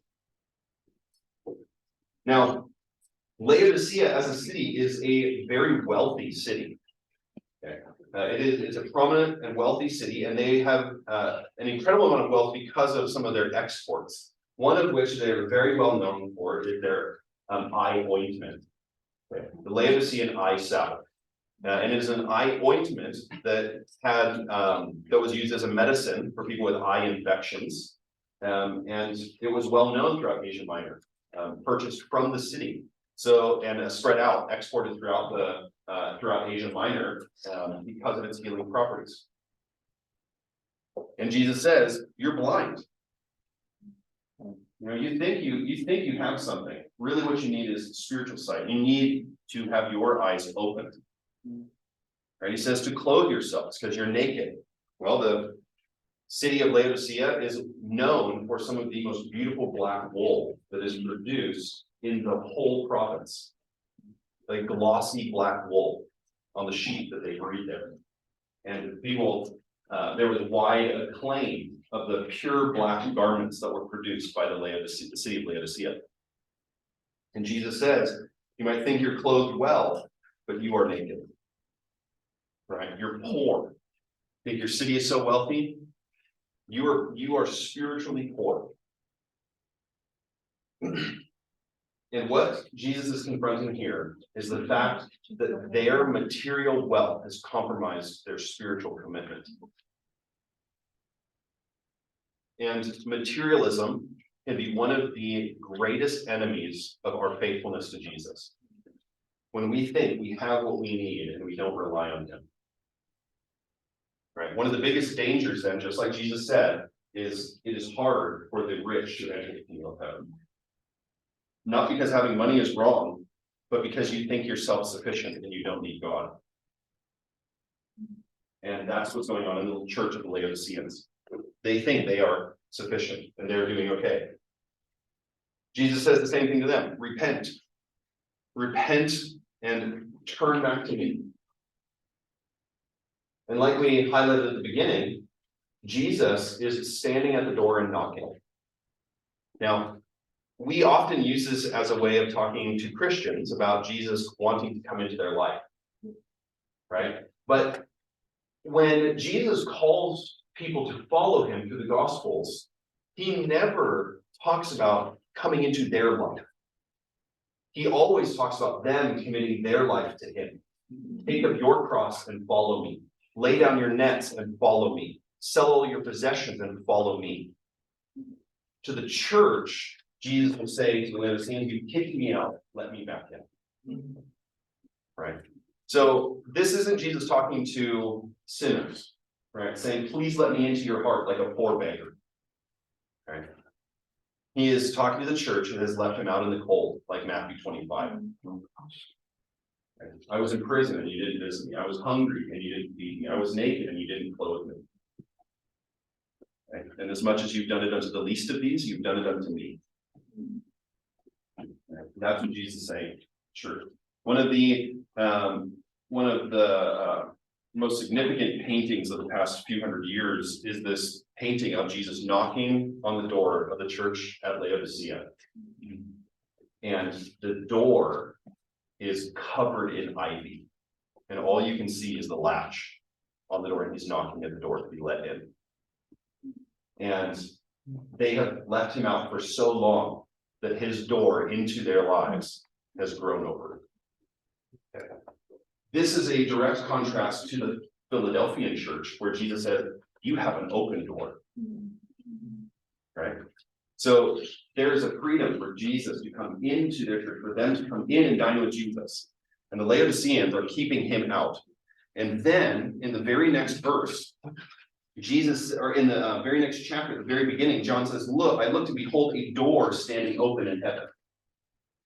Now, Laodicea as a city is a very wealthy city. Okay. It's a prominent and wealthy city, and they have an incredible amount of wealth because of some of their exports. One of which they're very well known for is their eye ointment, okay. The Laodicean eye salve. And it is an eye ointment that that was used as a medicine for people with eye infections. And it was well known throughout Asia Minor, purchased from the city. So, and spread out, exported throughout Asia Minor because of its healing properties. And Jesus says, you're blind. You know, you think you have something. Really what you need is spiritual sight. You need to have your eyes opened. Right? He says to clothe yourselves because you're naked. Well, the city of Laodicea is known for some of the most beautiful black wool that is produced in the whole province. Like glossy black wool on the sheep that they breed there. And people, there was wide acclaim of the pure black garments that were produced by the city of Laodicea. And Jesus says, You might think you're clothed well, but you are naked. Right? You're poor. Think your city is so wealthy? You are spiritually poor. And what Jesus is confronting here is the fact that their material wealth has compromised their spiritual commitment. And materialism can be one of the greatest enemies of our faithfulness to Jesus. When we think we have what we need and we don't rely on him. Right? One of the biggest dangers then, just like Jesus said, is it is hard for the rich to enter the kingdom of heaven. Not because having money is wrong, but because you think you're self-sufficient and you don't need God. And that's what's going on in the church of the Laodiceans. They think they are sufficient and they're doing okay. Jesus says the same thing to them. Repent. Repent and turn back to me. And like we highlighted at the beginning, Jesus is standing at the door and knocking. Now, we often use this as a way of talking to Christians about Jesus wanting to come into their life, right? But when Jesus calls people to follow him through the Gospels, he never talks about coming into their life. He always talks about them committing their life to him. Take up your cross and follow me. Lay down your nets and follow me. Sell all your possessions and follow me. To the church, Jesus will say to the Laodiceans, you kicked me out, let me back in. Right? So this isn't Jesus talking to sinners, right? Saying, please let me into your heart like a poor beggar. Right? He is talking to the church that has left him out in the cold, like Matthew 25. Right? I was in prison and you didn't visit me. I was hungry and you didn't feed me. I was naked and you didn't clothe me. Right? And as much as you've done it unto the least of these, you've done it unto me. Right? That's what Jesus is saying. Sure. One of the most significant paintings of the past few hundred years is this painting of Jesus knocking on the door of the church at Laodicea. And the door is covered in ivy. And all you can see is the latch on the door, and he's knocking at the door to be let in. And they have left him out for so long that his door into their lives has grown over. Okay. This is a direct contrast to the Philadelphian church, where Jesus said, you have an open door. Right? So there is a freedom for Jesus to come into their church, for them to come in and dine with Jesus. And the Laodiceans are keeping him out. And then in the very next verse, Jesus, or in the very next chapter, at the very beginning, John says, look, I look to behold a door standing open in heaven.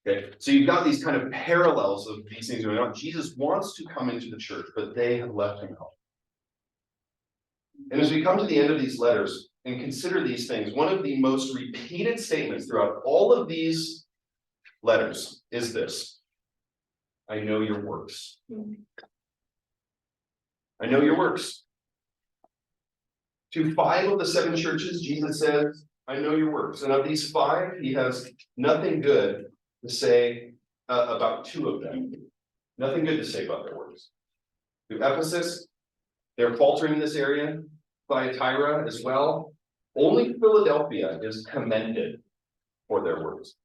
Okay, so you've got these kind of parallels of these things going on. Jesus wants to come into the church, but they have left him out. And as we come to the end of these letters and consider these things, one of the most repeated statements throughout all of these letters is this: I know your works. I know your works. To 5 of the 7 churches, Jesus says, I know your works. And of these 5, he has nothing good to say about 2 of them. Nothing good to say about their works. To Ephesus, they're faltering in this area. Thyatira as well. Only Philadelphia is commended for their works.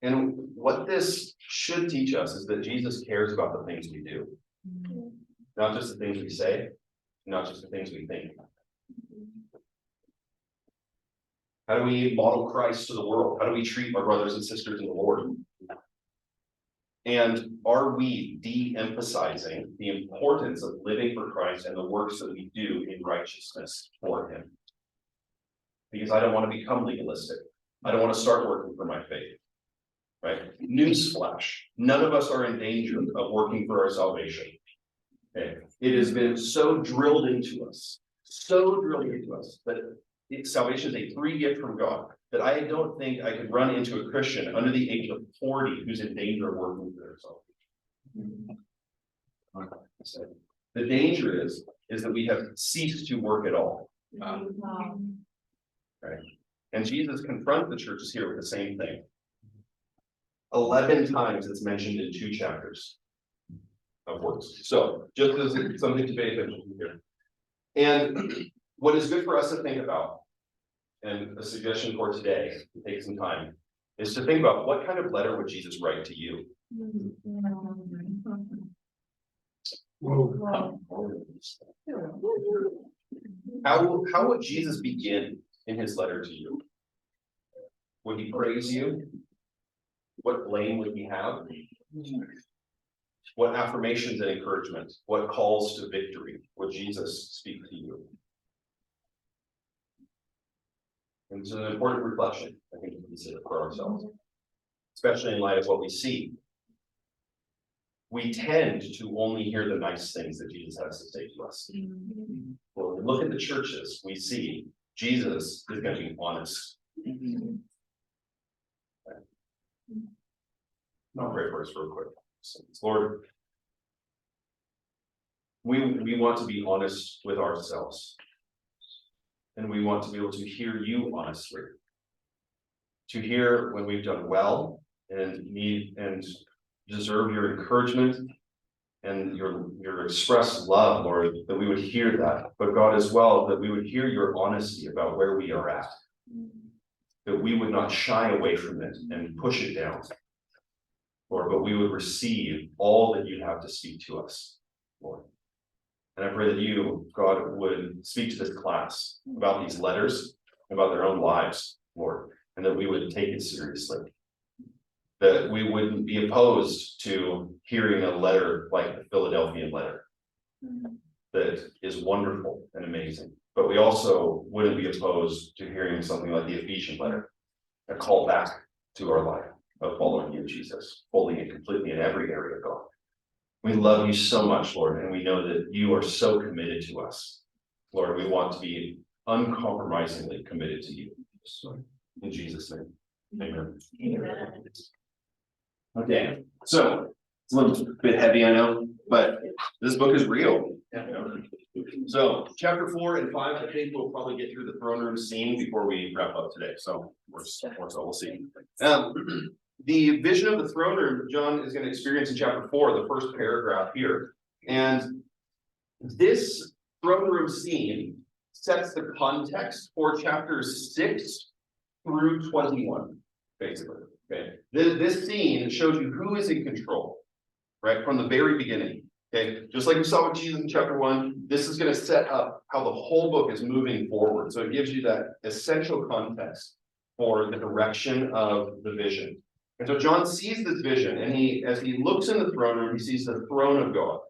And what this should teach us is that Jesus cares about the things we do. Not just the things we say, not just the things we think. How do we model Christ to the world? How do we treat our brothers and sisters in the Lord? And are we de-emphasizing the importance of living for Christ and the works that we do in righteousness for him? Because I don't want to become legalistic. I don't want to start working for my faith. Right? Newsflash. None of us are in danger of working for our salvation. Okay. It has been so drilled into us that salvation is a free gift from God, that I don't think I could run into a Christian under the age of 40 who's in danger of working for their salvation. The danger is that we have ceased to work at all. Right? And Jesus confronts the churches here with the same thing. 11 times it's mentioned in 2 chapters of words. So just as something to pay attention to here. And what is good for us to think about, and a suggestion for today, to take some time, is to think about what kind of letter would Jesus write to you? How would Jesus begin in his letter to you? Would he praise you? What blame would he have? What affirmations and encouragement? What calls to victory would Jesus speak to you? And it's an important reflection, I think, to consider for ourselves, especially in light of what we see. We tend to only hear the nice things that Jesus has to say to us. When we look at the churches, we see Jesus is going to be honest. I'll pray for us real quick. Lord, we want to be honest with ourselves. And we want to be able to hear you honestly. To hear when we've done well and need and deserve your encouragement and your expressed love, Lord, that we would hear that. But God, as well, that we would hear your honesty about where we are at. That we would not shy away from it and push it down. Lord, but we would receive all that you have to speak to us, Lord. And I pray that you, God, would speak to this class about these letters, about their own lives, Lord, and that we would take it seriously. That we wouldn't be opposed to hearing a letter like the Philadelphian letter that is wonderful and amazing. But we also wouldn't be opposed to hearing something like the Ephesian letter, a call back to our life of following you, Jesus, fully and completely in every area, God. We love you so much, Lord, and we know that you are so committed to us. Lord, we want to be uncompromisingly committed to you. In Jesus' name, amen. Okay, so it's a little bit heavy, I know, but this book is real. So chapter 4 and 5, I think we'll probably get through the throne room scene before we wrap up today. So we'll see. The vision of the throne room, John is going to experience in chapter 4, the first paragraph here. And this throne room scene sets the context for chapters 6 through 21, basically. Okay, this scene shows you who is in control, right, from the very beginning. Okay, just like we saw with Jesus in chapter 1, this is going to set up how the whole book is moving forward. So it gives you that essential context for the direction of the vision. And so John sees this vision, and as he looks in the throne room, he sees the throne of God.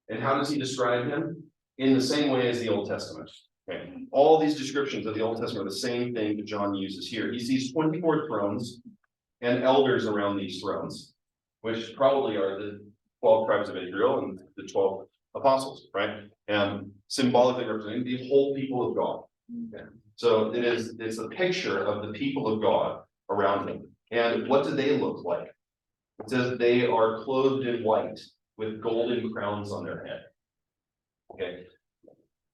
And how does he describe him? In the same way as the Old Testament. Okay. All these descriptions of the Old Testament are the same thing that John uses here. He sees 24 thrones and elders around these thrones, which probably are the 12 tribes of Israel and the 12 apostles, right? And symbolically representing the whole people of God. Okay. So it's a picture of the people of God around them. And what do they look like? It says they are clothed in white with golden crowns on their head. Okay.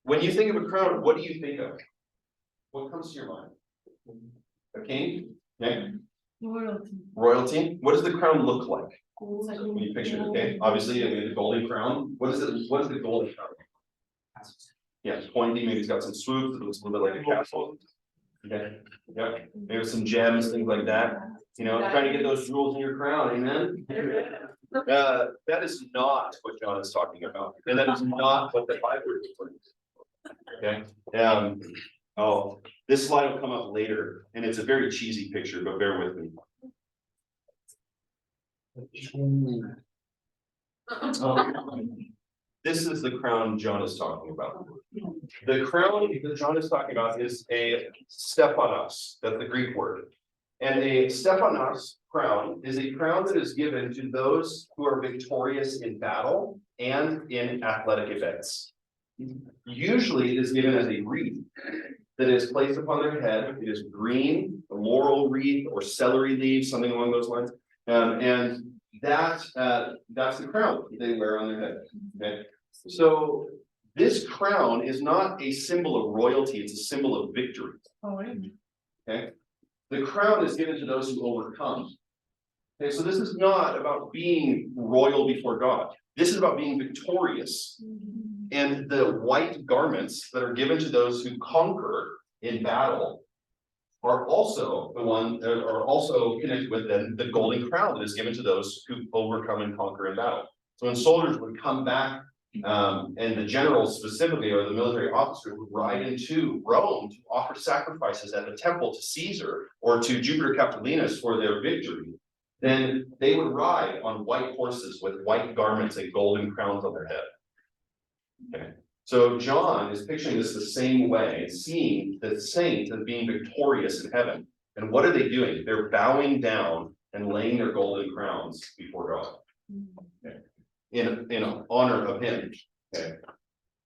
When you think of a crown, what do you think of? What comes to your mind? A king? Okay. Royalty. What does the crown look like? When you picture it, okay? Obviously, I mean, the golden crown. What is the golden crown? Yeah, it's pointy, maybe it's got some swoops, it looks a little bit like a castle. Okay, yeah, maybe some gems, things like that. You know, trying to get those jewels in your crown, amen? That is not what John is talking about. And that is not what the Bible is talking about. Okay. Oh, this slide will come up later, and it's a very cheesy picture, but bear with me. This is the crown John is talking about. The crown that John is talking about is a Stephanos, that's the Greek word. And a Stephanos crown is a crown that is given to those who are victorious in battle and in athletic events. Usually it is given as a wreath that is placed upon their head. It is green, a laurel wreath or celery leaves, something along those lines. And that's the crown they wear on their head. Okay? So this crown is not a symbol of royalty, it's a symbol of victory. Okay, the crown is given to those who overcome. Okay, so this is not about being royal before God. This is about being victorious. And the white garments that are given to those who conquer in battle are also the one that are also connected with then the golden crown that is given to those who overcome and conquer in battle. So when soldiers would come back, and the generals specifically, or the military officers would ride into Rome to offer sacrifices at the temple to Caesar or to Jupiter Capitolinus for their victory, then they would ride on white horses with white garments and golden crowns on their head. Okay, so John is picturing this the same way and seeing the saints as being victorious in heaven. And what are they doing? They're bowing down and laying their golden crowns before God. Okay. In honor of him, okay,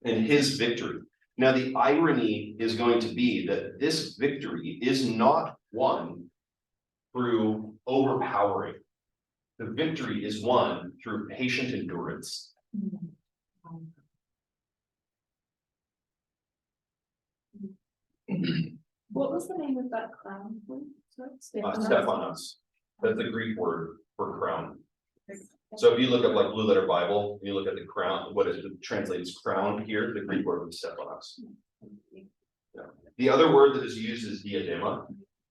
and his victory. Now, the irony is going to be that this victory is not won through overpowering. The victory is won through patient endurance. What was the name of that crown? Stephanos, that's the Greek word for crown. So if you look at like Blue Letter Bible, you look at the crown, what it translates crown here, the Greek word is Stephanos. Yeah. The other word that is used is diadema.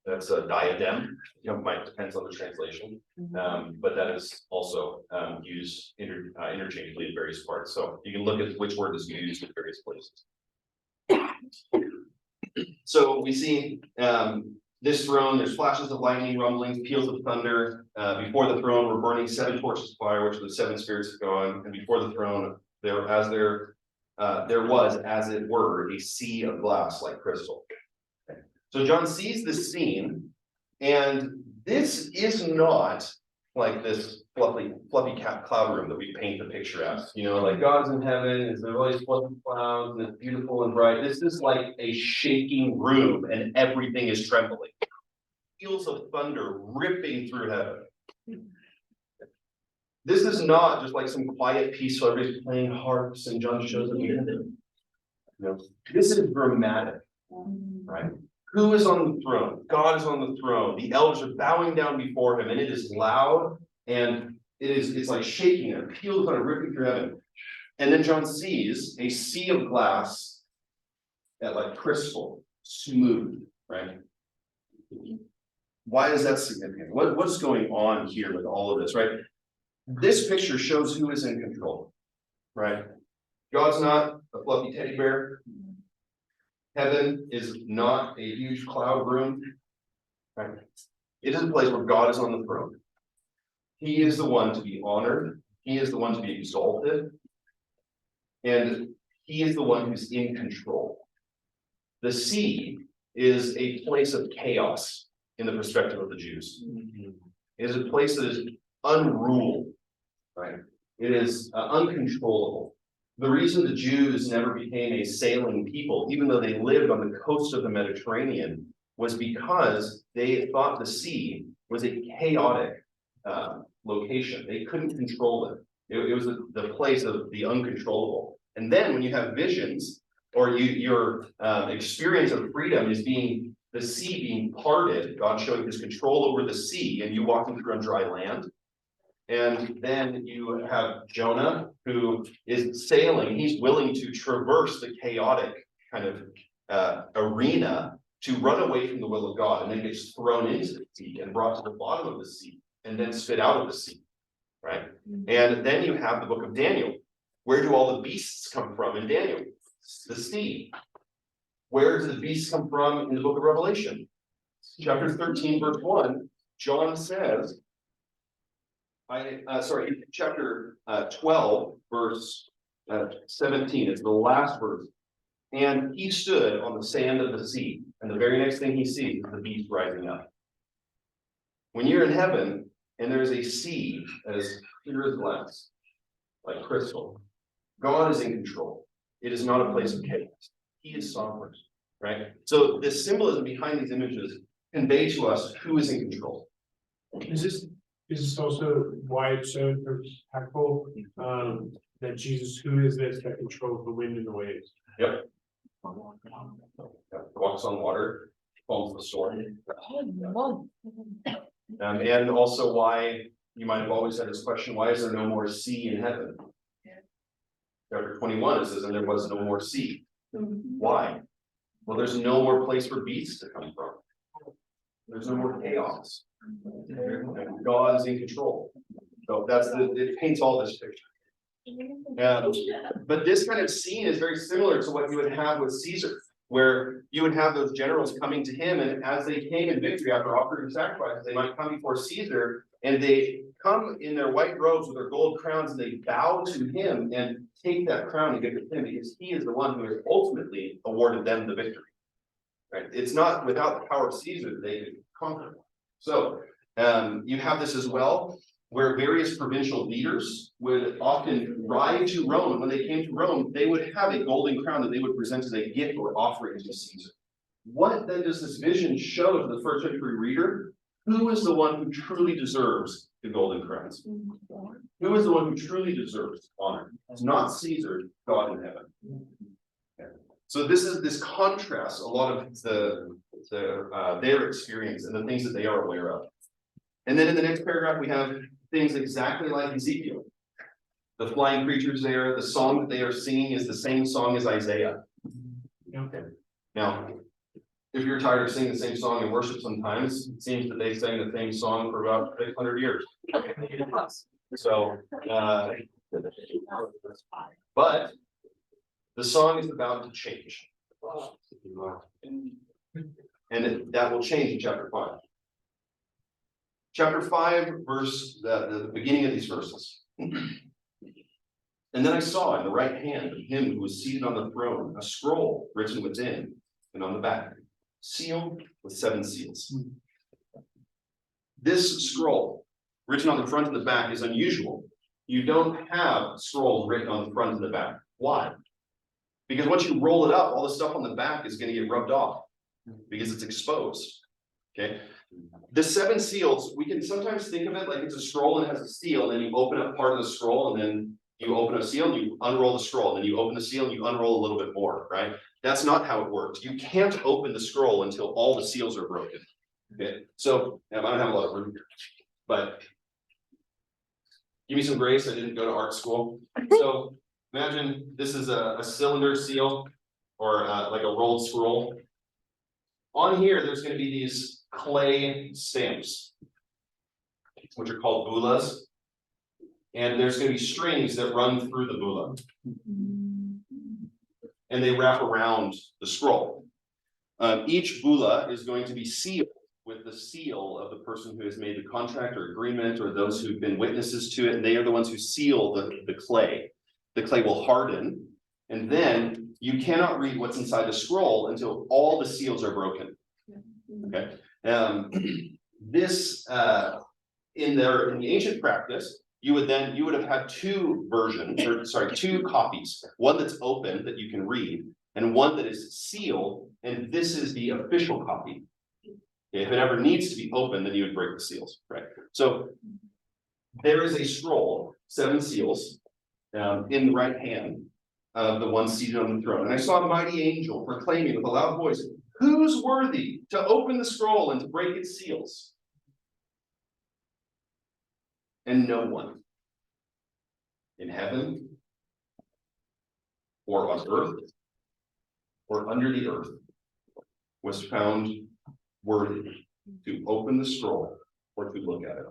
That's a diadem, might depends on the translation. But that is also used interchangeably in various parts. So you can look at which word is used in various places. So we see this throne, there's flashes of lightning, rumblings, peals of thunder. Before the throne were burning 7 torches of fire, which are the 7 spirits of God. And before the throne, there was, as it were, a sea of glass like crystal. Okay. So John sees this scene, and this is not like this fluffy cloud room that we paint the picture as. Like God's in heaven, is there always fluffy clouds, and it's beautiful and bright. This is like a shaking room, and everything is trembling. Peals of thunder ripping through heaven. This is not just like some quiet, peaceful, everybody's playing harps and John shows up. This is dramatic, right? Who is on the throne? God is on the throne. The elders are bowing down before him, and it is loud, and it's like shaking, and peals of thunder ripping through heaven. And then John sees a sea of glass that like crystal, smooth, right? Why is that significant? What's going on here with all of this, right? This picture shows who is in control, right? God's not a fluffy teddy bear. Heaven is not a huge cloud room, right? It is a place where God is on the throne. He is the one to be honored. He is the one to be exalted. And he is the one who's in control. The sea is a place of chaos in the perspective of the Jews. It is a place that is unruled, right? It is uncontrollable. The reason the Jews never became a sailing people, even though they lived on the coast of the Mediterranean, was because they thought the sea was a chaotic location. They couldn't control it. It was the place of the uncontrollable. And then when you have visions, or your experience of freedom is being the sea being parted, God showing his control over the sea, and you walking through on dry land. And then you have Jonah, who is sailing. He's willing to traverse the chaotic kind of arena to run away from the will of God, and then gets thrown into the sea and brought to the bottom of the sea, and then spit out of the sea, right? And then you have the book of Daniel. Where do all the beasts come from in Daniel? The sea. Where do the beasts come from in the book of Revelation? Chapter 13, verse 1, John says, chapter 12, verse 17, it's the last verse. And he stood on the sand of the sea, and the very next thing he sees is the beast rising up. When you're in heaven, and there's a sea that is clear as glass, like crystal, God is in control. It is not a place of chaos. He is sovereign, right? So the symbolism behind these images convey to us who is in control. Is this also why it's so impactful, that Jesus, who is this that controls the wind and the waves? Yep. Walks on water. poems of the story. And also why you might have always had this question, why is there no more sea in heaven? Chapter 21, it says, and there was no more sea. Why? Well, there's no more place for beasts to come from. There's no more chaos. God is in control. So it paints all this picture. But this kind of scene is very similar to what you would have with Caesar, where you would have those generals coming to him, and as they came in victory after offering sacrifices, they might come before Caesar, and they come in their white robes with their gold crowns, and they bow to him and take that crown and give it to him, because he is the one who has ultimately awarded them the victory. Right? It's not without the power of Caesar that they could conquer. So you have this as well, where various provincial leaders would often ride to Rome. And when they came to Rome, they would have a golden crown that they would present as a gift or offering to Caesar. What then does this vision show to the first century reader? Who is the one who truly deserves the golden crowns? Who is the one who truly deserves honor? It's not Caesar, God in heaven. Okay. So this is this contrast, a lot of their experience and the things that they are aware of. And then in the next paragraph, we have things exactly like Ezekiel. The flying creatures there, the song that they are singing is the same song as Isaiah. Okay. Now, if you're tired of singing the same song in worship sometimes, it seems that they sang the same song for about 600 years. So, but the song is about to change. And that will change in chapter 5. Chapter 5, verse, the beginning of these verses. And then I saw in the right hand of him who was seated on the throne a scroll written within and on the back, sealed with 7 seals. This scroll, written on the front and the back, is unusual. You don't have scrolls written on the front and the back. Why? Because once you roll it up, all the stuff on the back is going to get rubbed off because it's exposed. Okay. The 7 seals, we can sometimes think of it like it's a scroll and it has a seal, and then you open up part of the scroll, and then you open a seal and you unroll the scroll, and then you open the seal and you unroll a little bit more, right? That's not how it works. You can't open the scroll until all the seals are broken. Okay, so I don't have a lot of room here, but give me some grace. I didn't go to art school. So imagine this is a cylinder seal or like a rolled scroll. On here, there's going to be these clay stamps, which are called bulas. And there's going to be strings that run through the bula. And they wrap around the scroll. Each bula is going to be sealed with the seal of the person who has made the contract or agreement, or those who've been witnesses to it. And they are the ones who seal the clay. The clay will harden. And then you cannot read what's inside the scroll until all the seals are broken. Okay. This in the ancient practice, you would have had 2 versions, or sorry, 2 copies. One that's open that you can read, and one that is sealed, and this is the official copy. Okay, if it ever needs to be open, then you would break the seals, right? So there is a scroll, 7 seals, in the right hand of the one seated on the throne. And I saw a mighty angel proclaiming with a loud voice, "Who's worthy to open the scroll and to break its seals?" And no one in heaven or on earth or under the earth was found worthy to open the scroll or to look at it.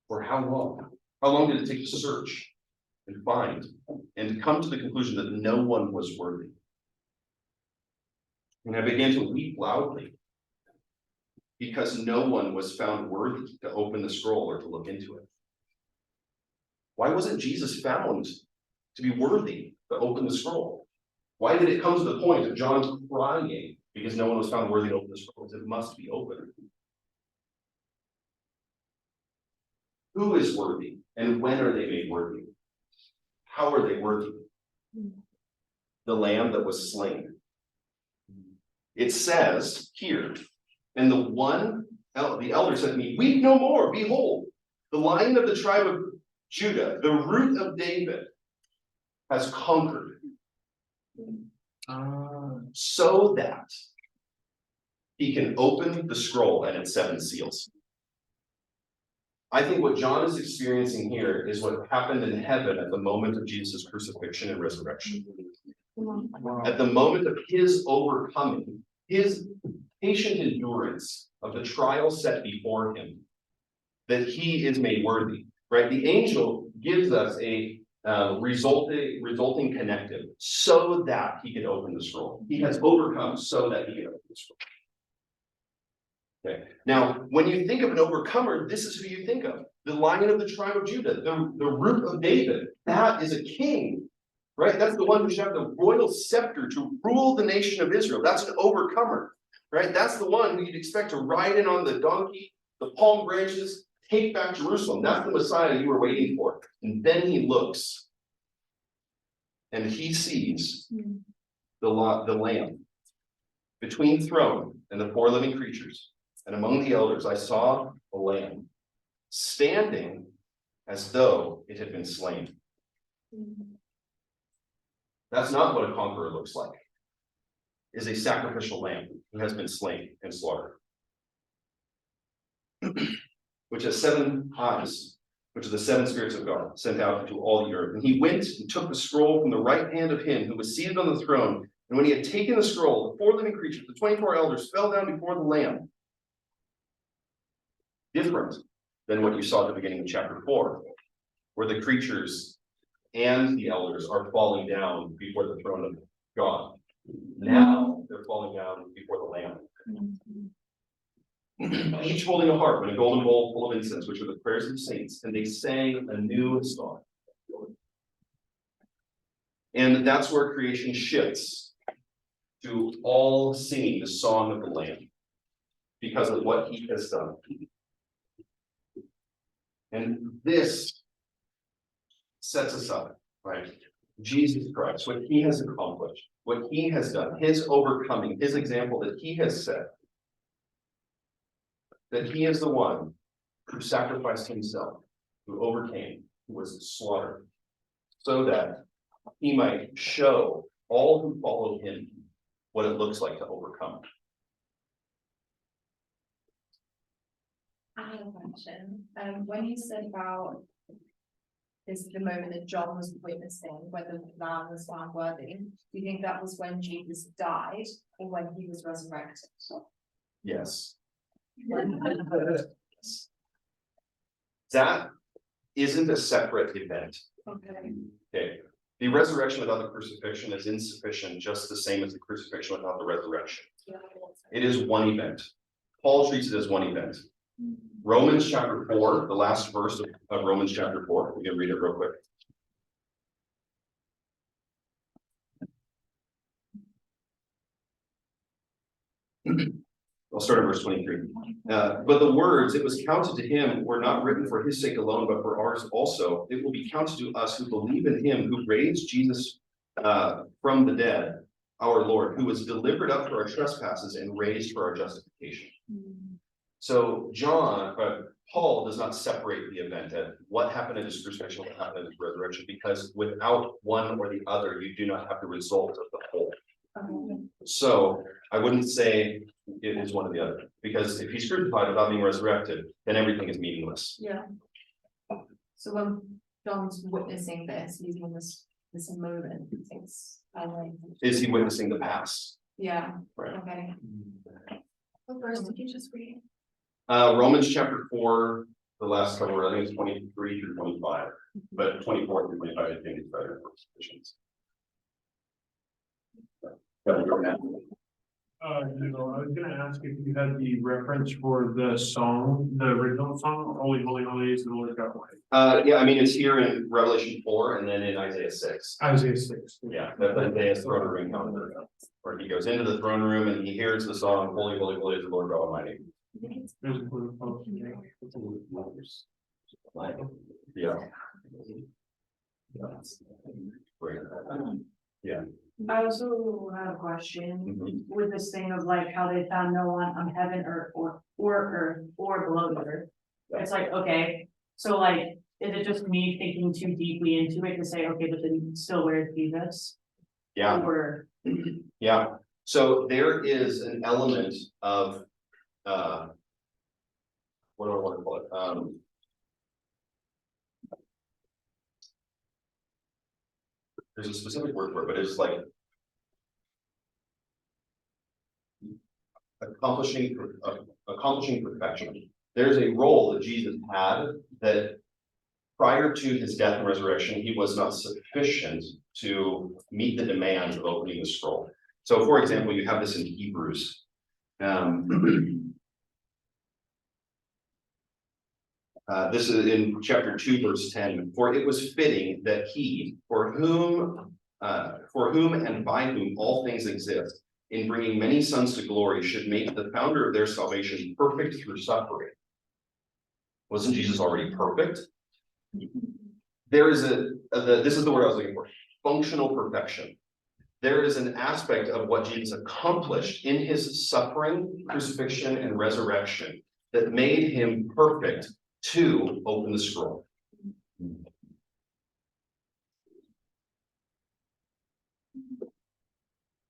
For how long? How long did it take to search and find and come to the conclusion that no one was worthy? And I began to weep loudly because no one was found worthy to open the scroll or to look into it. Why wasn't Jesus found to be worthy to open the scroll? Why did it come to the point of John crying because no one was found worthy to open the scroll? Because it must be open. Who is worthy, and when are they made worthy? How are they worthy? The lamb that was slain. It says here, and the elder said to me, "Weep no more, behold, the Lion of the tribe of Judah, the root of David, has conquered." So that he can open the scroll and its 7 seals. I think what John is experiencing here is what happened in heaven at the moment of Jesus' crucifixion and resurrection. At the moment of his overcoming, his patient endurance of the trial set before him, that he is made worthy, right? The angel gives us a resulting connective so that he can open the scroll. He has overcome so that he can open the scroll. Okay, now, when you think of an overcomer, this is who you think of. The Lion of the tribe of Judah, the root of David. That is a king, right? That's the one who should have the royal scepter to rule the nation of Israel. That's an overcomer, right? That's the one who you'd expect to ride in on the donkey, the palm branches, take back Jerusalem. That's the Messiah you were waiting for. And then he looks and he sees the Lamb between throne and the 4 living creatures. And among the elders, I saw a lamb standing as though it had been slain. That's not what a conqueror looks like. It is a sacrificial lamb who has been slain and slaughtered. Which has 7 eyes, which are the 7 spirits of God sent out into all the earth. And he went and took the scroll from the right hand of him who was seated on the throne. And when he had taken the scroll, the 4 living creatures, the 24 elders, fell down before the Lamb. Different than what you saw at the beginning of chapter 4, where the creatures and the elders are falling down before the throne of God. Now they're falling down before the Lamb. Each holding a harp and a golden bowl full of incense, which are the prayers of the saints, and they sang a new song. And that's where creation shifts to all singing the song of the Lamb because of what he has done. And this sets us up, right? Jesus Christ, what he has accomplished, what he has done, his overcoming, his example that he has set, that he is the one who sacrificed himself, who overcame, who was slaughtered, so that he might show all who follow him what it looks like to overcome. I have a question. When you said about this, the moment that John was witnessing, when the lamb was found worthy, do you think that was when Jesus died or when he was resurrected? Yes. That isn't a separate event. Okay. Okay. The resurrection without the crucifixion is insufficient, just the same as the crucifixion without the resurrection. It is one event. Paul treats it as one event. Romans chapter 4, the last verse of Romans chapter 4. We can read it real quick. I'll start at verse 23. But the words, it was counted to him, were not written for his sake alone, but for ours also. It will be counted to us who believe in him, who raised Jesus from the dead, our Lord, who was delivered up for our trespasses and raised for our justification. So Paul does not separate the event at what happened in his crucifixion, what happened in his resurrection, because without one or the other, you do not have the result of the whole. So I wouldn't say it is one or the other, because if he's crucified without being resurrected, then everything is meaningless. Yeah. So when John's witnessing this, he's in this moment, it's Is he witnessing the past? yeah, Right. okay. What verse did you just read? Romans chapter 4, the last couple, I think it's 23 through 25, but 24 through 25, I think is better for sufficiency. No, I was gonna ask if you had the reference for the song, the original song, Holy, Holy, Holy is the Lord God Almighty. Yeah, I mean, it's here in Revelation 4 and then in Isaiah 6. Isaiah 6. Yeah, that's Isaiah's throne room encounter, where he goes into the throne room and he hears the song, Holy, Holy, Holy is the Lord God Almighty. There's a blue post. Yeah. Great. Yeah. I also have a question with this thing of like how they found no one on heaven or earth or below the earth. It's like, okay, so like, is it just me thinking too deeply into it to say, okay, but then still where's Jesus? Yeah, Or Yeah, so there is an element of, what do I want to call it? There's a specific word for it, but it's like accomplishing perfection. There's a role that Jesus had that prior to his death and resurrection, he was not sufficient to meet the demands of opening the scroll. So for example, you have this in Hebrews. This is in chapter 2, verse 10. For it was fitting that he, for whom and by whom all things exist, in bringing many sons to glory, should make the founder of their salvation perfect through suffering. Wasn't Jesus already perfect? There is this is the word I was looking for, functional perfection. There is an aspect of what Jesus accomplished in his suffering, crucifixion, and resurrection that made him perfect to open the scroll.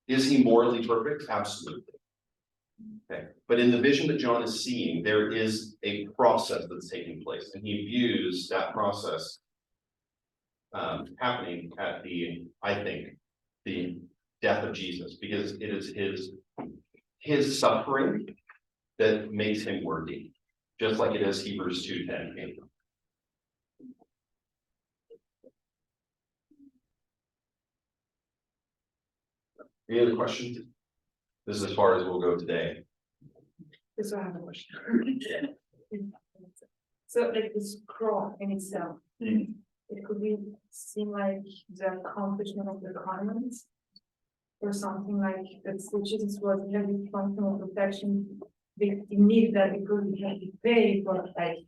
Is he morally perfect? Absolutely. Okay, but in the vision that John is seeing, there is a process that's taking place, and he views that process happening at I think, the death of Jesus, because it is his suffering that makes him worthy, just like it is Hebrews 2:10. Any other questions? This is as far as we'll go today. This I have a question. So like the scroll in itself, it could be seen like the accomplishment of the requirements. Or something like that, so Jesus was having functional perfection. They need that because we have to pay for like,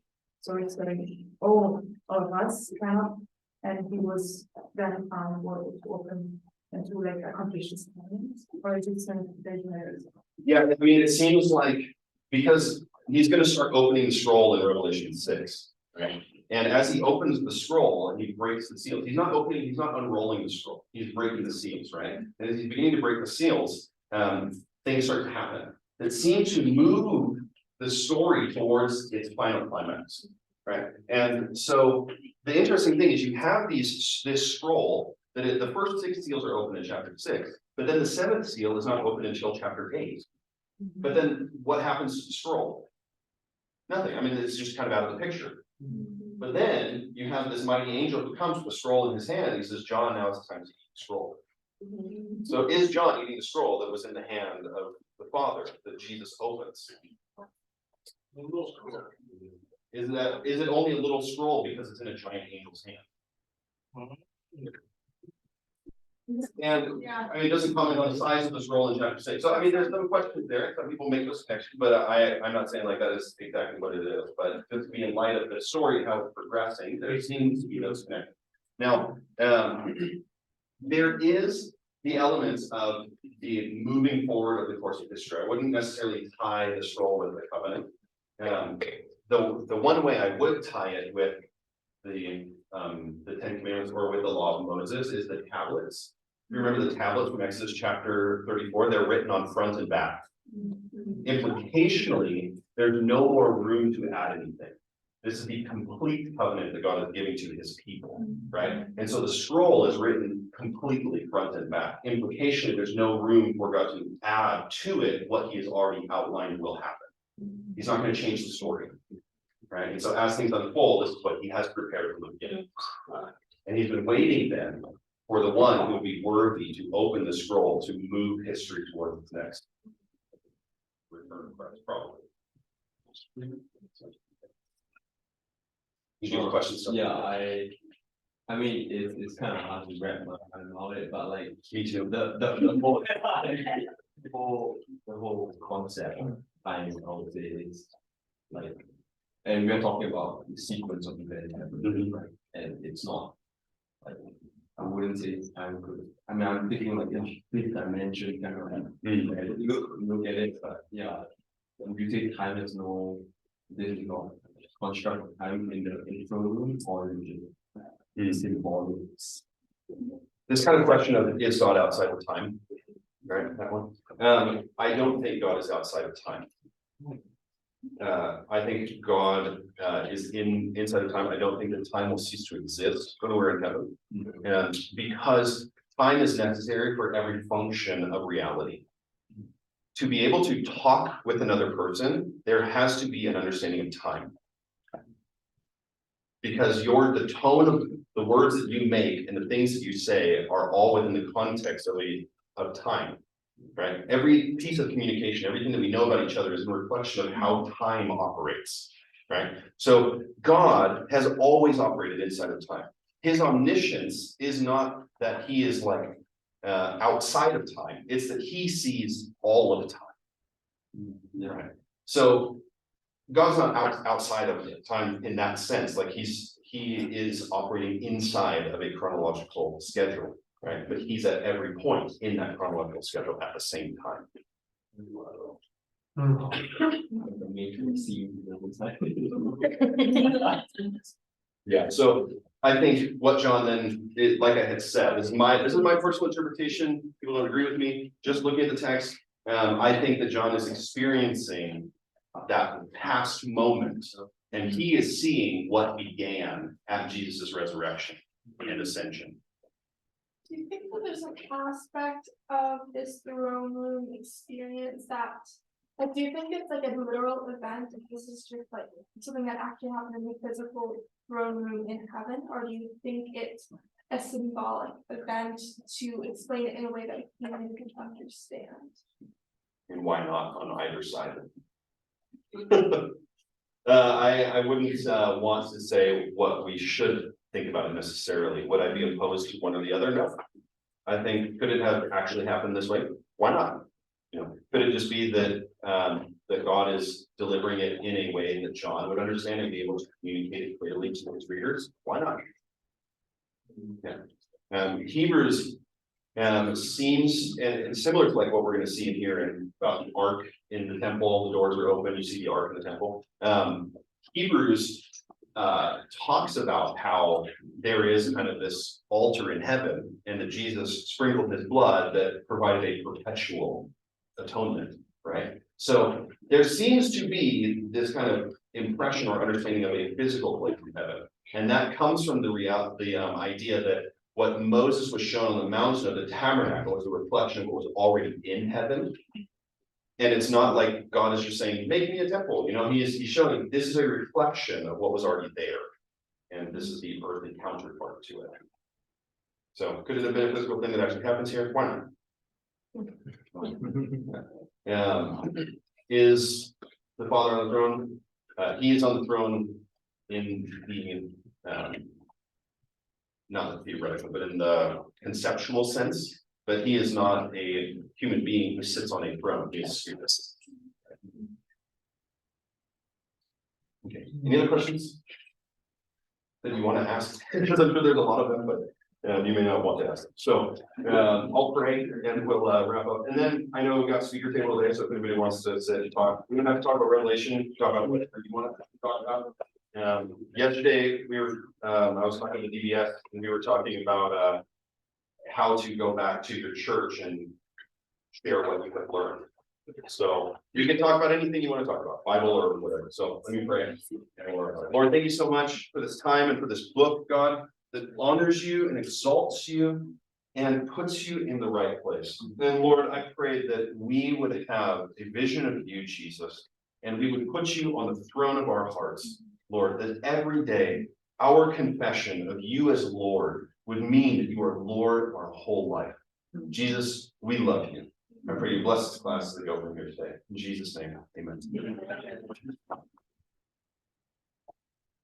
so it's gonna be all of us kind of, and he was then found worthy to open and to like accomplish his plans, or is it some visionaries? Yeah, I mean, it seems like, because he's gonna start opening the scroll in Revelation 6, right? And as he opens the scroll and he breaks the seals, he's not unrolling the scroll, he's breaking the seals, right? And as he's beginning to break the seals, things start to happen that seem to move the story towards its final climax, right? And so the interesting thing is you have this scroll that the first 6 seals are open in chapter 6, but then the 7th seal is not open until chapter 8. But then what happens to the scroll? Nothing. I mean, it's just kind of out of the picture. But then you have this mighty angel who comes with a scroll in his hand. He says, John, now is the time to eat the scroll. So is John eating the scroll that was in the hand of the Father that Jesus opens? Is it only a little scroll because it's in a giant angel's hand? And I mean, it doesn't comment on the size of the scroll in chapter 6. So I mean, there's no question there. Some people make those connections, but I'm not saying like that is exactly what it is. But just to be in light of the story, how it's progressing, there seems to be those connections. Now, there is the elements of the moving forward of the course of history. I wouldn't necessarily tie the scroll with the covenant. The one way I would tie it with the 10 Commandments or with the law of Moses is the tablets. You remember the tablets from Exodus chapter 34? They're written on front and back. Implicationally, there's no more room to add anything. This is the complete covenant that God is giving to his people, right? And so the scroll is written completely front and back. Implicationally, there's no room for God to add to it what he has already outlined will happen. He's not going to change the story, right? And so as things unfold, this is what he has prepared from the beginning. And he's been waiting then for the one who would be worthy to open the scroll to move history towards its next return of Christ, probably. You have questions? Yeah, I mean, it's kind of hard to wrap my mind around it, but like, Me too. the whole concept behind it, I would say, is like, and we're talking about the sequence of events happening, right? And it's not like, I wouldn't say it's time good. I mean, I'm thinking like in fifth dimension kind of like, look at it, but yeah, when you say time is no, this is not construct of time in the intro room or is symbolic. This kind of question of is God outside of time Right, that one. I don't think God is outside of time. I think God is inside of time. I don't think that time will cease to exist when we're in heaven. And because time is necessary for every function of reality. To be able to talk with another person, there has to be an understanding of time. Because the tone of the words that you make and the things that you say are all within the context of time. Right? Every piece of communication, everything that we know about each other is a reflection of how time operates. Right? So God has always operated inside of time. His omniscience is not that he is like outside of time, it's that he sees all of time. Right? So God's not outside of time in that sense, like he is operating inside of a chronological schedule, right? But he's at every point in that chronological schedule at the same time. Yeah, so I think what John then, like I had said, this is my personal interpretation. People don't agree with me, just looking at the text. I think that John is experiencing that past moment, and he is seeing what began at Jesus's resurrection and ascension. Do you think that there's an aspect of this throne room experience that, like, do you think it's like a literal event, if this is just like something that actually happened in the physical throne room in heaven, or do you think it's a symbolic event to explain it in a way that human can understand? And why not on either side? I wouldn't want to say what we should think about it necessarily. Would I be opposed to one or the other? No. I think, could it have actually happened this way? Why not? You know, could it just be that that God is delivering it in a way that John would understand and be able to communicate it clearly to his readers? Why not? Yeah. Hebrews seems, and similar to like what we're going to see in here and about the ark in the temple, the doors are open, you see the ark in the temple. Hebrews talks about how there is kind of this altar in heaven, and that Jesus sprinkled his blood that provided a perpetual atonement, right? So there seems to be this kind of impression or understanding of a physical place in heaven, and that comes from the idea that what Moses was shown on the mountain of the tabernacle was a reflection of what was already in heaven. And it's not like God is just saying, make me a temple. You know, he's showing this is a reflection of what was already there. And this is the earthly counterpart to it. So could it have been a physical thing that actually happens here? Why not? Is the Father on the throne? He is on the throne in the not the theoretical, but in the conceptual sense. But he is not a human being who sits on a throne. He is spirit. Okay. Any other questions that you want to ask? Because I'm sure there's a lot of them, but you may not want to ask them. So I'll pray and we'll wrap up. And then I know we've got speaker table today, so if anybody wants to sit and talk, we don't have to talk about Revelation, talk about whatever you want to talk about. Yesterday we were I was talking to DBS and we were talking about how to go back to your church and share what you have learned. So you can talk about anything you want to talk about, Bible or whatever. So let me pray. Lord, thank you so much for this time and for this book, God, that honors you and exalts you and puts you in the right place. And Lord, I pray that we would have a vision of you, Jesus, and we would put you on the throne of our hearts, Lord, that every day our confession of you as Lord would mean that you are Lord our whole life. Jesus, we love you. I pray you bless this class as they go from here today. In Jesus' name, amen.